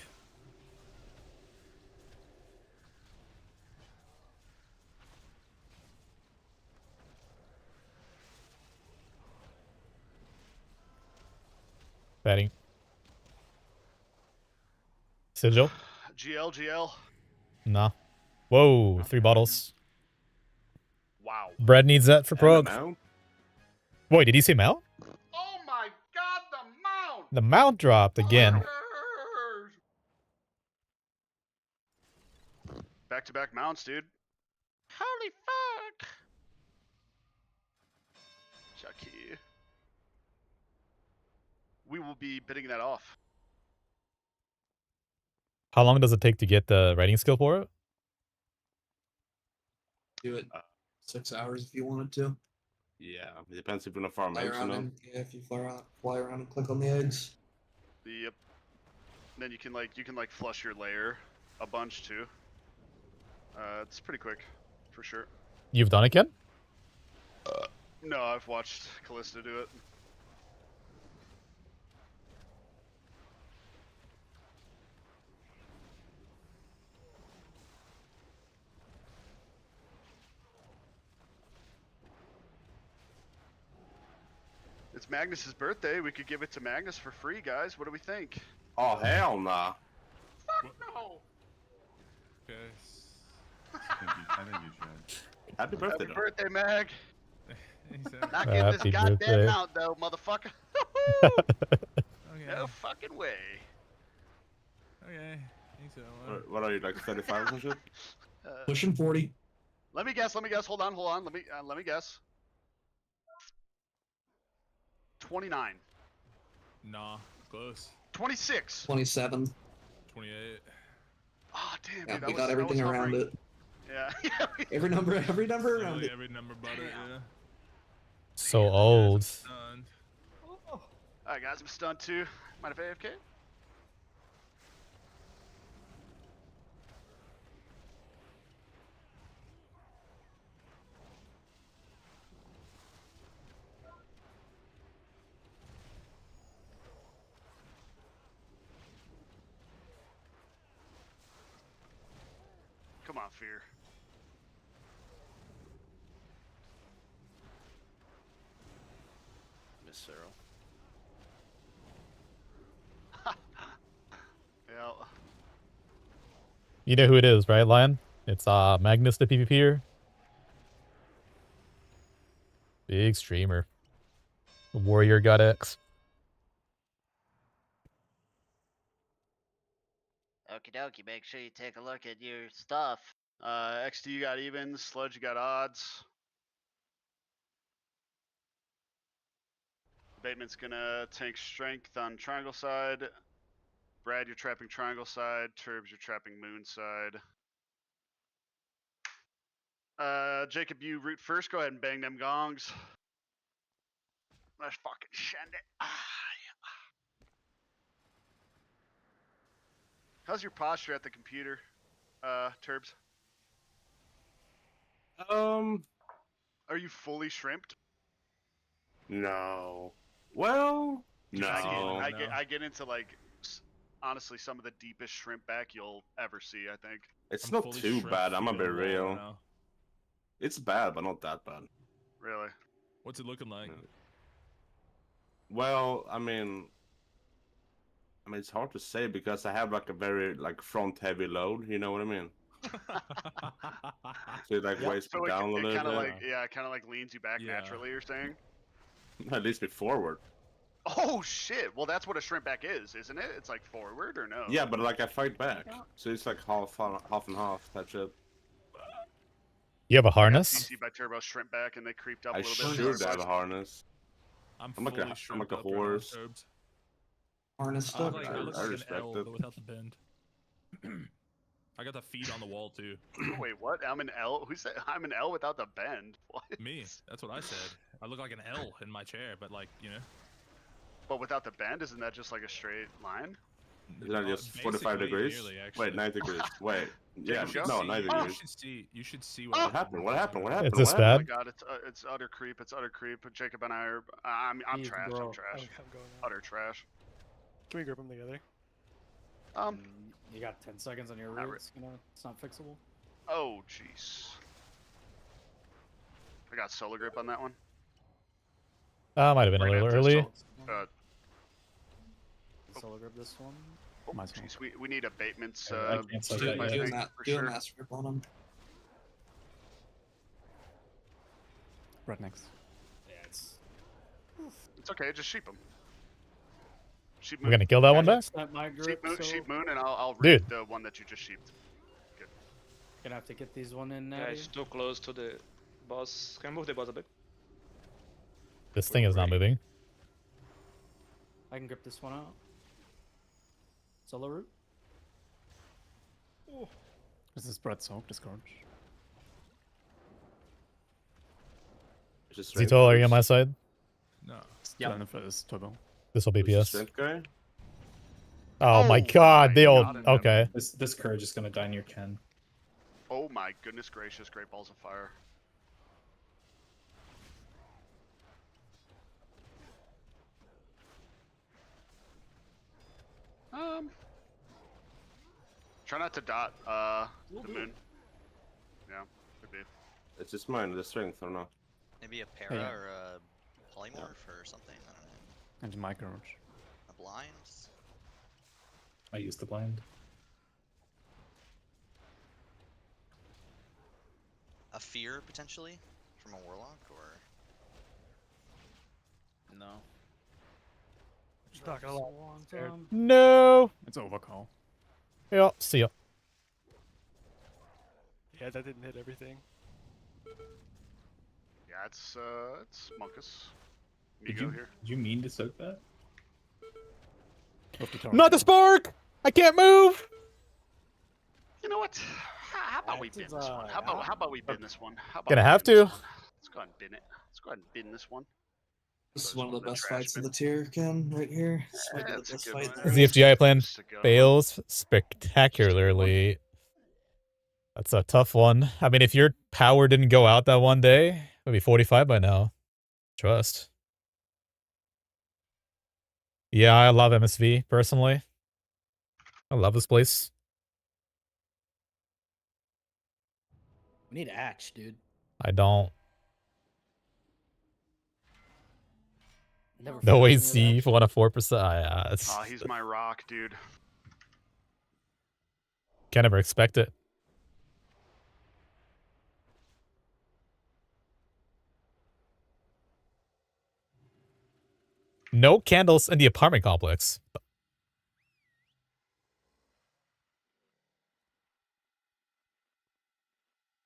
Betting. Sigil? GL. Nah. Whoa, 3 bottles. Wow. Brad needs that for And prog. the mount? Wait, did he say mount? Oh my god, the mount! The mount dropped again. Back-to-back mounts, dude. Holy fuck! Chucky. We will be bidding that off. How long does it take to get the writing skill for it? Do it 6 hours if you wanted to. Yeah, it depends if you're gonna farm Fly eggs or around not. and if you fly around and click on the eggs. Yep. Then you can flush your layer a bunch too. It's pretty quick, for sure. You've done it, Ken? No, I've watched Callista do it. It's Magnus's birthday. We could give it to Magnus for free, guys. What do we think? Oh, hell nah. Fuck no! Okay. I think you should. Happy birthday, Happy though. birthday, Mag. Exactly. Not getting this Happy goddamn birthday. mount though, motherfucker. Okay. No fucking way. Okay. I think so. What are you, like 35 or shit? Pushing 40. Let me guess. Hold on. Let me guess. 29. Nah. Close. 26. 27. 28. Oh damn, Yeah, dude. we got everything around it. Yeah. Every number around Literally it. every number but it, yeah. So old. Stunned. Alright, guys. I'm stunned too. Mind if AFK? Come on, Fear. Cyril. Yeah. You know who it is, right, Lion? It's Magnus the PvPer. Big streamer. Warrior God X. Okie dokie, make sure you take a look at your stuff. XD, you got evens. Sludge, you got odds. Bateman's gonna tank strength on triangle side. Brad, you're trapping triangle side. Turbs, you're trapping moon side. Jacob, you root first. Go ahead and bang them gongs. Let's fucking send it. How's your posture at the computer, Turbs? Are you fully shrimped? No. Well, no. I get into like honestly some of the deepest shrimp back you'll ever see. I think It's not too bad. I'm gonna be real. It's bad, but not that bad. Really? What's it looking like? Well, I mean, it's hard to say because I have like a very like front heavy load. You know what I mean? So it like weighs me down a little bit. It kind of like leans you back naturally. You're saying? At least me forward. Oh shit! Well, that's what a shrimp back is, isn't it? It's like forward or no? Yeah, but like I fight back, so it's like half and half. That shit. You have a I got harness? CC by Turbo shrimp back, and they creeped up I a little bit. should have a harness. I'm like a horse. Harness I look stuff. like, I I look like an respect L, it. but without the bend. I got the feet on the wall too. Wait, what? I'm an L. Who said I'm an L without the bend? What? Me. That's what I said. I look like an L in my chair, but like, you know. But without the bend, isn't that just like a straight line? Is that just 45 degrees? Nearly, Wait, 90 degrees. Wait. Yeah, Jacob, no, go. 90 degrees. You should see What happened? What happened? What happened? Is this What happened? bad? Oh my god, it's utter creep. It's utter creep. Jacob and I are. I'm Easy, trash. bro. I'm trash. I'm going out. Utter trash. Can we group them together? You got 10 seconds on your Not roots. You know, it's not fixable. Oh jeez. I got solar grip on that one. Might have been a We're gonna little have to early. Solo grab this one. Oh jeez, we need abatements. I can't say that I yet. think, for Do a sure. master grip on him. Right next. Yeah, it's. It's okay. Just sheep them. Sheep We're gonna kill that one back? Not my grip, Sheep moon, and I'll Dude. read the one that you just sheeped. Good. Gonna have to get these one in now. Guys, too close to the boss. Can we move the boss a bit? This thing is not moving. I can grip this one out. Solo root. This is spread soak, discourage. Zito, are you on my side? No. Yeah. For this turbo. This will be PS. Guy? Oh my god, they all. Okay. This courage is gonna die near Ken. Oh my goodness gracious! Great balls of fire. Try not to dot the moon. Yeah, could be. It's just mine, the strength or not. Maybe a para Yeah. or a polymorph or something. I don't know. And my courage. A blind. I used the blind. A fear potentially from a warlock or. No. Just not gonna lie. No. It's overcall. Yeah, see ya. Yeah, that didn't hit everything. Yeah, it's Monkus. Did Migo you, here. did you mean to soak that? Not the spark! I can't move! You know what? How about we bin this one? How about we bin this one? How about Gonna we have bin this to. one? Let's go ahead and bin it. Let's go ahead and bin this one. This is one of the best fights of the tier, Ken, right here. This might be the That's a best good fight. one. there The is. FGI plan Just to go. fails spectacularly. That's a tough one. I mean, if your power didn't go out that one day, it would be 45 by now. Trust. Yeah, I love MSV, personally. I love this place. We need Atch, dude. I don't. Never No fails near the AC action. for 1 of 4%. Yeah, it's, Oh, he's my rock, dude. can't ever expect it. No candles in the apartment complex.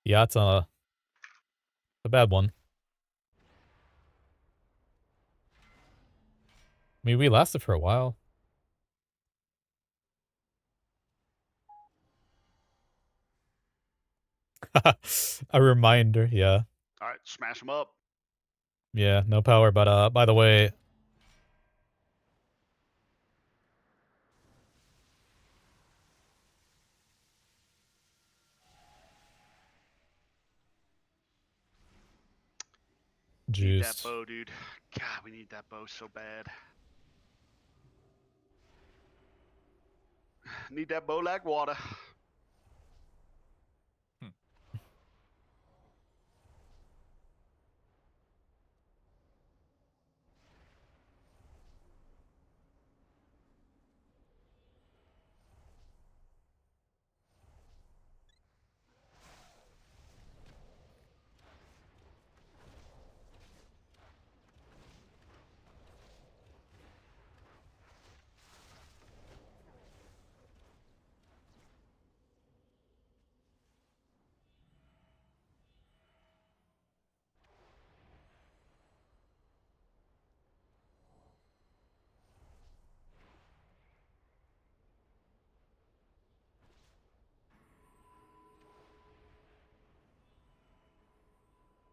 Yeah, it's a bad one. I mean, we lasted for a while. A reminder, yeah. All right, smash him up. Yeah, no power, but by the way, Need that juiced. bow, dude. God, we need that bow so bad. Need that bow like water.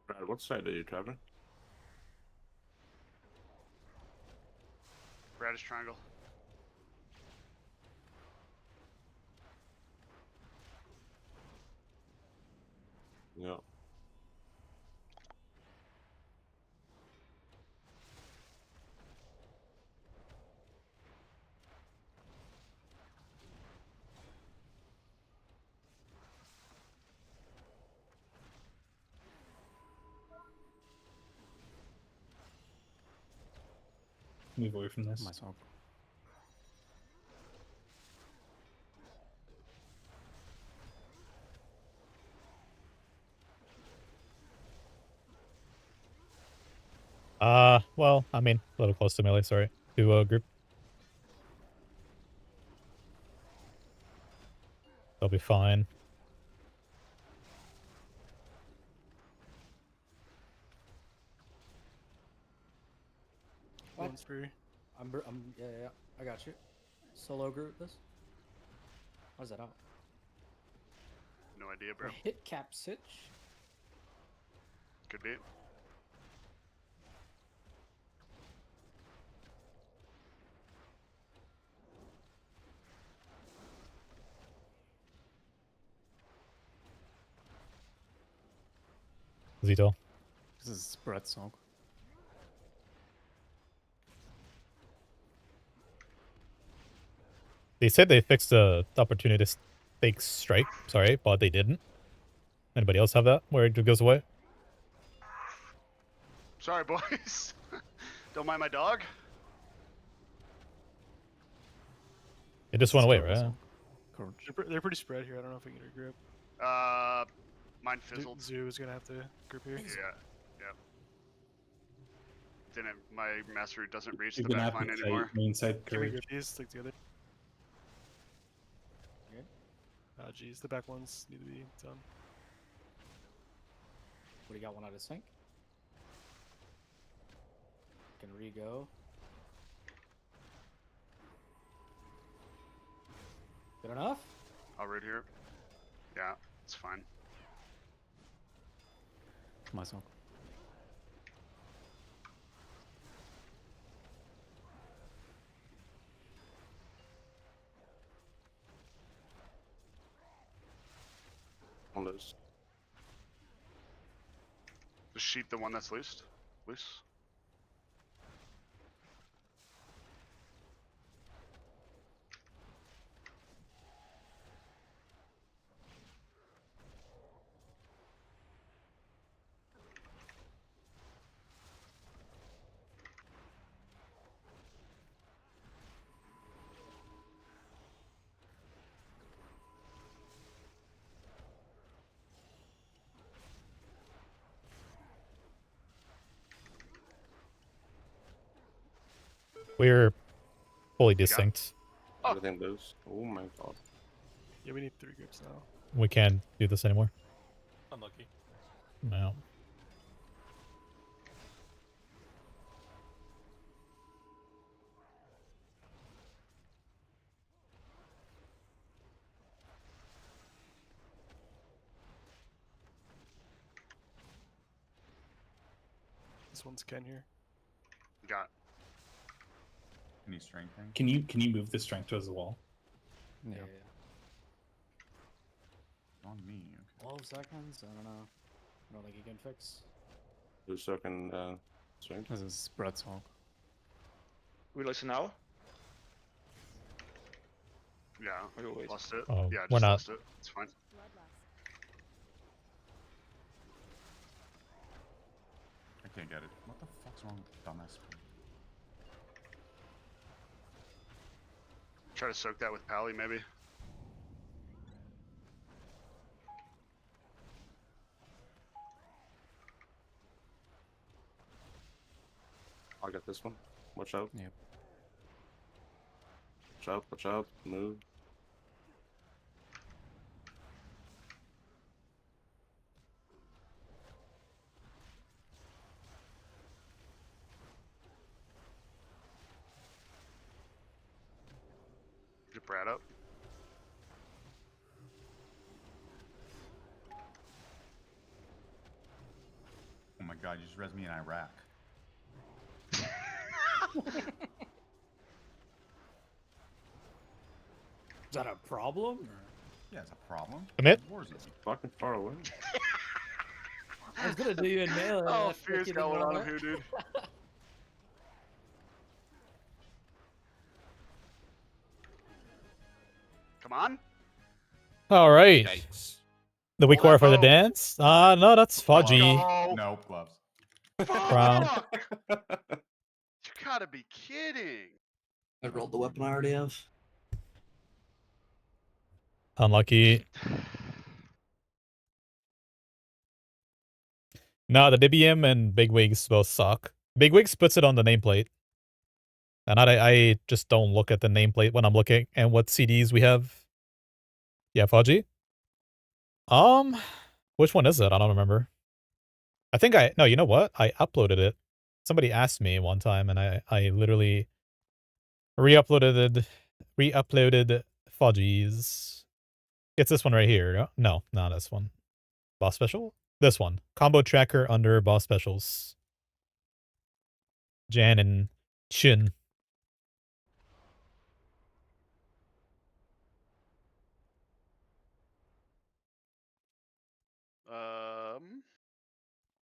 Brad, what side are you traveling? Radish triangle. Yeah. Move away from this. Myself. Well, I mean, a little close to melee, sorry. To group. They'll be fine. What? One's free. Yeah, I got you. Solo group this. How's that out? No idea, bro. Hit cap sitch. Could be. Zito. This is spread song. They said they fixed the opportunistic strike, sorry, but they didn't. Anybody else have that where it goes away? Sorry, boys. Don't mind my dog. It just went away, right? They're pretty spread here. I don't know if we can get a grip. Mine fizzled. Zoo is gonna have to grip here. Yeah. Didn't my mastery doesn't reach You're the gonna back have line to anymore. fight main side Can we courage. grip these? Stick together. Okay. Ah, geez, the back ones need to be done. What do you got? One out of sync. Can re-go. Good enough? I'll root here. Yeah, it's fine. Myself. On those. Just sheet the one that's loose. We're fully distinct. Everything loose. Oh my god. Yeah, we need 3 grips now. We can't do this anymore. Unlucky. No. This one's Ken here. Got. Any strengthening? Can you move the strength towards the wall? Yeah. On me. Okay. 12 seconds? I don't know. I don't think you can fix. 2 second strength. This is Brad's hog. We listen now? Yeah, Or you wait? lost it. Oh, Yeah, we're just not. lost it. It's fine. I can't get it. What the fuck's wrong with dumbass speed? Try to soak that with Pally, maybe. I'll get this one. Watch out. Yep. Watch out, watch out. Move. Get Brad up. Oh my god, you just res me in Iraq. Is that a problem? Or? Yeah, it's a problem. Commit? War's easy. Fucking far away. I was gonna do you in melee. Oh, I Fear's freaking got one on want him it. here, dude. Come on. All right. Yikes. The weak Hold that core for the bow. dance? No, that's Fudgy. Oh, Nope, gloves. Brown. fuck. You gotta be kidding. I rolled the weapon I already have. Unlucky. No, the DBM and Bigwigs both suck. Bigwigs puts it on the nameplate. And I just don't look at the nameplate when I'm looking at what CDs we have. Yeah, Fudgy? Which one is it? I don't remember. I think no, you know what? I uploaded it. Somebody asked me one time and I literally re-uploaded Fudgies. It's this one right here. No, not this one. Boss special? This one. Combo tracker under boss specials. Jan and Shin.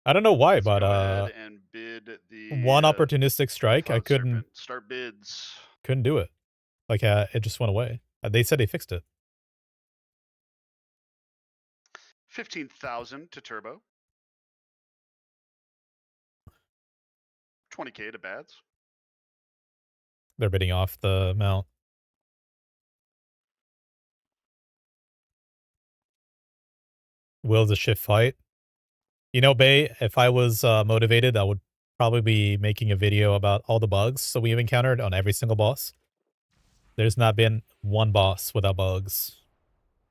I don't know why, Let's but go ahead and bid the one opportunistic strike, I Cloud couldn't Serpent. Start bids. do it. Like it just went away. They said they fixed it. 15,000 to turbo. 20K to bads. They're bidding off the mount. Will the shift fight? You know, Bay, if I was motivated, I would probably be making a video about all the bugs that we've encountered on every single boss. There's not been one boss without bugs.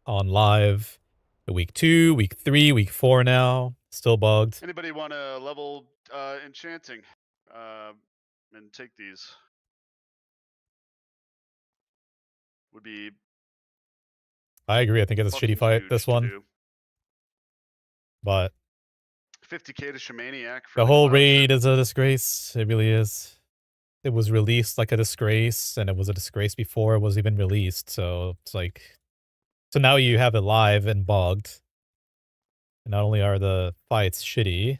On live, week 2, week 3, week 4 now, still bugged. Anybody want to level enchanting and take these? Would be I agree. I think it's a shitty fucking fight, huge this to one. do. But 50K to Shamaniac. For the whole Cloud raid is a disgrace. It really is. It was released like a disgrace, and it was a disgrace before it was even released. So it's like, so now you have it live and bugged. And not only are the fights shitty,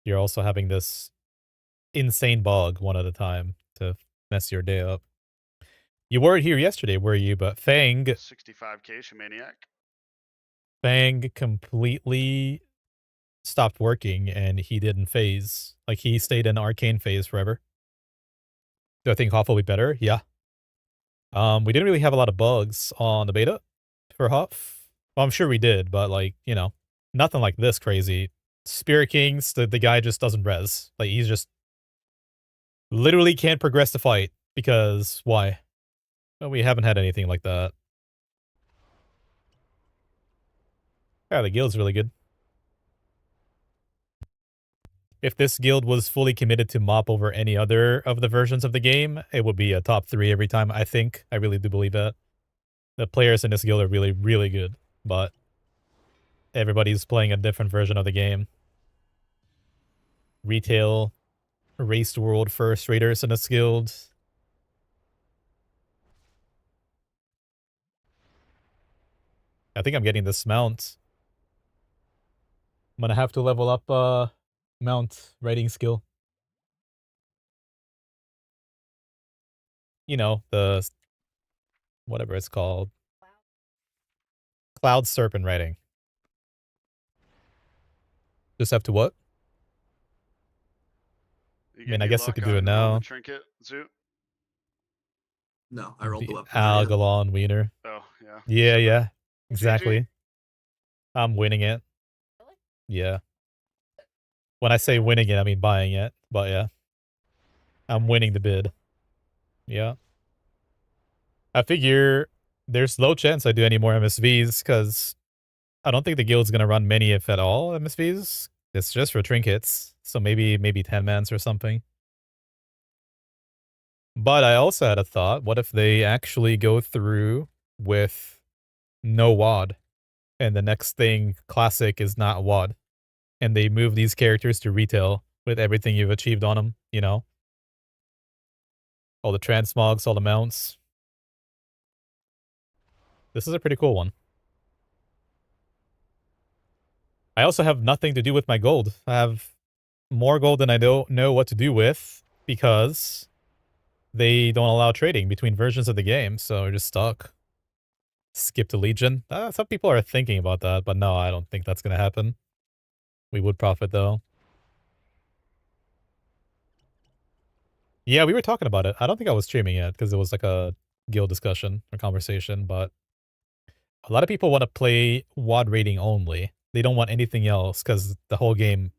you're also having this insane bug one at a time to mess your day up. You weren't here yesterday, were you? But Fang 65K Shamaniac. Fang completely stopped working and he didn't phase. Like, he stayed in arcane phase forever. Do I think HoF will be better? Yeah. We didn't really have a lot of bugs on the beta for HoF. Well, I'm sure we did, but like, you know, nothing like this crazy Spirit Kings, the guy just doesn't res. Like, he's just literally can't progress the fight because why? Well, we haven't had anything like that. Yeah, the guild's really good. If this guild was fully committed to mop over any other of the versions of the game, it would be a top 3 every time, I think. I really do believe that. The players in this guild are really, really good, but everybody's playing a different version of the game. Retail, Raced World first raters in this guild. I think I'm getting this mount. I'm gonna have to level up mount writing skill. You know, the whatever it's called. Cloud Serpent writing. Just have to what? You I mean, get I any guess I luck could do it on now. the trinket, Zoot? No, I rolled the weapon. Algalon Wiener. Oh, yeah. Yeah, yeah. GG. Exactly. I'm winning it. Yeah. When I say winning it, I mean buying it. But yeah. I'm winning the bid. Yeah. I figure there's low chance I do any more MSVs because I don't think the guild's gonna run many, if at all, MSVs. It's just for trinkets. So maybe 10 mans or something. But I also had a thought. What if they actually go through with no WAD? And the next thing, Classic, is not WAD. And they move these characters to retail with everything you've achieved on them, you know? All the transmogs, all the mounts. This is a pretty cool one. I also have nothing to do with my gold. I have more gold than I don't know what to do with because they don't allow trading between versions of the game, so we're just stuck. Skip to Legion. Some people are thinking about that, but no, I don't think that's going to happen. We would profit, though. Yeah, we were talking about it. I don't think I was streaming it because it was like a guild discussion or conversation, but a lot of people want to play WAD rating only. They don't want anything else because the whole game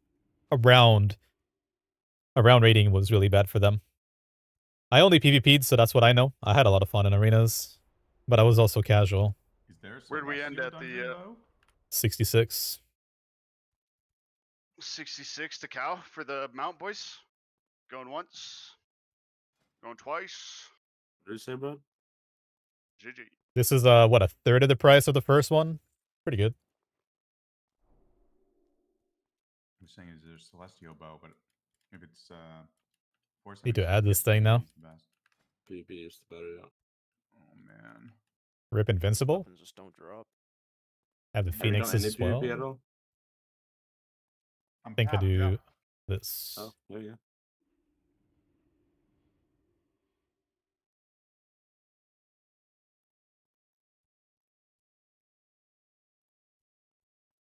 around rating was really bad for them. I only PvP'd, so that's what I know. I had a lot of fun in arenas, but I was also casual. Where'd we end at the 66. 66 to cow for the mount, boys? Going once. Going twice. What did you say, bro? GG. This is, what, a third of the price of the first one? Pretty good. I'm saying is there's Celestial Bow, but if it's Need to 476, add this thing now. it's the best. PvP is the better, yeah. Oh man. Rip Invincible. Weapons just don't drop. Have the Have you done Phoenixes any as well. PvP at all? I'm I think I capped, do yeah. this. Oh, yeah.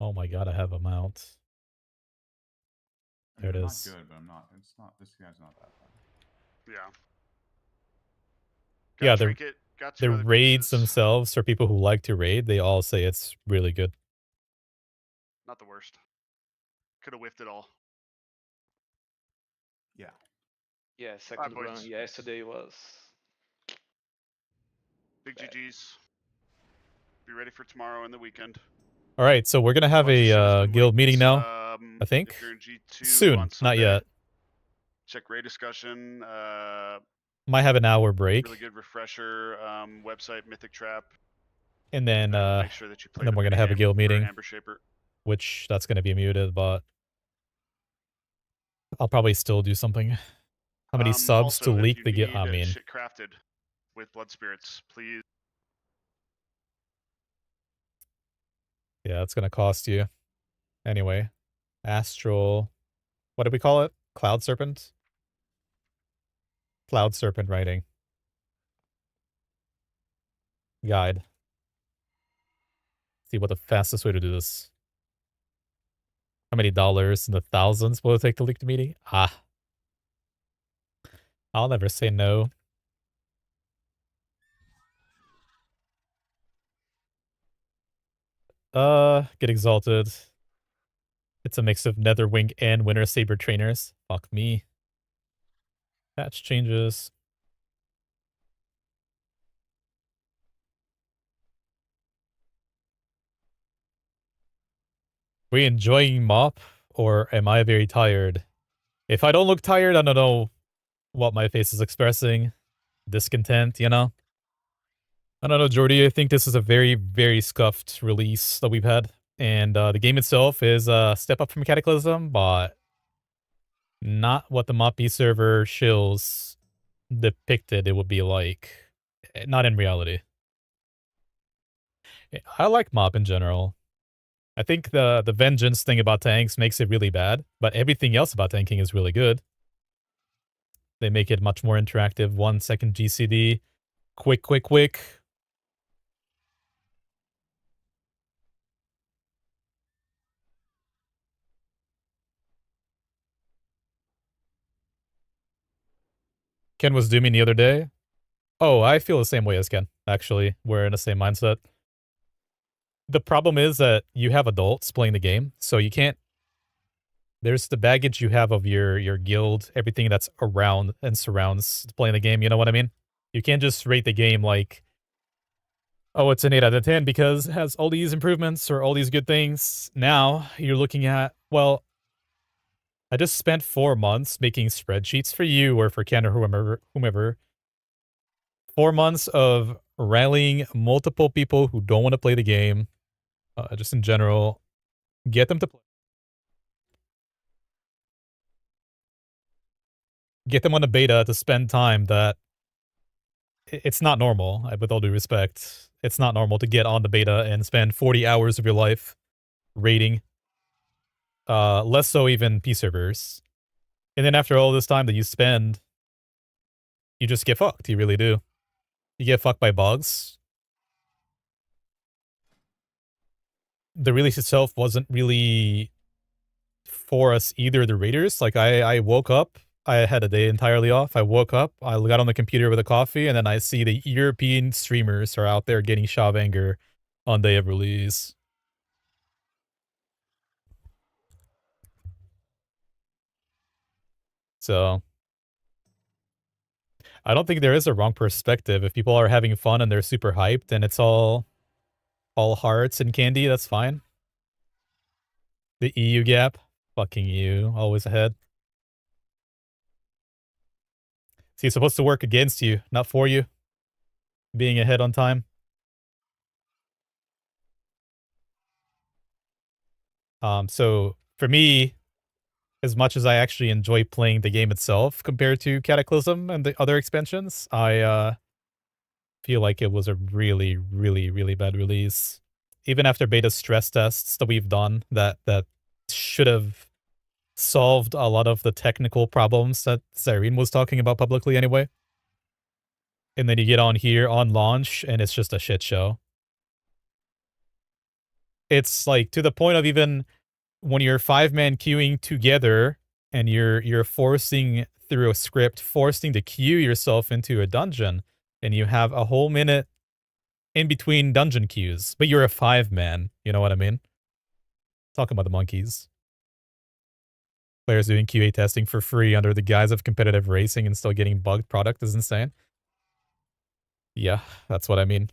Oh my god, I have a mount. There it I'm is. not good, but I'm not. It's not. This guy's not that bad. Yeah. Yeah, trinket, got two the other raids pieces. themselves, for people who like to raid, they all say it's really good. Not the worst. Could have whiffed it all. Yeah. Yeah, second boys. run yesterday was Big GG's. Be ready for tomorrow and the weekend. All right, so we're gonna have a guild meeting now. I think If you're in G2 soon, on Sunday, not yet. check raid discussion. Might have an hour break, Really good refresher. Website Mythic Trap. and then Make sure that you play and then the we're gonna have a minigame guild for meeting, Amber Shaper. which that's gonna be muted, but I'll probably still do something. How many subs to Also, if leak you the guild? need, I mean, shit crafted with blood spirits, please. yeah, it's gonna cost you. Anyway, Astral. What did we call it? Cloud Serpent? Cloud Serpent writing. Guide. See what the fastest way to do this. How many dollars in the thousands will it take to leak the meeting? Ah. I'll never say no. Get exalted. It's a mix of Netherwing and Winter Saber trainers. Fuck me. Patch changes. We enjoying mop, or am I very tired? If I don't look tired, I don't know what my face is expressing. Discontent, you know? I don't know, Jordy. I think this is a very, very scuffed release that we've had. And the game itself is a step up from Cataclysm, but not what the MOP server shills depicted it would be like. Not in reality. I like MOP in general. I think the vengeance thing about tanks makes it really bad, but everything else about tanking is really good. They make it much more interactive. 1 second GCD. Quick, quick, quick. Ken was dooming the other day. Oh, I feel the same way as Ken, actually. We're in the same mindset. The problem is that you have adults playing the game, so you can't... There's the baggage you have of your guild, everything that's around and surrounds playing the game, you know what I mean? You can't just rate the game like, oh, it's an 8 out of 10 because it has all these improvements or all these good things. Now, you're looking at, well, I just spent 4 months making spreadsheets for you or for Ken or whomever. 4 months of rallying multiple people who don't want to play the game, just in general, get them to play. Get them on a beta to spend time that it's not normal, with all due respect. It's not normal to get on the beta and spend 40 hours of your life raiding. Less so even P servers. And then after all this time that you spend, you just get fucked. You really do. You get fucked by bugs. The release itself wasn't really for us either, the raiders. Like, I woke up, I had a day entirely off. I woke up, I got on the computer with a coffee, and then I see the European streamers are out there getting Shaw of Anger on day of release. So, I don't think there is a wrong perspective. If people are having fun and they're super hyped and it's all hearts and candy, that's fine. The EU gap, fucking you, always ahead. See, it's supposed to work against you, not for you. Being ahead on time. So for me, as much as I actually enjoy playing the game itself compared to Cataclysm and the other expansions, I feel like it was a really, really, really bad release. Even after beta stress tests that we've done that should have solved a lot of the technical problems that Zyrene was talking about publicly anyway. And then you get on here on launch and it's just a shit show. It's like to the point of even when you're 5-man queuing together and you're forcing through a script, forcing to queue yourself into a dungeon, and you have a whole minute in between dungeon queues, but you're a 5-man. You know what I mean? Talking about the monkeys. Players doing QA testing for free under the guise of competitive racing and still getting bugged product is insane. Yeah, that's what I mean.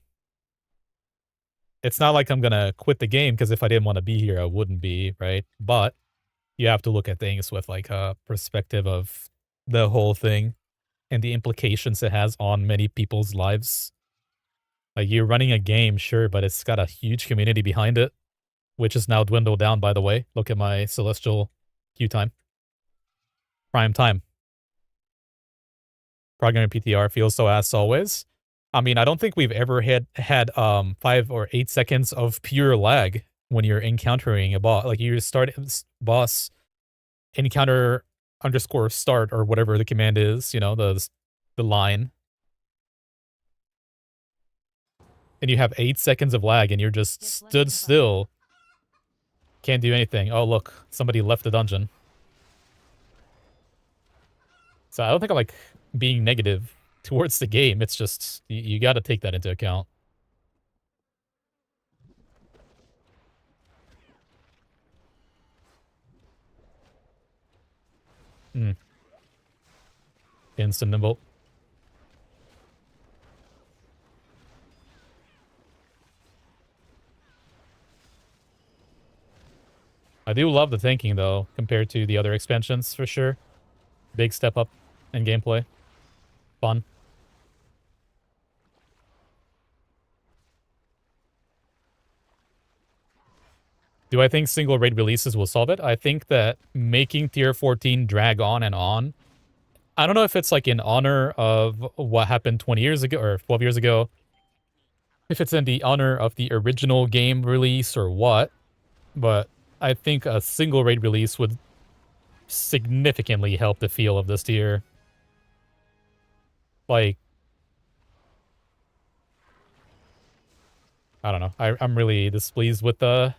It's not like I'm gonna quit the game, because if I didn't want to be here, I wouldn't be, right? But you have to look at things with like a perspective of the whole thing and the implications it has on many people's lives. Like, you're running a game, sure, but it's got a huge community behind it, which is now dwindled down, by the way. Look at my Celestial queue time. Prime time. Programming PTR feels so ass always. I mean, I don't think we've ever had 5 or 8 seconds of pure lag when you're encountering a boss. Like, you start boss encounter _start or whatever the command is, you know, the line. And you have 8 seconds of lag and you're just stood still. Can't do anything. Oh, look, somebody left the dungeon. So I don't think I'm like being negative towards the game. It's just, you got to take that into account. Instant nimble. I do love the tanking, though, compared to the other expansions, for sure. Big step up in gameplay. Fun. Do I think single raid releases will solve it? I think that making tier 14 drag on and on, I don't know if it's like in honor of what happened 20 years ago or 12 years ago, if it's in the honor of the original game release or what, but I think a single raid release would significantly help the feel of this tier. Like, I don't know. I'm really displeased with the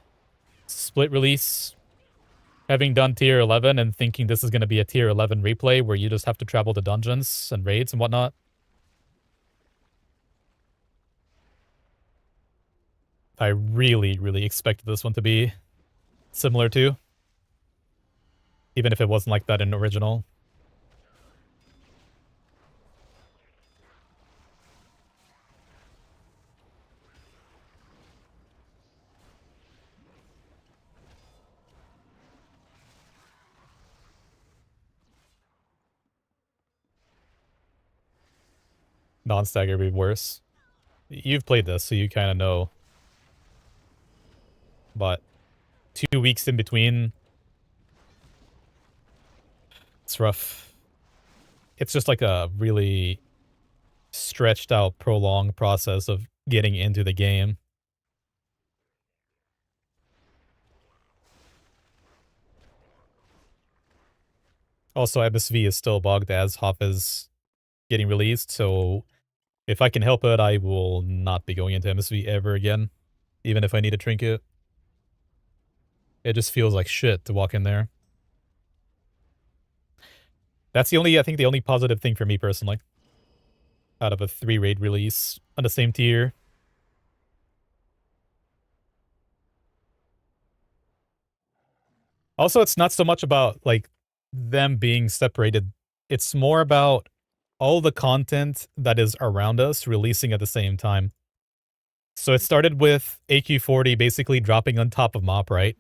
split release. Having done tier 11 and thinking this is going to be a tier 11 replay where you just have to travel to dungeons and raids and whatnot. I really, really expected this one to be similar to. Even if it wasn't like that in the original. Non-stagger would be worse. You've played this, so you kind of know. But 2 weeks in between, it's rough. It's just like a really stretched out, prolonged process of getting into the game. Also, MSV is still bugged as HoF is getting released, so if I can help it, I will not be going into MSV ever again, even if I need a trinket. It just feels like shit to walk in there. That's the only, I think, the only positive thing for me personally. Out of a 3 raid release on the same tier. Also, it's not so much about, like, them being separated. It's more about all the content that is around us releasing at the same time. So it started with AQ40 basically dropping on top of MOP, right?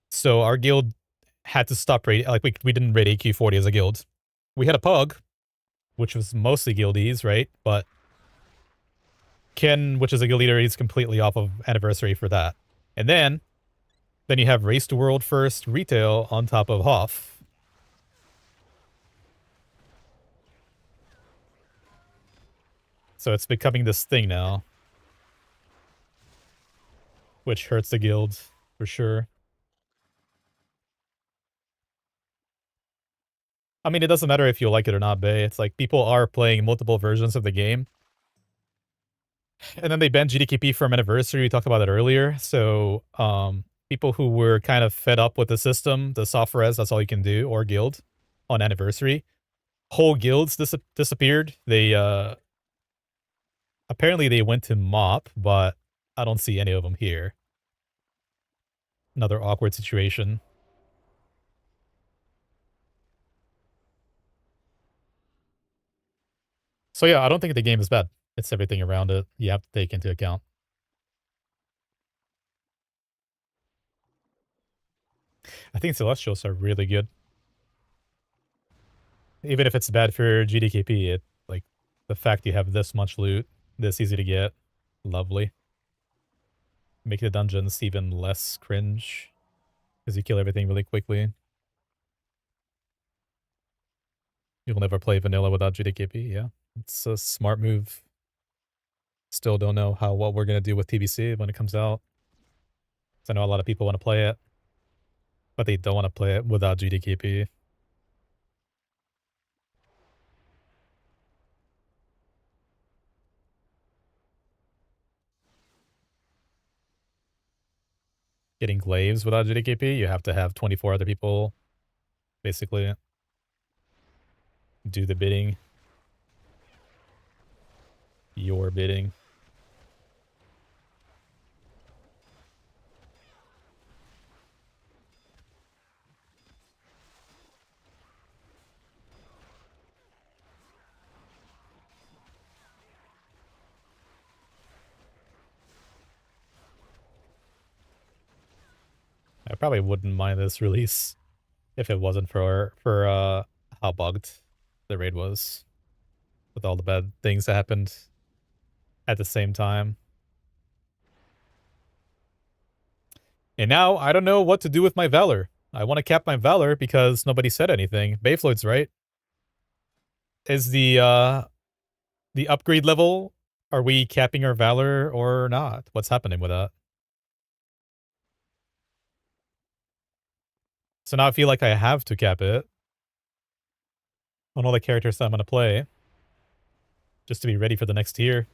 So our guild had to stop raid, like, we didn't raid AQ40 as a guild. We had a pug, which was mostly guildies, right? But Ken, which is a guild leader, he's completely off of anniversary for that. And then you have Race to World First Retail on top of HoF. So it's becoming this thing now. Which hurts the guild, for sure. I mean, it doesn't matter if you like it or not, Bay. It's like people are playing multiple versions of the game. And then they banned GDKP from anniversary. We talked about it earlier. So, people who were kind of fed up with the system, the soft res, that's all you can do, or guild on anniversary. Whole guilds disappeared. They, apparently they went to MOP, but I don't see any of them here. Another awkward situation. So yeah, I don't think the game is bad. It's everything around it you have to take into account. I think Celestials are really good. Even if it's bad for GDKP, it, like, the fact you have this much loot, this easy to get, lovely. Make the dungeons even less cringe, because you kill everything really quickly. You'll never play vanilla without GDKP, yeah. It's a smart move. Still don't know what we're going to do with TBC when it comes out. I know a lot of people want to play it, but they don't want to play it without GDKP. Getting glaives without GDKP, you have to have 24 other people basically do the bidding. Your bidding. probably wouldn't mind this release if it wasn't for how bugged the raid was with all the bad things that happened at the same time. And now I don't know what to do with my Valor. I want to cap my Valor because nobody said anything. Bayfloyd's right. Is the upgrade level, are we capping our Valor or not? What's happening with that? So now I feel like I have to cap it on all the characters that I'm going to play just to be ready for the next tier.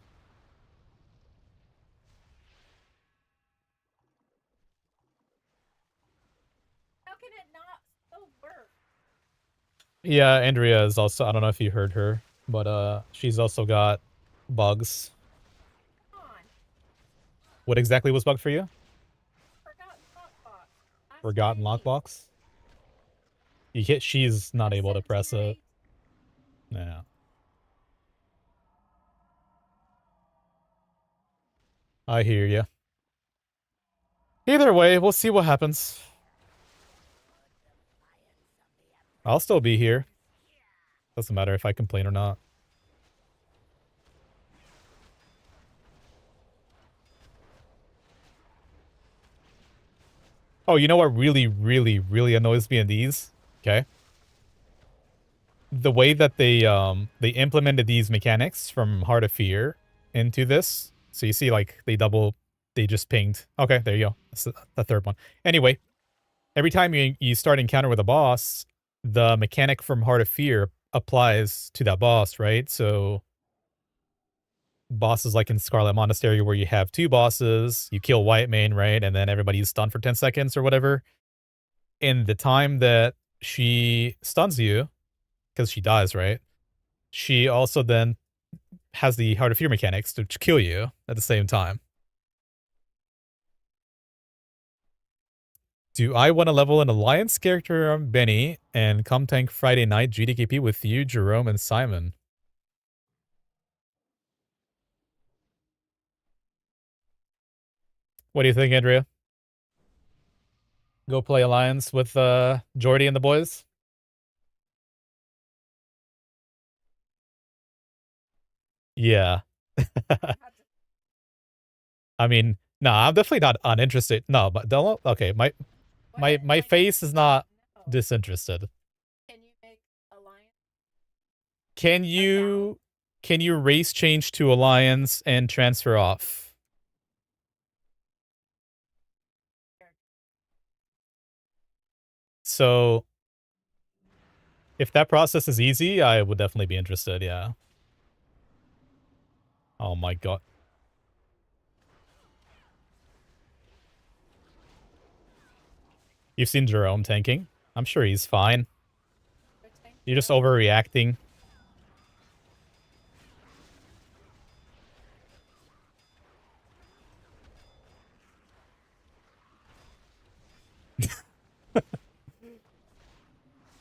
How can it not still work? Yeah, Andrea is also, I don't know if you heard her, but she's also got bugs. What exactly was bugged for you? Forgotten lockbox? You hit, she's not able to press it. Yeah. I hear you. Either way, we'll see what happens. I'll still be here. Doesn't matter if I complain or not. Oh, you know what really, really, really annoys me in these? Okay. The way that they implemented these mechanics from Heart of Fear into this. So you see, like, they just pinged. Okay, there you go. That's the third one. Anyway, every time you start encounter with a boss, the mechanic from Heart of Fear applies to that boss, right? So bosses like in Scarlet Monastery where you have two bosses, you kill White Mane, right? And then everybody's stunned for 10 seconds or whatever. In the time that she stuns you, because she dies, right? She also then has the Heart of Fear mechanics to kill you at the same time. Do I want to level an Alliance character, Benny, and come tank Friday night GDKP with you, Jerome, and Simon? What do you think, Andrea? Go play Alliance with Jordy and the boys? Yeah. I mean, no, I'm definitely not uninterested. No, but don't. Okay, my face is not disinterested. Can you race change to Alliance and transfer off? So if that process is easy, I would definitely be interested, yeah. Oh my god. You've seen Jerome tanking? I'm sure he's fine. You're just overreacting.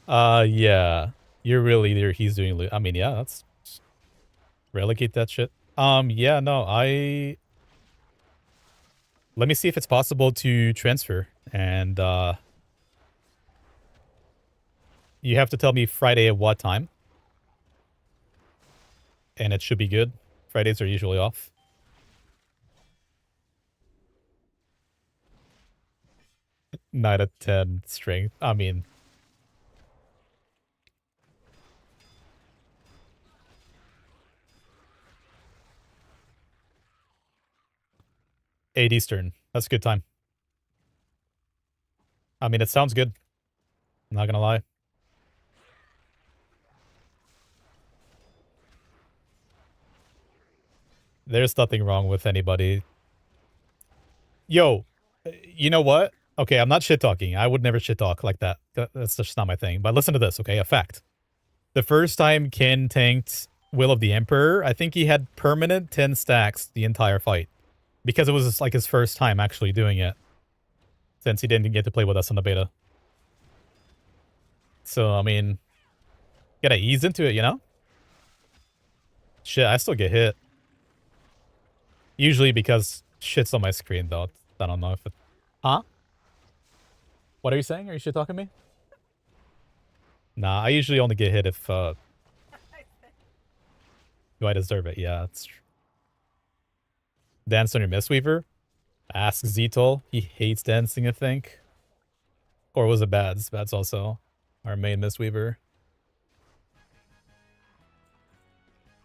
Yeah. You're really there. He's doing. I mean, yeah, that's relegate that shit. Yeah, no, let me see if it's possible to transfer, and you have to tell me Friday at what time, and it should be good. Fridays are usually off. Nine out of 10 strength. I mean, eight Eastern. That's a good time. I mean, it sounds good. I'm not gonna lie. There's nothing wrong with anybody. Yo, you know what? Okay, I'm not shit talking. I would never shit talk like that. That's just not my thing. But listen to this, okay? A fact. The first time Ken tanked Will of the Emperor, I think he had permanent 10 stacks the entire fight. Because it was like his first time actually doing it. Since he didn't get to play with us in the beta. So, I mean, gotta ease into it, you know? Shit, I still get hit. Usually because shit's on my screen, though. I don't know if it... Huh? What are you saying? Are you shit talking me? Nah, I usually only get hit if, do I deserve it? Yeah, that's true. Dance on your Mistweaver? Ask Zetol. He hates dancing, I think. Or was it Bads? Bads also our main Mistweaver.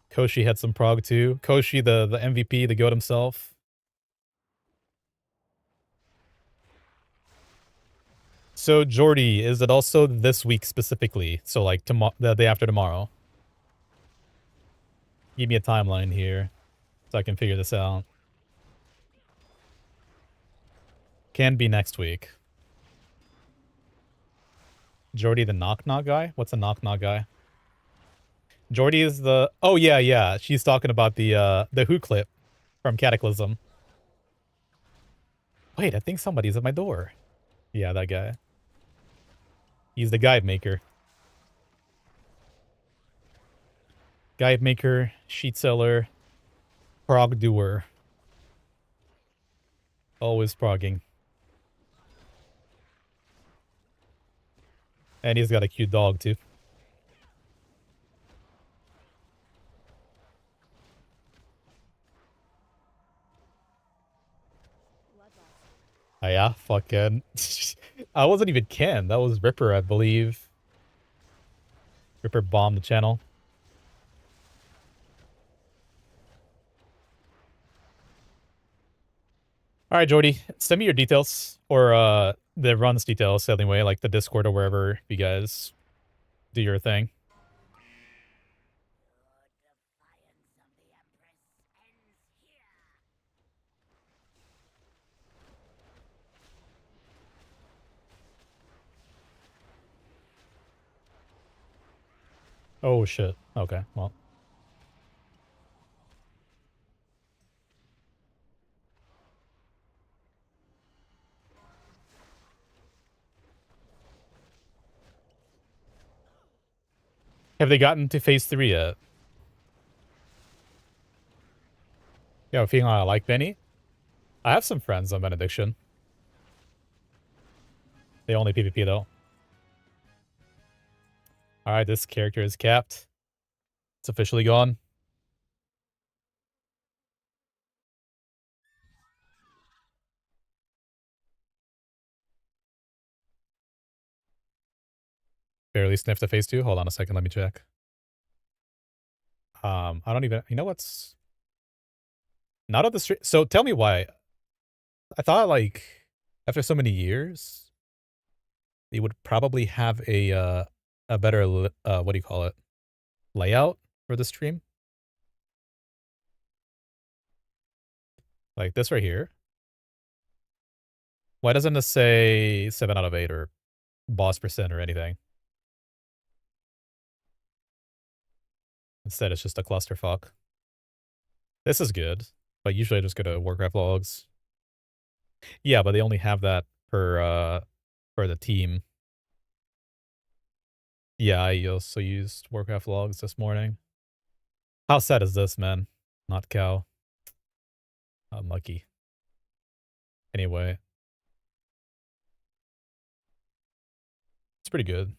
Koshi had some prog too. Koshi, the MVP, the goat himself. So, Jordy, is it also this week specifically? So, like, tomorrow, the day after tomorrow? Give me a timeline here so I can figure this out. Can be next week. Jordy, the knock knock guy? What's a knock knock guy? Jordy is the... Oh, yeah. She's talking about the Who clip from Cataclysm. Wait, I think somebody's at my door. Yeah, that guy. He's the guide maker. Guide maker, sheet seller, prog doer. Always progging. And he's got a cute dog, too. Oh, yeah, fucking... I wasn't even Ken. That was Ripper, I believe. Ripper bombed the channel. Alright, Jordy. Send me your details. Or, the runs details, anyway. Like, the Discord or wherever you guys do your thing. Oh, shit. Okay, well. Have they gotten to phase 3 yet? Yo, feeling I like Benny? I have some friends on Benediction. They only PvP, though. Alright, this character is capped. It's officially gone. Barely sniffed a phase 2. Hold on a second, let me check. I don't even... You know what's... Not on the street... So, tell me why. I thought, like, after so many years, they would probably have a better, what do you call it? Layout for the stream. Like this right here. Why doesn't this say 7 out of 8 or boss percent or anything? Instead, it's just a clusterfuck. This is good, but usually I just go to Warcraft logs. Yeah, but they only have that for the team. Yeah, I also used Warcraft logs this morning. How sad is this, man? Not cow. Unlucky. Anyway. It's pretty good.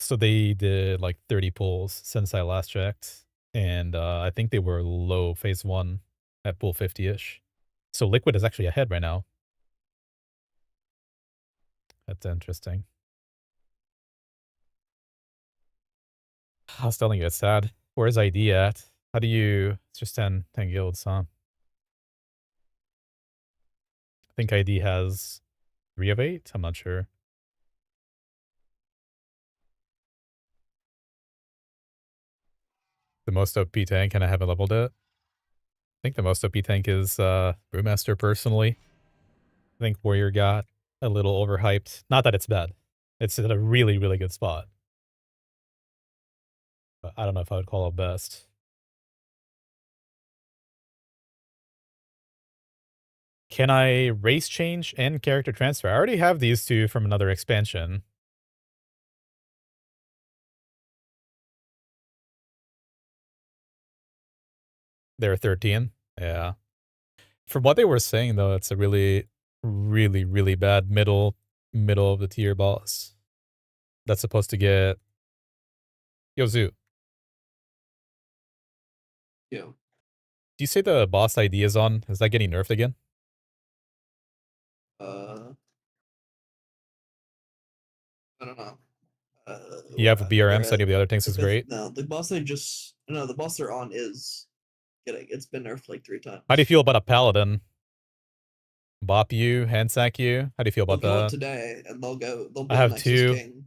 So they did like 30 pulls since I last checked. And I think they were low phase 1 at pull 50-ish. So Liquid is actually ahead right now. That's interesting. I was telling you it's sad. Where's ID at? How do you... It's just 10 guilds, huh? I think ID has 3 of 8? I'm not sure. The most OP tank, and I haven't leveled it. I think the most OP tank is Brewmaster, personally. I think Warrior got a little overhyped. Not that it's bad. It's in a really, really good spot. But I don't know if I would call it best. Can I race change and character transfer? I already have these two from another expansion. They're 13. Yeah. From what they were saying, though, it's a really, really, really bad middle middle of the tier boss. That's supposed to get... Yo, Zoo. Yo. Do you say the boss ID is on? Is that getting nerfed again? I don't know. You have a BRM, they're so any of the other things is great. No, the boss the boss they're on is getting, it's been nerfed like 3 times. How do you feel about a paladin? Bop you, hand sack you? How do you feel They'll about go up that? today and they'll I be have Nexus 2. King.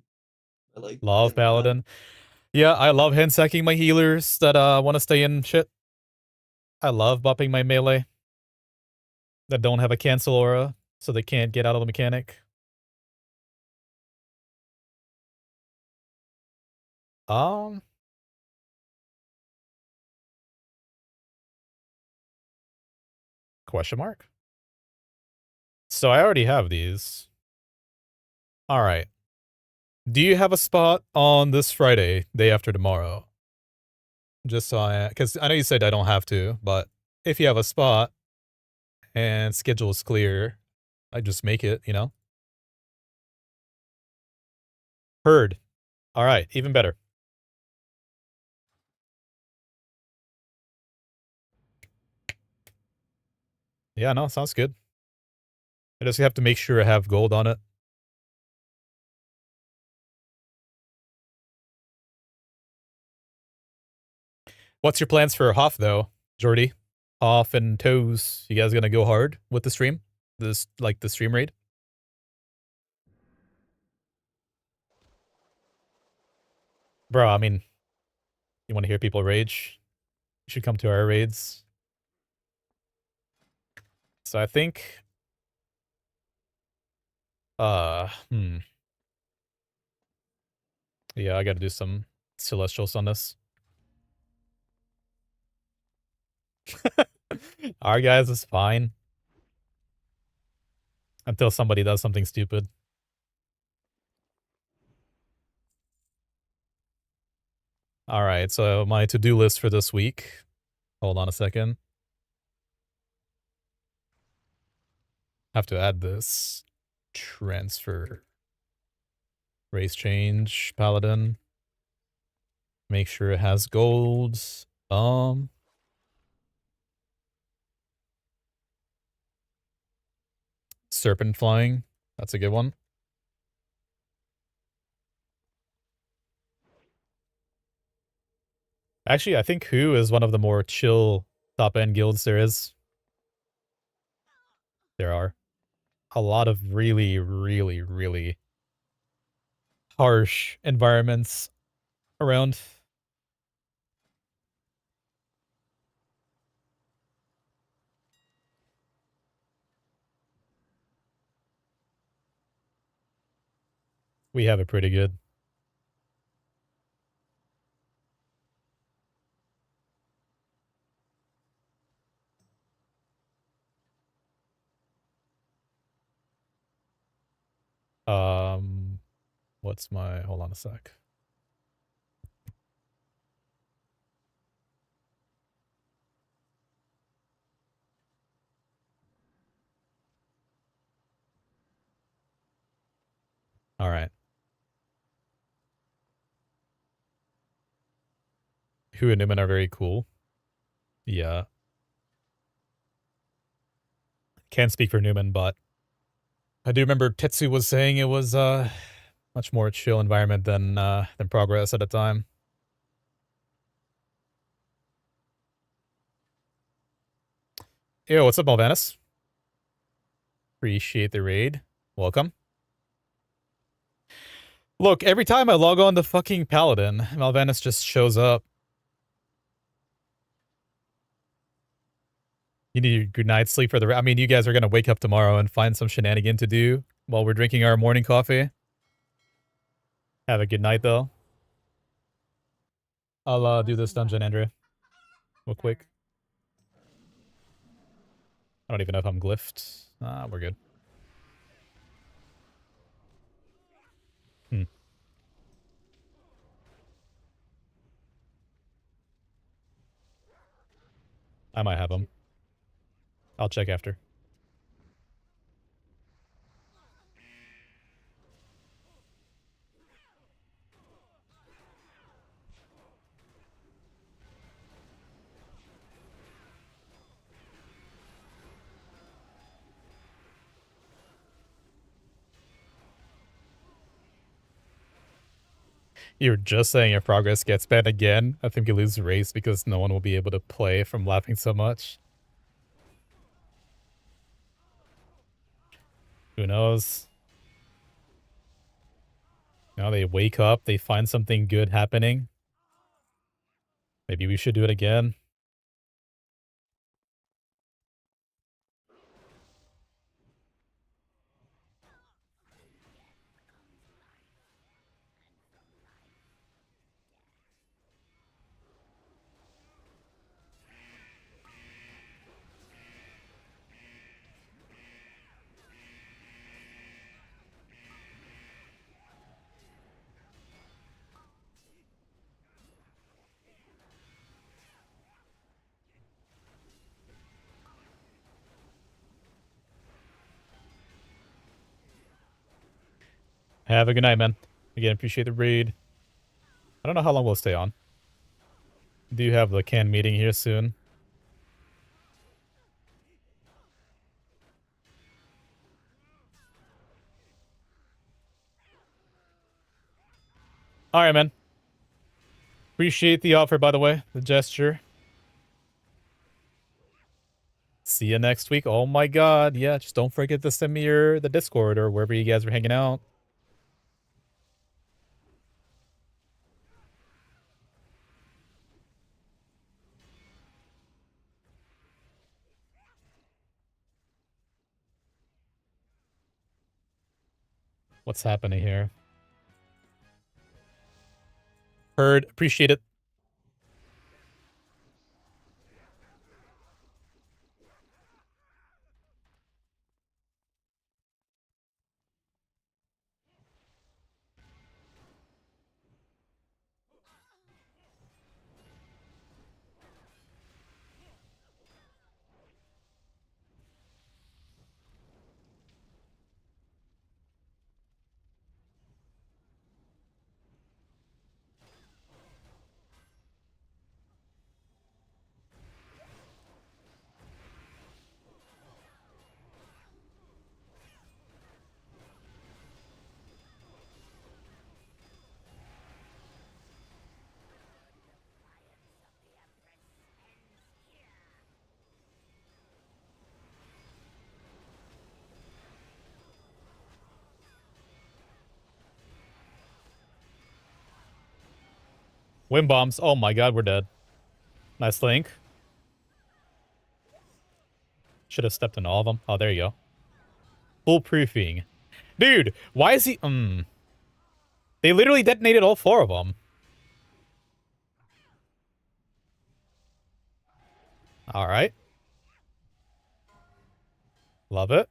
Like Love paladin. Yeah, I love hand sacking my healers that want to stay in shit. I love bopping my melee that don't have a cancel aura, so they can't get out of the mechanic. Question mark? So I already have these. Alright. Do you have a spot on this Friday, day after tomorrow? Just so because I know you said I don't have to, but if you have a spot and schedule is clear, I just make it, you know? Heard. Alright, even better. Yeah, no, sounds good. I just have to make sure I have gold on it. What's your plans for HoF, though, Jordy? HoF and Toes, you guys gonna go hard with the stream? Like, the stream raid? Bro, I mean, you want to hear people rage? You should come to our raids. So I think... Yeah, I gotta do some Celestials on this. Our guys is fine. Until somebody does something stupid. Alright, so my to-do list for this week. Hold on a second. Have to add this. Transfer. Race change, paladin. Make sure it has gold. Serpent flying. That's a good one. Actually, I think Who is one of the more chill top-end guilds there is. There are a lot of really, really, really harsh environments around. We have it pretty good. What's my... Hold on a sec. All right. Who and Newman are very cool. Yeah. Can't speak for Newman, but I do remember Tetsu was saying it was much more chill environment than Progress at the time. Yo, what's up, Malvanis? Appreciate the raid. Welcome. Look, every time I log on to fucking Paladin, Malvanis just shows up. You need your good night's sleep for the... I mean, you guys are going to wake up tomorrow and find some shenanigan to do while we're drinking our morning coffee. Have a good night, though. I'll do this dungeon, Andrea. Real quick. I don't even know if I'm glyphed. We're good. I might have them. I'll check after. You're just saying if progress gets banned again, I think you lose the race because no one will be able to play from laughing so much. Who knows? Now they wake up, they find something good happening. Maybe we should do it again. Have a good night, man. Again, appreciate the raid. I don't know how long we'll stay on. Do have the canned meeting here soon. Alright, man. Appreciate the offer, by the way. The gesture. See you next week. Oh my god. Yeah, just don't forget to send me the Discord or wherever you guys are hanging out. What's happening here? Heard. Appreciate it. Wind bombs. Oh my god, we're dead. Nice link. Should have stepped in all of them. Oh, there you go. Foolproofing. Dude, why is he... They literally detonated all 4 of them. Alright. Love it.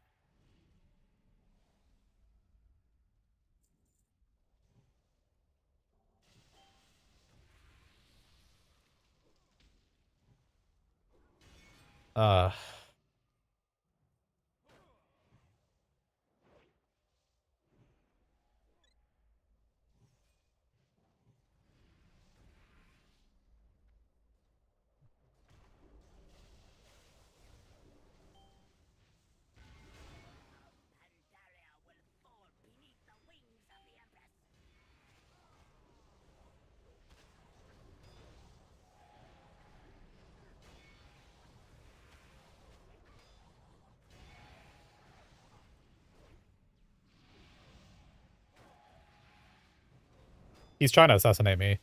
He's trying to assassinate me.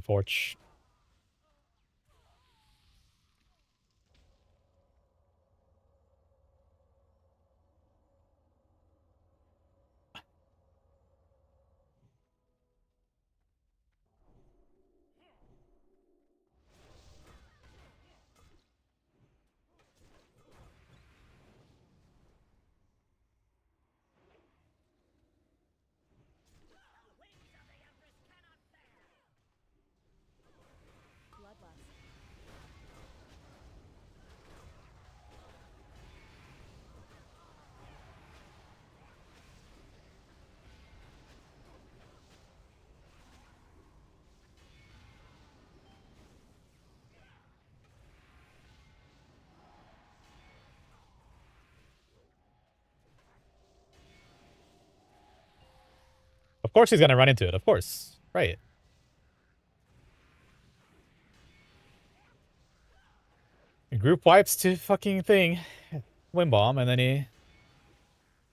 Unfortunate. Of course he's gonna run into it. Of course. Right. Group wipes to fucking thing. Wind bomb, and then he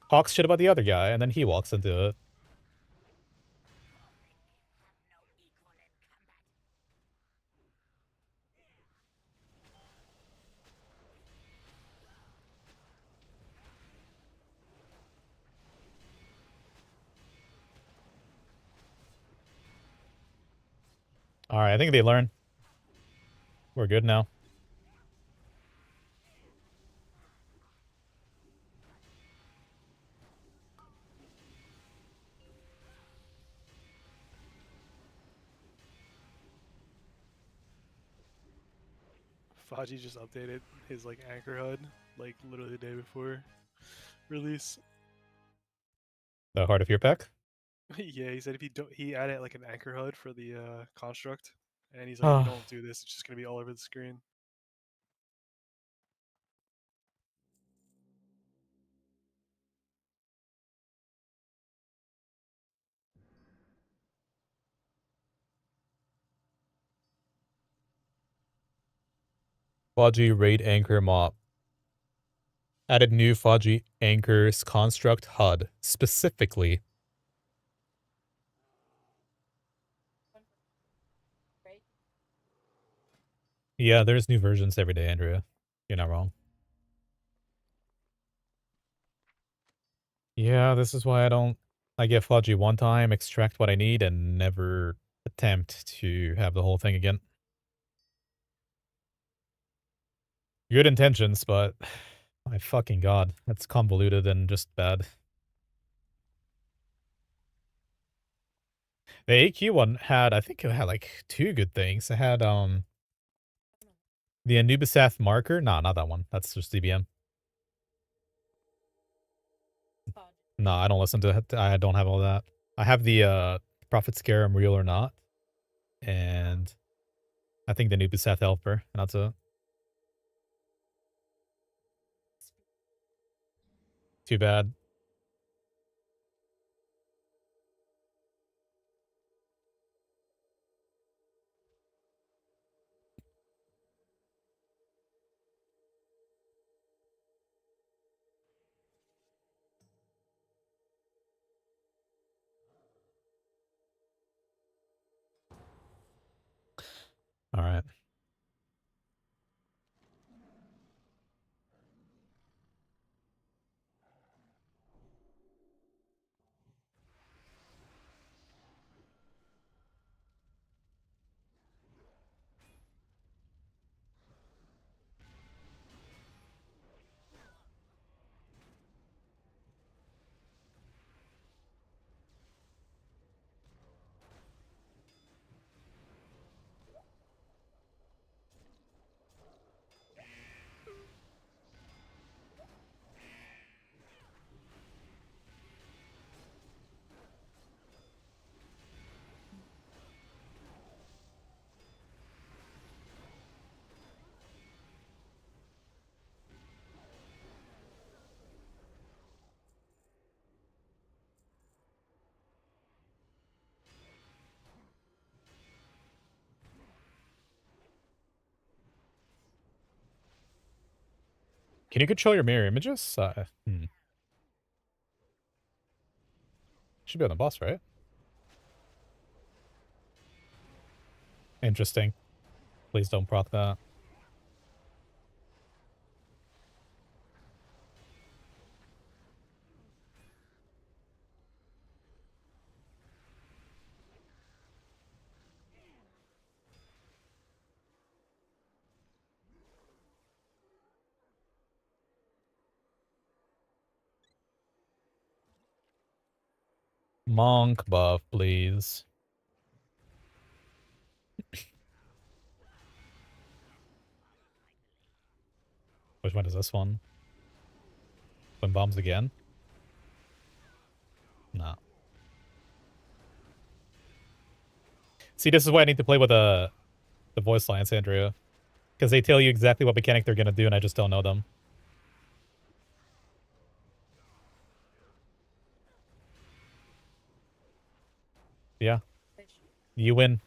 talks shit about the other guy, and then he walks into it. Alright, I think they learn. We're good now. Faji just updated his like anchor HUD like literally the day before release. The Heart of Fear pack? Yeah, he said if you don't, he added like an anchor HUD for the construct, and he's like, if you don't do this, it's just gonna be all over the screen. Faji raid anchor mop. Added new Faji anchors construct HUD specifically. Yeah, there's new versions every day, Andrea. You're not wrong. Yeah, this is why I get Faji one time, extract what I need, and never attempt to have the whole thing again. Good intentions, but my fucking god, that's convoluted and just bad. The AQ one had, I think it had like 2 good things. It had the Anubisath marker. Nah, not that one. That's just DBM. No, I don't listen to it. I don't have all that. I have the Prophet Scare, I'm Real or Not. And I think the Anubisath Helper. And that's it. Too bad. All right. Can you control your mirror images? Should be on the boss, right? Interesting. Please don't proc that. Monk buff, please. Which one is this one? Twin bombs again? No. See, this is why I need to play with the voice lines, Andrea. Because they tell you exactly what mechanic they're going to do, and I just don't know them. Yeah. You win.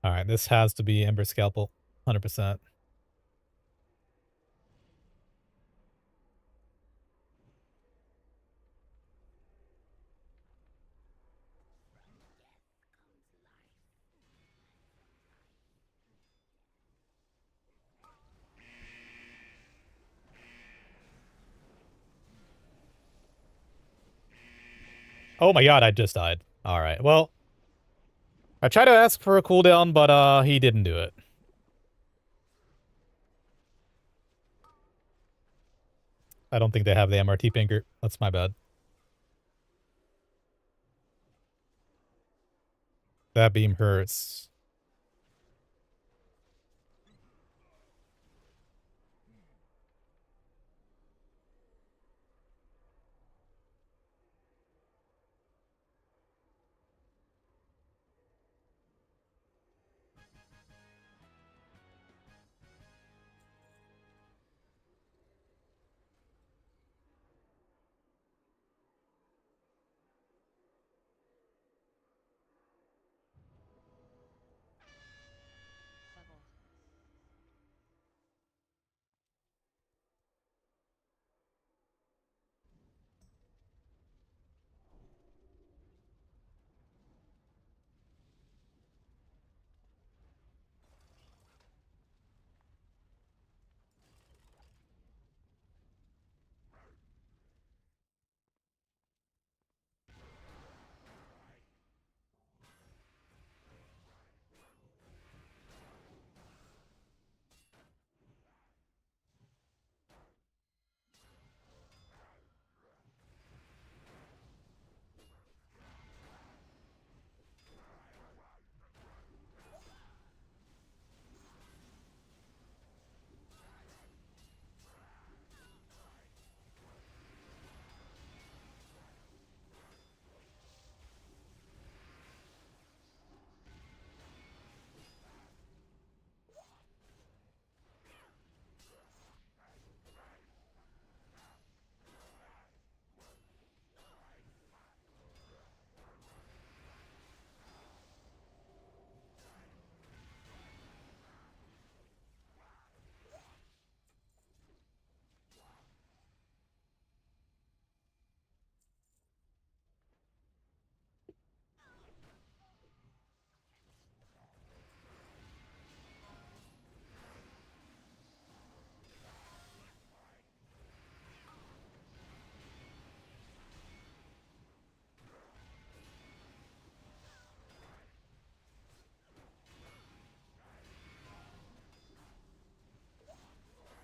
Alright, this has to be Ember Scalpel. 100%. Oh my god, I just died. Alright, well. I tried to ask for a cooldown, but he didn't do it. I don't think they have the MRT finger. That's my bad. That beam hurts.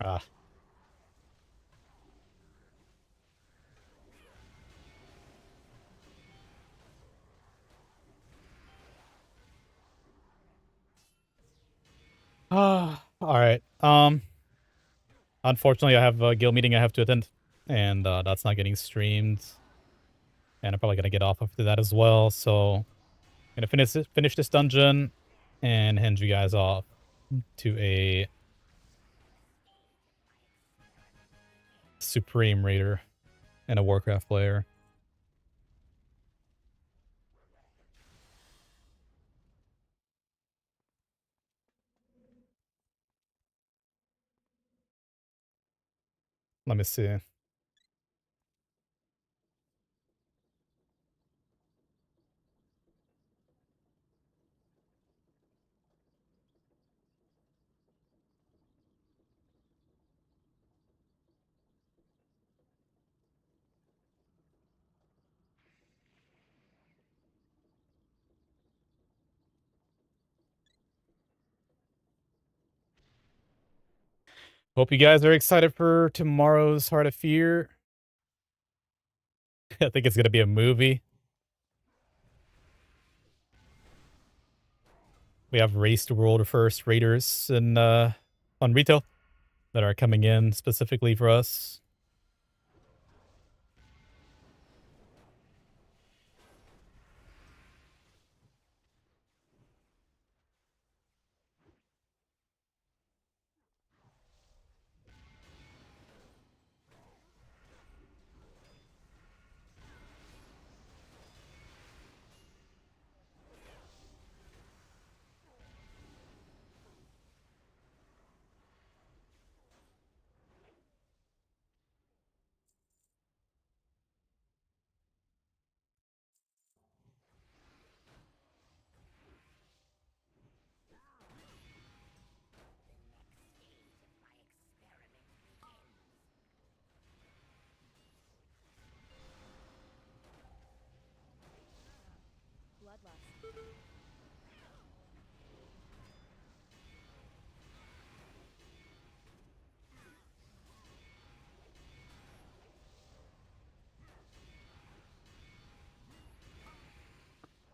Ah. Alright. Unfortunately, I have a guild meeting I have to attend. And that's not getting streamed. And I'm probably going to get off after that as well. So I'm going to finish this dungeon and hand you guys off to a Supreme Raider and a Warcraft player. Let me see. Hope you guys are excited for tomorrow's Heart of Fear. I think it's gonna be a movie. We have Race to World First Raiders and on retail that are coming in specifically for us.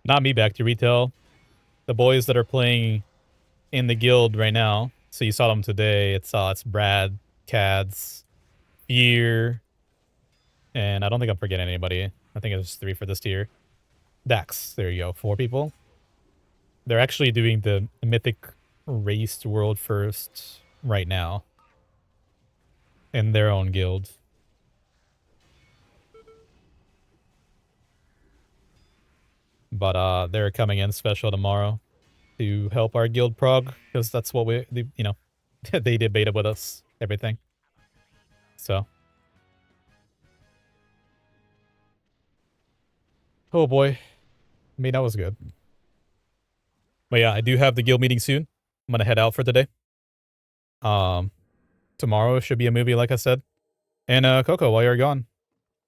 Not me back to retail. The boys that are playing in the guild right now. So you saw them today. It's Brad, Cads, Fear, and I don't think I'm forgetting anybody. I think it's 3 for this tier. Dax, there you go, 4 people. They're actually doing the Mythic Race to World First right now in their own guild. But they're coming in special tomorrow to help our guild prog, because that's what they did beta with us, everything. So. Oh boy. I mean, that was good. But yeah, I do have the guild meeting soon. I'm gonna head out for today. Tomorrow should be a movie, like I said. And Coco, while you're gone,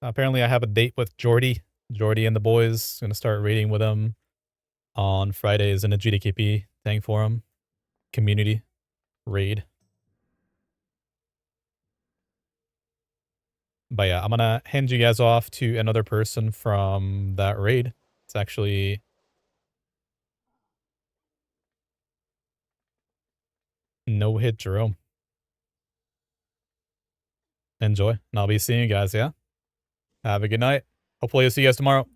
apparently I have a date with Jordy. Jordy and the boys. Gonna start raiding with them on Fridays in a GDKP thing for them. Community raid. But yeah, I'm gonna hand you guys off to another person from that raid. It's actually No Hit Jerome. Enjoy. And I'll be seeing you guys, yeah? Have a good night. Hopefully I'll see you guys tomorrow.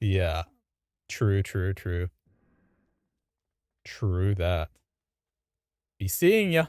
Yeah. True, true, true. True that. Be seeing ya.